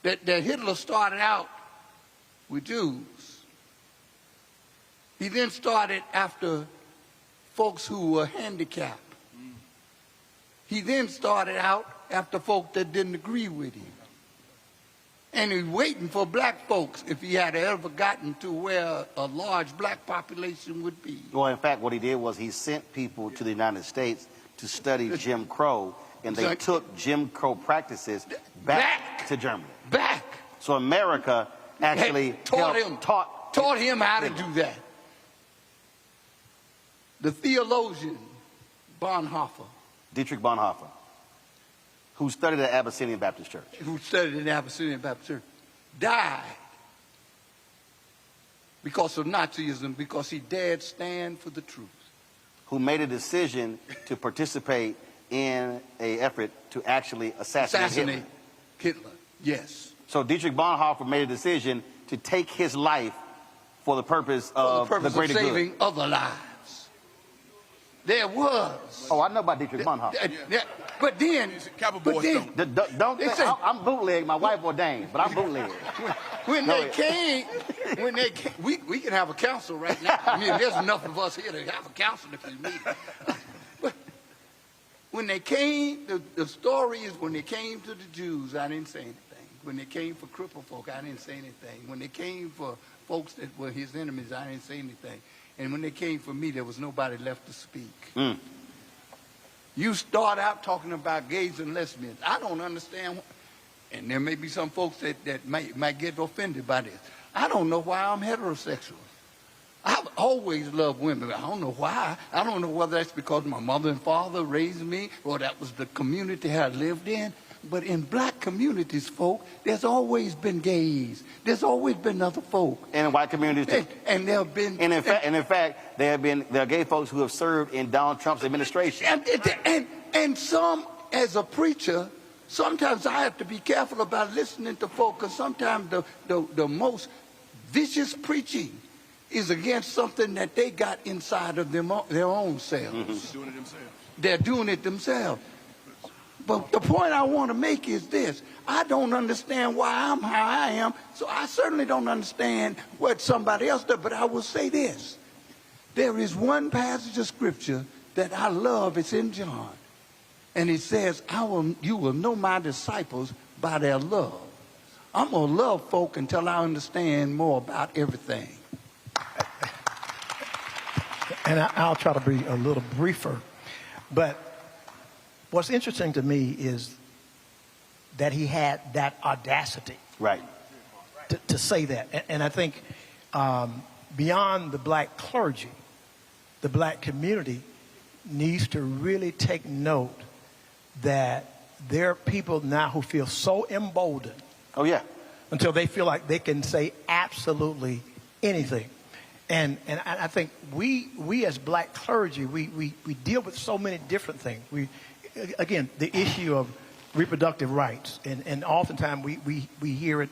that Hitler started out with Jews. He then started after folks who were handicapped. He then started out after folks that didn't agree with him. And he's waiting for black folks if he had ever gotten to where a large black population would be. Well, in fact, what he did was he sent people to the United States to study Jim Crow, and they took Jim Crow practices back to Germany. Back. So America actually taught him how to do that. The theologian Bonhoeffer. Dietrich Bonhoeffer, who studied at Abyssinian Baptist Church. Died because of Nazism, because he dared stand for the truth. Who made a decision to participate in an effort to actually assassinate Hitler. Yes. So Dietrich Bonhoeffer made a decision to take his life for the purpose of the greater good. Saving other lives. There was. Oh, I know about Dietrich Bonhoeffer. But then, I'm bootleg. My wife ordained, but I'm bootleg. When they came, we can have a council right now. I mean, there's enough of us here to have a council if you need it. But when they came, the story is when they came to the Jews, I didn't say anything. When they came for crippled folk, I didn't say anything. When they came for folks that were his enemies, I didn't say anything. And when they came for me, there was nobody left to speak. You start out talking about gays and lesbians. I don't understand, and there may be some folks that might get offended by this. I don't know why I'm heterosexual. I've always loved women. I don't know why. I don't know whether that's because my mother and father raised me or that was the community I lived in. But in black communities, folk, there's always been gays. There's always been other folk. And in white communities too. And there have been. And in fact, there are gay folks who have served in Donald Trump's administration. And some, as a preacher, sometimes I have to be careful about listening to folk, because sometimes the most vicious preaching is against something that they got inside of them, their own selves. Doing it themselves. They're doing it themselves. But the point I want to make is this. I don't understand why I'm how I am, so I certainly don't understand what somebody else does, but I will say this. There is one passage of scripture that I love. It's in John. And it says, you will know my disciples by their love. I'm going to love folk until I understand more about everything. And I'll try to be a little briefer. But what's interesting to me is that he had that audacity. Right. To say that. And I think beyond the black clergy, the black community needs to really take note that there are people now who feel so emboldened. Oh, yeah. Until they feel like they can say absolutely anything. And I think we as black clergy, we deal with so many different things. Again, the issue of reproductive rights, and oftentimes we hear it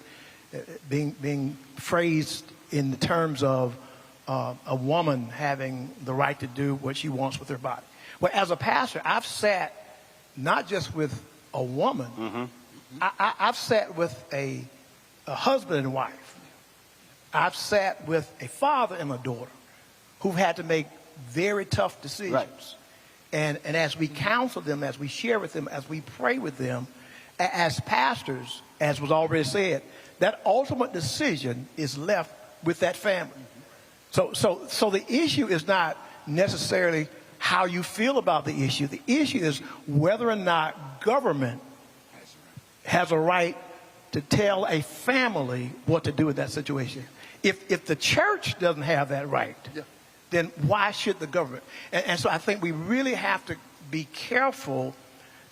being phrased in the terms of a woman having the right to do what she wants with her body. Well, as a pastor, I've sat not just with a woman, I've sat with a husband and wife. I've sat with a father and a daughter who've had to make very tough decisions. Right. And as we counsel them, as we share with them, as we pray with them, as pastors, as was already said, that ultimate decision is left with that family. So the issue is not necessarily how you feel about the issue. The issue is whether or not government has a right to tell a family what to do in that situation. If the church doesn't have that right, then why should the government? And so I think we really have to be careful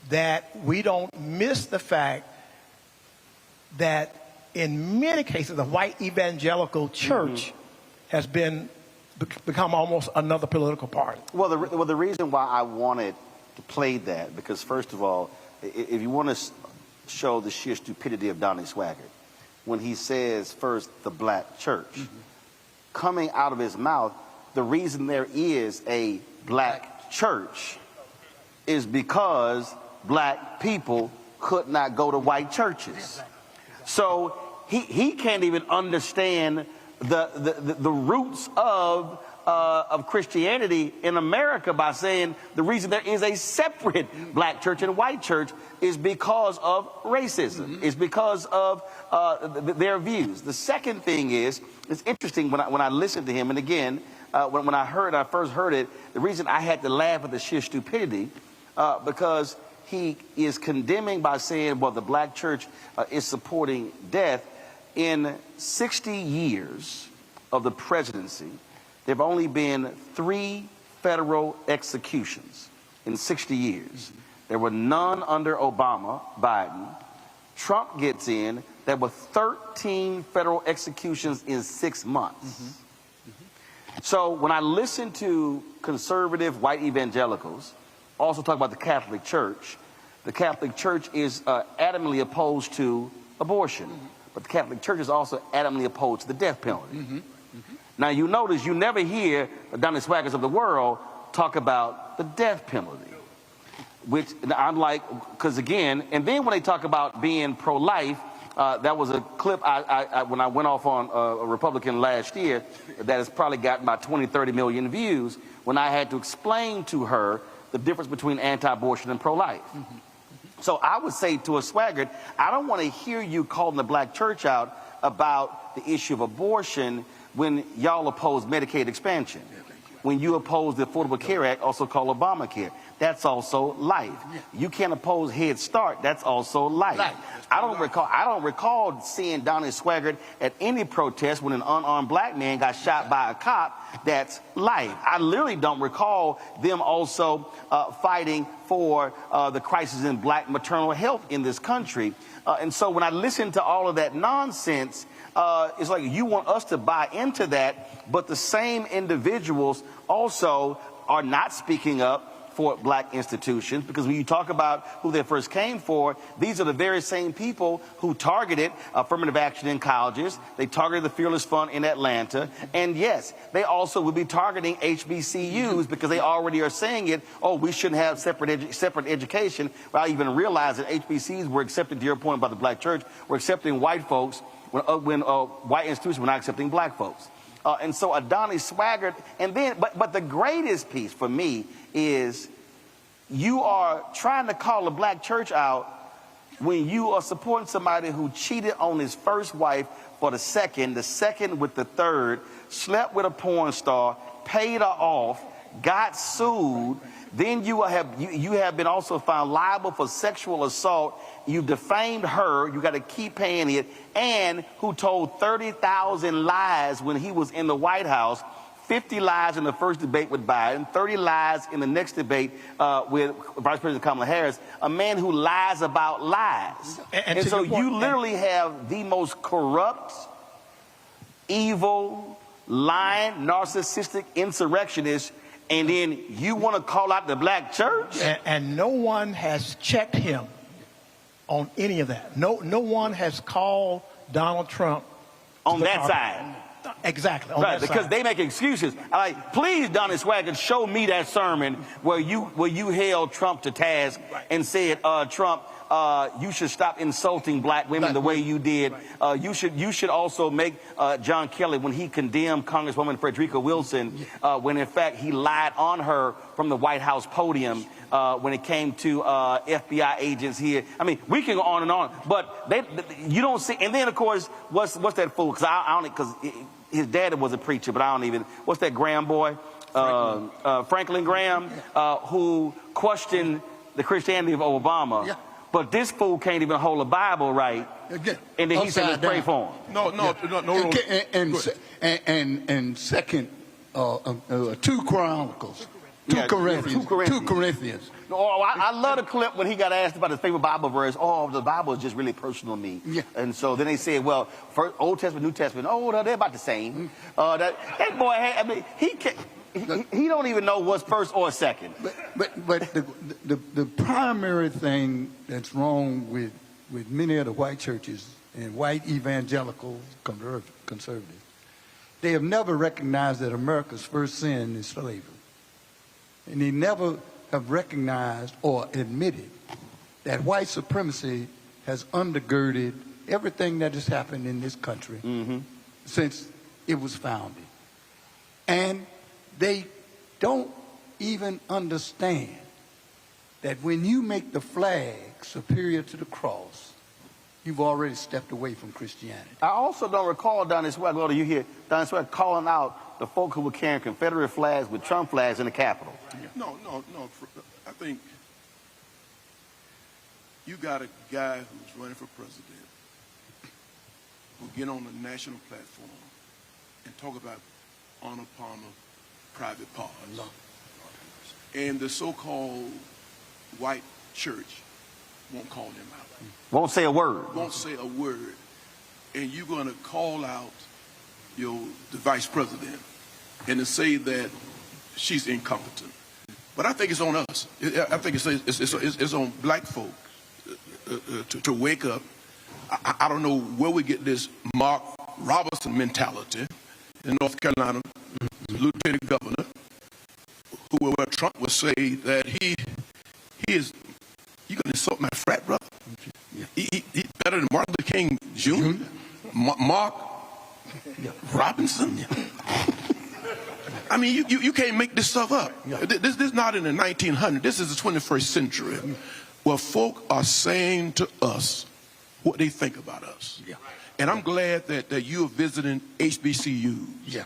that we don't miss the fact that in many cases the white evangelical church has become almost another political party. Well, the reason why I wanted to play that, because first of all, if you want to show the sheer stupidity of Donnie Swaggart, when he says first the black church, coming out of his mouth, the reason there is a black church is because black people could not go to white churches. So he can't even understand the roots of Christianity in America by saying the reason there is a separate black church and white church is because of racism, is because of their views. The second thing is, it's interesting when I listened to him, and again, when I first heard it, the reason I had to laugh at the sheer stupidity, because he is condemning by saying, well, the black church is supporting death. In 60 years of the presidency, there have only been 3 federal executions in 60 years. There were none under Obama, Biden. Trump gets in. There were 13 federal executions in 6 months. So when I listen to conservative white evangelicals also talk about the Catholic Church is adamantly opposed to abortion. But the Catholic Church is also adamantly opposed to the death penalty. Now, you notice you never hear the Donnie Swaggarts of the world talk about the death penalty, which I'm like, because again, and then when they talk about being pro-life, that was a clip when I went off on a Republican last year that has probably gotten about 20, 30 million views when I had to explain to her the difference between anti-abortion and pro-life. So I would say to a Swaggart, I don't want to hear you calling the black church out about the issue of abortion when y'all oppose Medicaid expansion. When you oppose the Affordable Care Act, also called Obamacare. That's also life. You can't oppose Head Start. That's also life. I don't recall seeing Donnie Swaggart at any protest when an unarmed black man got shot by a cop. That's life. I literally don't recall them also fighting for the crisis in black maternal health in this country. And so when I listen to all of that nonsense, it's like you want us to buy into that, but the same individuals also are not speaking up for black institutions, because when you talk about who they first came for, these are the very same people who targeted affirmative action in colleges. They targeted the Fearless Fund in Atlanta. And yes, they also will be targeting HBCUs because they already are saying it, oh, we shouldn't have separate education, without even realizing that HBCUs were accepted, to your point about the black church, were accepting white folks when white institutions were not accepting black folks. And so Adonis swaggered, and then, but the greatest piece for me is you are trying to call the black church out when you are supporting somebody who cheated on his first wife for the second with the third, slept with a porn star, paid her off, got sued. Then you have been also found liable for sexual assault. You've defamed her. You got to keep paying it. And who told 30,000 lies when he was in the White House, 50 lies in the first debate with Biden, 30 lies in the next debate with Vice President Kamala Harris, a man who lies about lies. And so you literally have the most corrupt, evil, lying, narcissistic insurrectionist. And then you want to call out the black church? And no one has checked him on any of that. No one has called Donald Trump on that side. Exactly. On right, that because side. they make excuses. Like, please, Donnie Swagger, show me that sermon where you held Trump to task and said, Trump, you should stop insulting black women the way you did. You should also make John Kelly, when he condemned Congresswoman Frederica Wilson, when in fact he lied on her from the White House podium when it came to FBI agents here. I mean, we can go on and on, but you don't see. And then of course, what's that fool? Because his dad was a preacher, but I don't even. What's that Graham boy? Franklin Graham, who questioned the Christianity of Obama. Yeah. But this fool can't even hold a Bible right. And then he said, let's pray for him. No. And second, 2 Chronicles. 2 Corinthians. Oh, I love the clip when he got asked about his favorite Bible verse. Oh, the Bible is just really personal to me. Yeah. And so then they said, well, first, Old Testament, New Testament. Oh, they're about the same. That boy, he don't even know what's first or second. But the primary thing that's wrong with many of the white churches and white evangelical conservatives, they have never recognized that America's first sin is slavery. And they never have recognized or admitted that white supremacy has undergirded everything that has happened in this country since it was founded. And they don't even understand that when you make the flag superior to the cross, you've already stepped away from Christianity. I also don't recall, Donnie Swagger, you hear Donnie Swagger calling out the folk who were carrying Confederate flags with Trump flags in the Capitol. No. I think you got a guy who's running for president who get on a national platform and talk about honor Palmer private parts. And the so-called white church won't call them out. Won't say a word. Won't say a word. And you're going to call out the vice president and to say that she's incompetent. But I think it's on us. I think it's on black folk to wake up. I don't know where we get this Mark Robertson mentality in North Carolina, lieutenant governor, where Trump would say that he is, you going to insult my frat brother? He better than Martin Luther King Jr., Mark Robinson. I mean, you can't make this stuff up. This is not in the 1900s. This is the 21st century, where folk are saying to us what they think about us. And I'm glad that you are visiting HBCUs.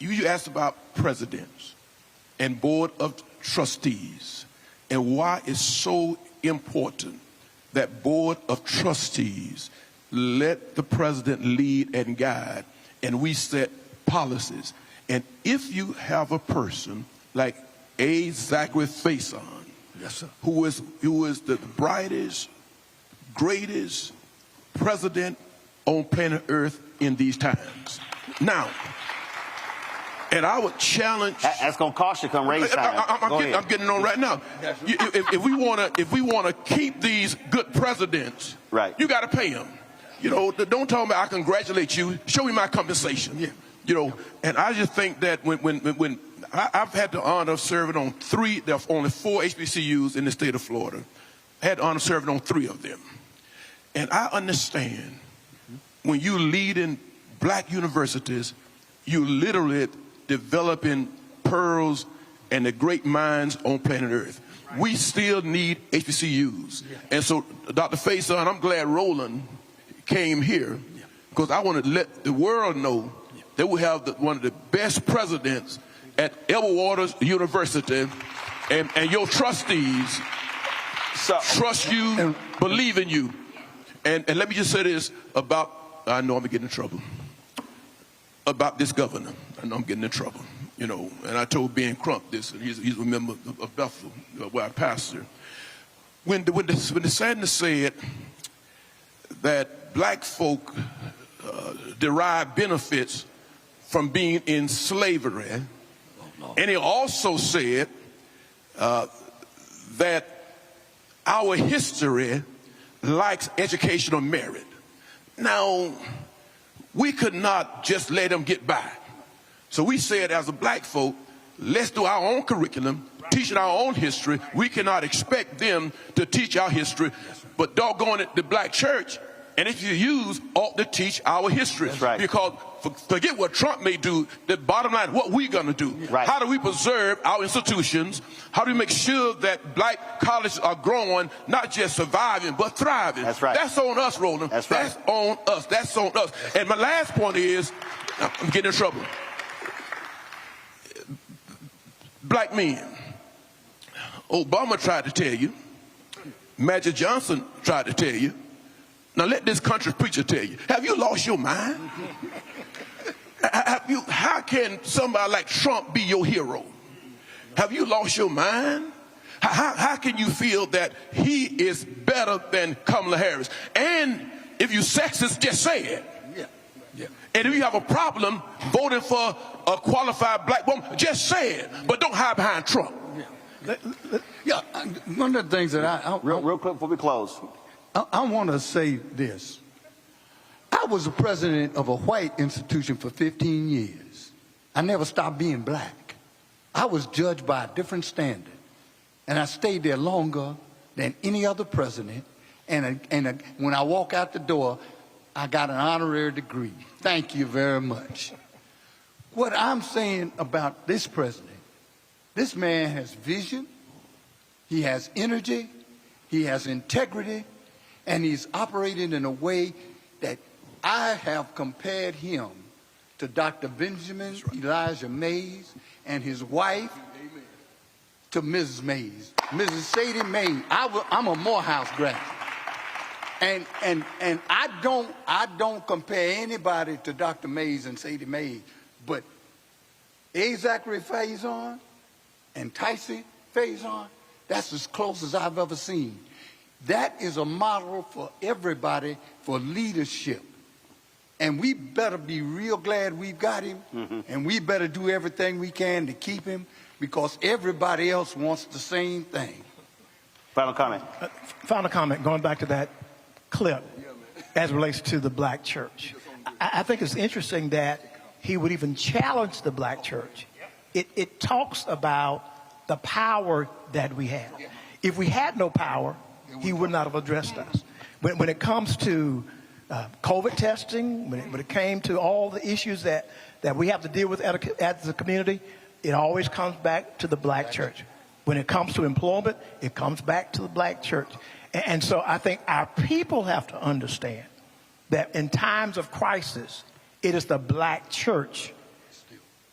You asked about presidents and board of trustees and why it's so important that board of trustees let the president lead and guide, and we set policies. And if you have a person like A. Zachary Faison, who is the brightest, greatest president on planet Earth in these times. Now, And I would challenge. That's going to cost you come raise time. I'm getting on right now. If we wanna keep these good presidents, right, you got to pay them. You know, don't tell me I congratulate you. Show me my compensation. Yeah. You know, and I just think that when I've had the honor of serving on there are only 4 HBCUs in the state of Florida. I had the honor of serving on 3 of them. And I understand when you lead in black universities, you literally developing pearls and the great minds on planet Earth. Right. We still need HBCUs. Yeah. And so, Dr. Faison, I'm glad Roland came here because I want to let the world know that we have one of the best presidents at Edward Waters University, and your trustees trust you and believe in you. And let me just say this about, I know I'm getting in trouble, about this governor. I know I'm getting in trouble, you know. And I told Ben Crump this, and he's a member of Bethel, where I pastor. When the sadness said that black folk derive benefits from being in slavery, and he also said that our history lacks educational merit. Now, we could not just let them get by. So we said, as a black folk, let's do our own curriculum, teach our own history. We cannot expect them to teach our history, but doggone it, the black church and HBCUs ought to teach our history. That's right. Because forget what Trump may do, the bottom line, what we're going to do. Right. How do we preserve our institutions? How do we make sure that black colleges are growing, not just surviving, but thriving? That's right. That's on us, Roland. That's right. That's on us. That's on us. And my last point is, I'm getting in trouble. Black men. Obama tried to tell you. Magic Johnson tried to tell you. Now let this country preacher tell you. Have you lost your mind? How can somebody like Trump be your hero? Have you lost your mind? How can you feel that he is better than Kamala Harris? And if you sexist, just say it. Yeah. And if you have a problem voting for a qualified black woman, just say it. But don't hide behind Trump. Yeah, one of the things that I real quick before we close, I want to say this. I was the president of a white institution for 15 years. I never stopped being black. I was judged by a different standard. And I stayed there longer than any other president. And when I walk out the door, I got an honorary degree. Thank you very much. What I'm saying about this president, this man has vision, he has energy, he has integrity, and he's operating in a way that I have compared him to Dr. Benjamin Elijah Mays and his wife to Mrs. Mays, Mrs. Sadie Mays. I'm a Morehouse graduate. And I don't compare anybody to Dr. Mays and Sadie Mays, but A. Zachary Faison and Tyson Faison, that's as close as I've ever seen. That is a model for everybody for leadership. And we better be real glad we've got him, and we better do everything we can to keep him, because everybody else wants the same thing. Final comment. Final comment, going back to that clip as it relates to the black church. I think it's interesting that he would even challenge the black church. It talks about the power that we have. If we had no power, he would not have addressed us. When it comes to COVID testing, when it came to all the issues that we have to deal with as a community, it always comes back to the black church. When it comes to employment, it comes back to the black church. And so I think our people have to understand that in times of crisis, it is the black church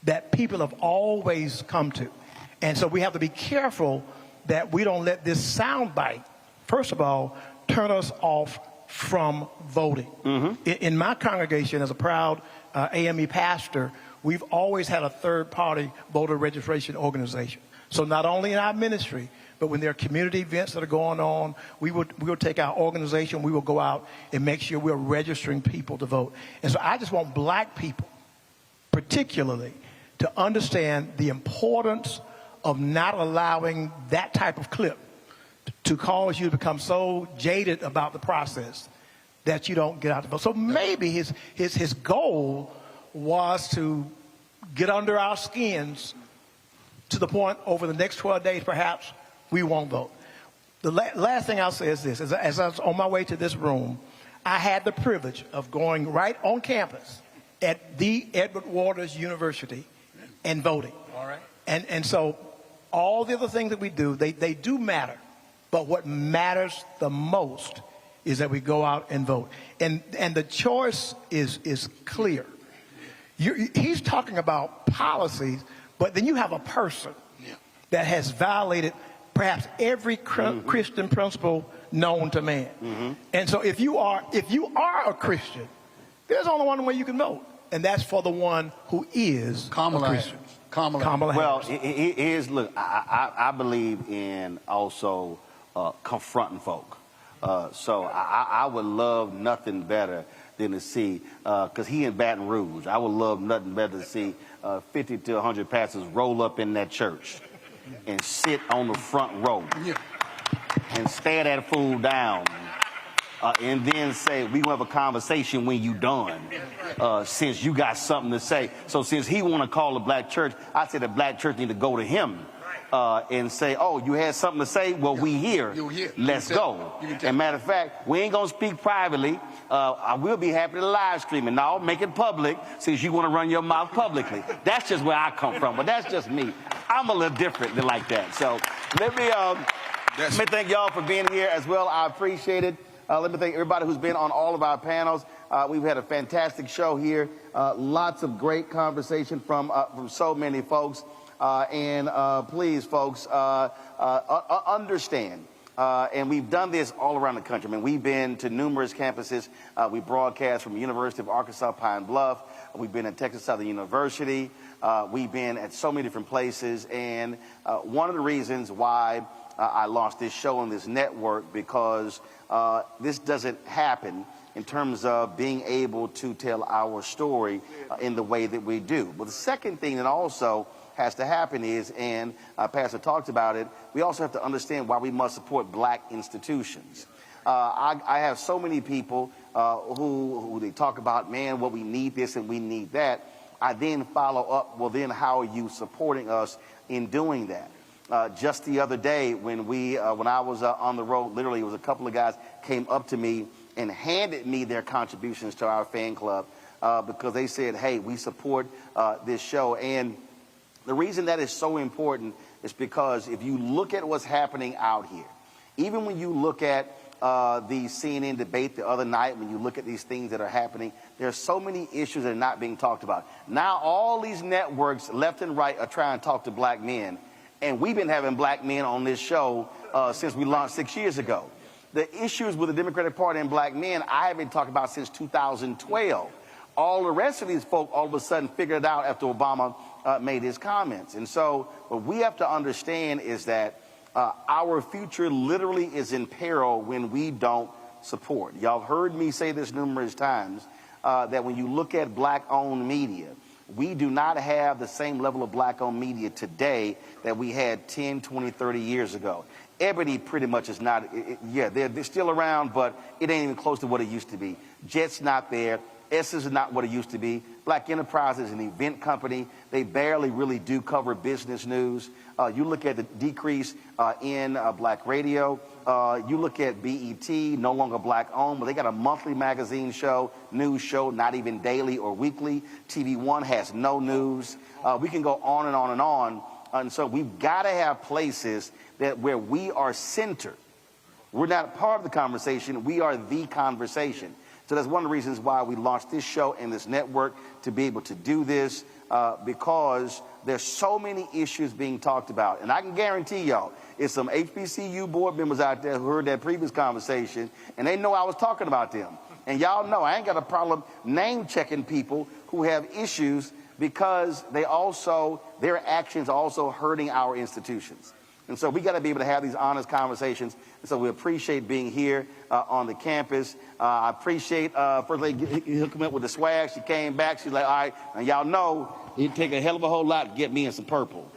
that people have always come to. And so we have to be careful that we don't let this soundbite, first of all, turn us off from voting. In my congregation, as a proud AME pastor, we've always had a third-party voter registration organization. So not only in our ministry, but when there are community events that are going on, we will take our organization, we will go out and make sure we're registering people to vote. And so I just want black people, particularly, to understand the importance of not allowing that type of clip to cause you to become so jaded about the process that you don't get out the vote. So maybe his goal was to get under our skins to the point over the next 12 days, perhaps, we won't vote. The last thing I'll say is this. As I was on my way to this room, I had the privilege of going right on campus at the Edward Waters University and voting. All right. And so all the other things that we do, they do matter. But what matters the most is that we go out and vote. And the choice is clear. He's talking about policies, but then you have a person that has violated perhaps every Christian principle known to man. And so if you are a Christian, there's only one way you can vote, and that's for the one who is Kamala a Christian. Harris. Kamala Harris. Well, look, I believe in also confronting folk. So I would love nothing better than to see, because he in Baton Rouge, I would love nothing better to see 50 to 100 pastors roll up in that church and sit on the front row and stare that fool down and then say, we gonna have a conversation when you done, since you got something to say. So since he want to call the black church, I said the black church need to go to him and say, oh, you had something to say? Well, we here. Let's go. And matter of fact, we ain't going to speak privately. I will be happy to live stream it. Now, make it public since you want to run your mouth publicly. That's just where I come from, but that's just me. I'm a little different than like that. So let me thank y'all for being here as well. I appreciate it. Let me thank everybody who's been on all of our panels. We've had a fantastic show here. Lots of great conversation from so many folks. Please, folks, understand, and we've done this all around the country. I mean, we've been to numerous campuses. We broadcast from University of Arkansas Pine Bluff. We've been at Texas Southern University. We've been at so many different places. And one of the reasons why I launched this show on this network, because this doesn't happen in terms of being able to tell our story in the way that we do. But the second thing that also has to happen is, and Pastor talked about it, we also have to understand why we must support black institutions. I have so many people who they talk about, man, well, we need this and we need that. I then follow up, well, then how are you supporting us in doing that? Just the other day when I was on the road, literally it was a couple of guys came up to me and handed me their contributions to our fan club because they said, hey, we support this show. And the reason that is so important is because if you look at what's happening out here, even when you look at the CNN debate the other night, when you look at these things that are happening, there are so many issues that are not being talked about. Now all these networks, left and right, are trying to talk to black men. And we've been having black men on this show since we launched 6 years ago. The issues with the Democratic Party and black men, I have been talking about since 2012. All the rest of these folk all of a sudden figured it out after Obama made his comments. And so what we have to understand is that our future literally is in peril when we don't support. Y'all heard me say this numerous times, that when you look at black-owned media, we do not have the same level of black-owned media today that we had 10, 20, 30 years ago. Ebony pretty much is not, they're still around, but it ain't even close to what it used to be. Jet's not there. Essence is not what it used to be. Black Enterprise is an event company. They barely really do cover business news. You look at the decrease in black radio. You look at BET, no longer black owned, but they got a monthly magazine show, news show, not even daily or weekly. TV One has no news. We can go on and on and on. And so we've got to have places where we are centered. We're not part of the conversation. We are the conversation. So that's one of the reasons why we launched this show and this network, to be able to do this, because there's so many issues being talked about. And I can guarantee y'all, it's some HBCU board members out there who heard that previous conversation, and they know I was talking about them. And y'all know I ain't got a problem name-checking people who have issues, because their actions are also hurting our institutions. And so we got to be able to have these honest conversations. And so we appreciate being here on the campus. I appreciate First Lady hooking up with the swag. She came back. She's like, all right, and y'all know it'd take a hell of a whole lot to get me in some purple.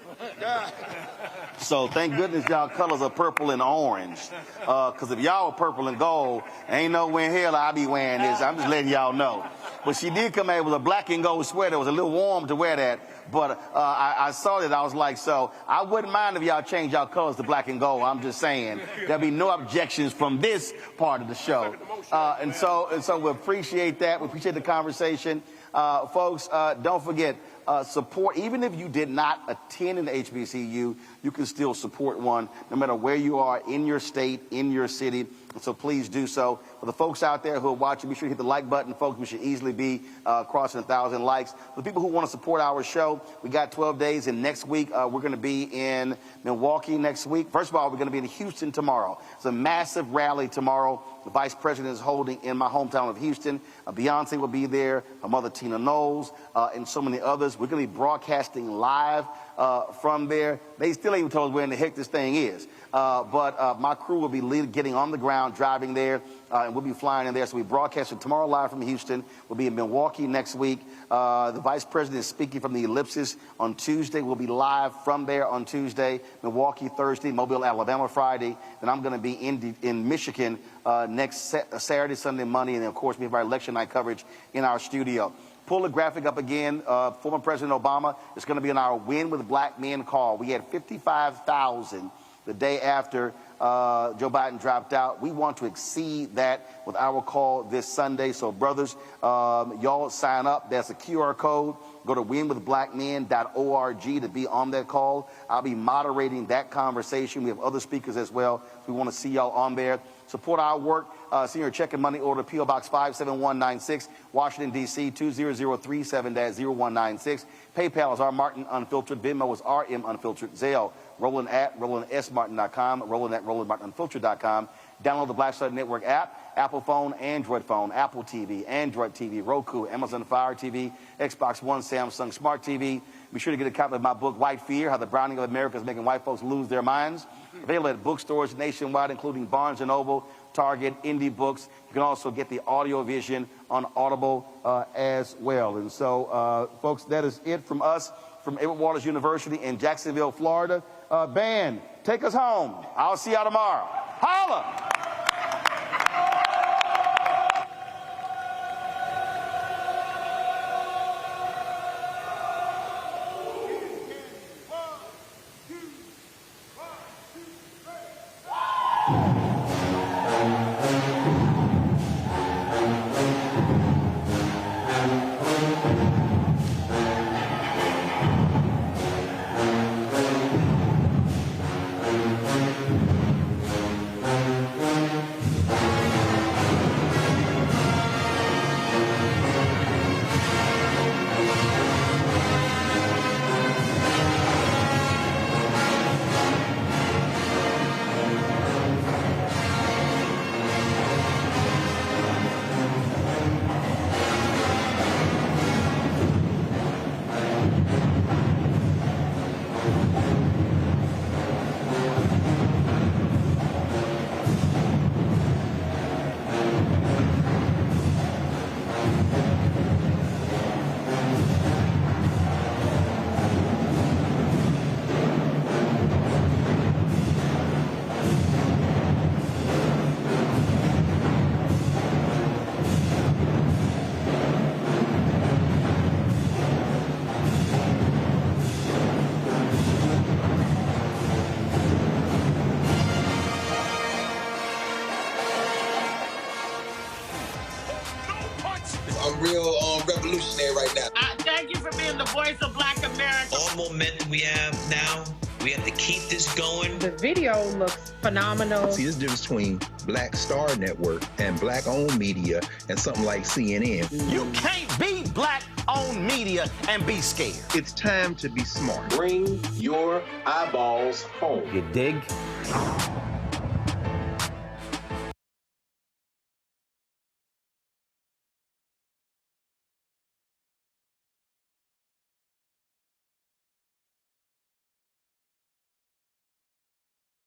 So thank goodness y'all colors are purple and orange. Because if y'all were purple and gold, ain't no way in hell I'll be wearing this. I'm just letting y'all know. But she did come out with a black and gold sweater. It was a little warm to wear that. But I saw that. I was like, so I wouldn't mind if y'all change y'all colors to black and gold. I'm just saying there'll be no objections from this part of the show. And so we appreciate that. We appreciate the conversation. Folks, don't forget, support. Even if you did not attend an HBCU, you can still support one, no matter where you are in your state, in your city. And so please do so. For the folks out there who are watching, be sure to hit the like button. Folks, we should easily be crossing 1,000 likes. For the people who want to support our show, we got 12 days. And next week, we're going to be in Milwaukee next week. First of all, we're going to be in Houston tomorrow. It's a massive rally tomorrow. The Vice President is holding in my hometown of Houston. Beyonce will be there, her mother Tina Knowles, and so many others. We're going to be broadcasting live from there. They still ain't even told us where in the heck this thing is. But my crew will be getting on the ground, driving there, and we'll be flying in there. So we broadcast it tomorrow live from Houston. We'll be in Milwaukee next week. The Vice President is speaking from the Ellipsis on Tuesday. We'll be live from there on Tuesday. Milwaukee Thursday, Mobile, Alabama Friday. Then I'm going to be in Michigan next Saturday, Sunday, Monday, and then, of course, we have our election night coverage in our studio. Pull the graphic up again. Former President Obama is going to be on our Win with Black Men call. We had 55,000 the day after Joe Biden dropped out. We want to exceed that with our call this Sunday. So, brothers, y'all sign up. There's a QR code. Go to winwithblackmen.org to be on that call. I'll be moderating that conversation. We have other speakers as well. We want to see y'all on there. Support our work. Send your check and money order, P.O. Box 57196, Washington, D.C., 20037-0196. PayPal is R. Martin Unfiltered. Venmo is RM Unfiltered. Zelle, Roland at RolandSMartin.com, Roland at RolandMartinUnfiltered.com. Download the Black Star Network app, Apple phone, Android phone, Apple TV, Android TV, Roku, Amazon Fire TV, Xbox One, Samsung Smart TV. Be sure to get a copy of my book, White Fear, How the Browning of America is Making White Folks Lose Their Minds. Available at bookstores nationwide, including Barnes & Noble, Target, Indie Books. You can also get the audio version on Audible as well. And so, folks, that is it from us from Edward Waters University in Jacksonville, Florida. Band, take us home. I'll see y'all tomorrow. Holla! I'm real revolutionary right now. Thank you for being the voice of Black America. All momentum we have now, we have to keep this going. The video looks phenomenal. See, there's a difference between Black Star Network and Black-owned media and something like CNN. You can't be Black-owned media and be scared. It's time to be smart. Bring your eyeballs home. You dig?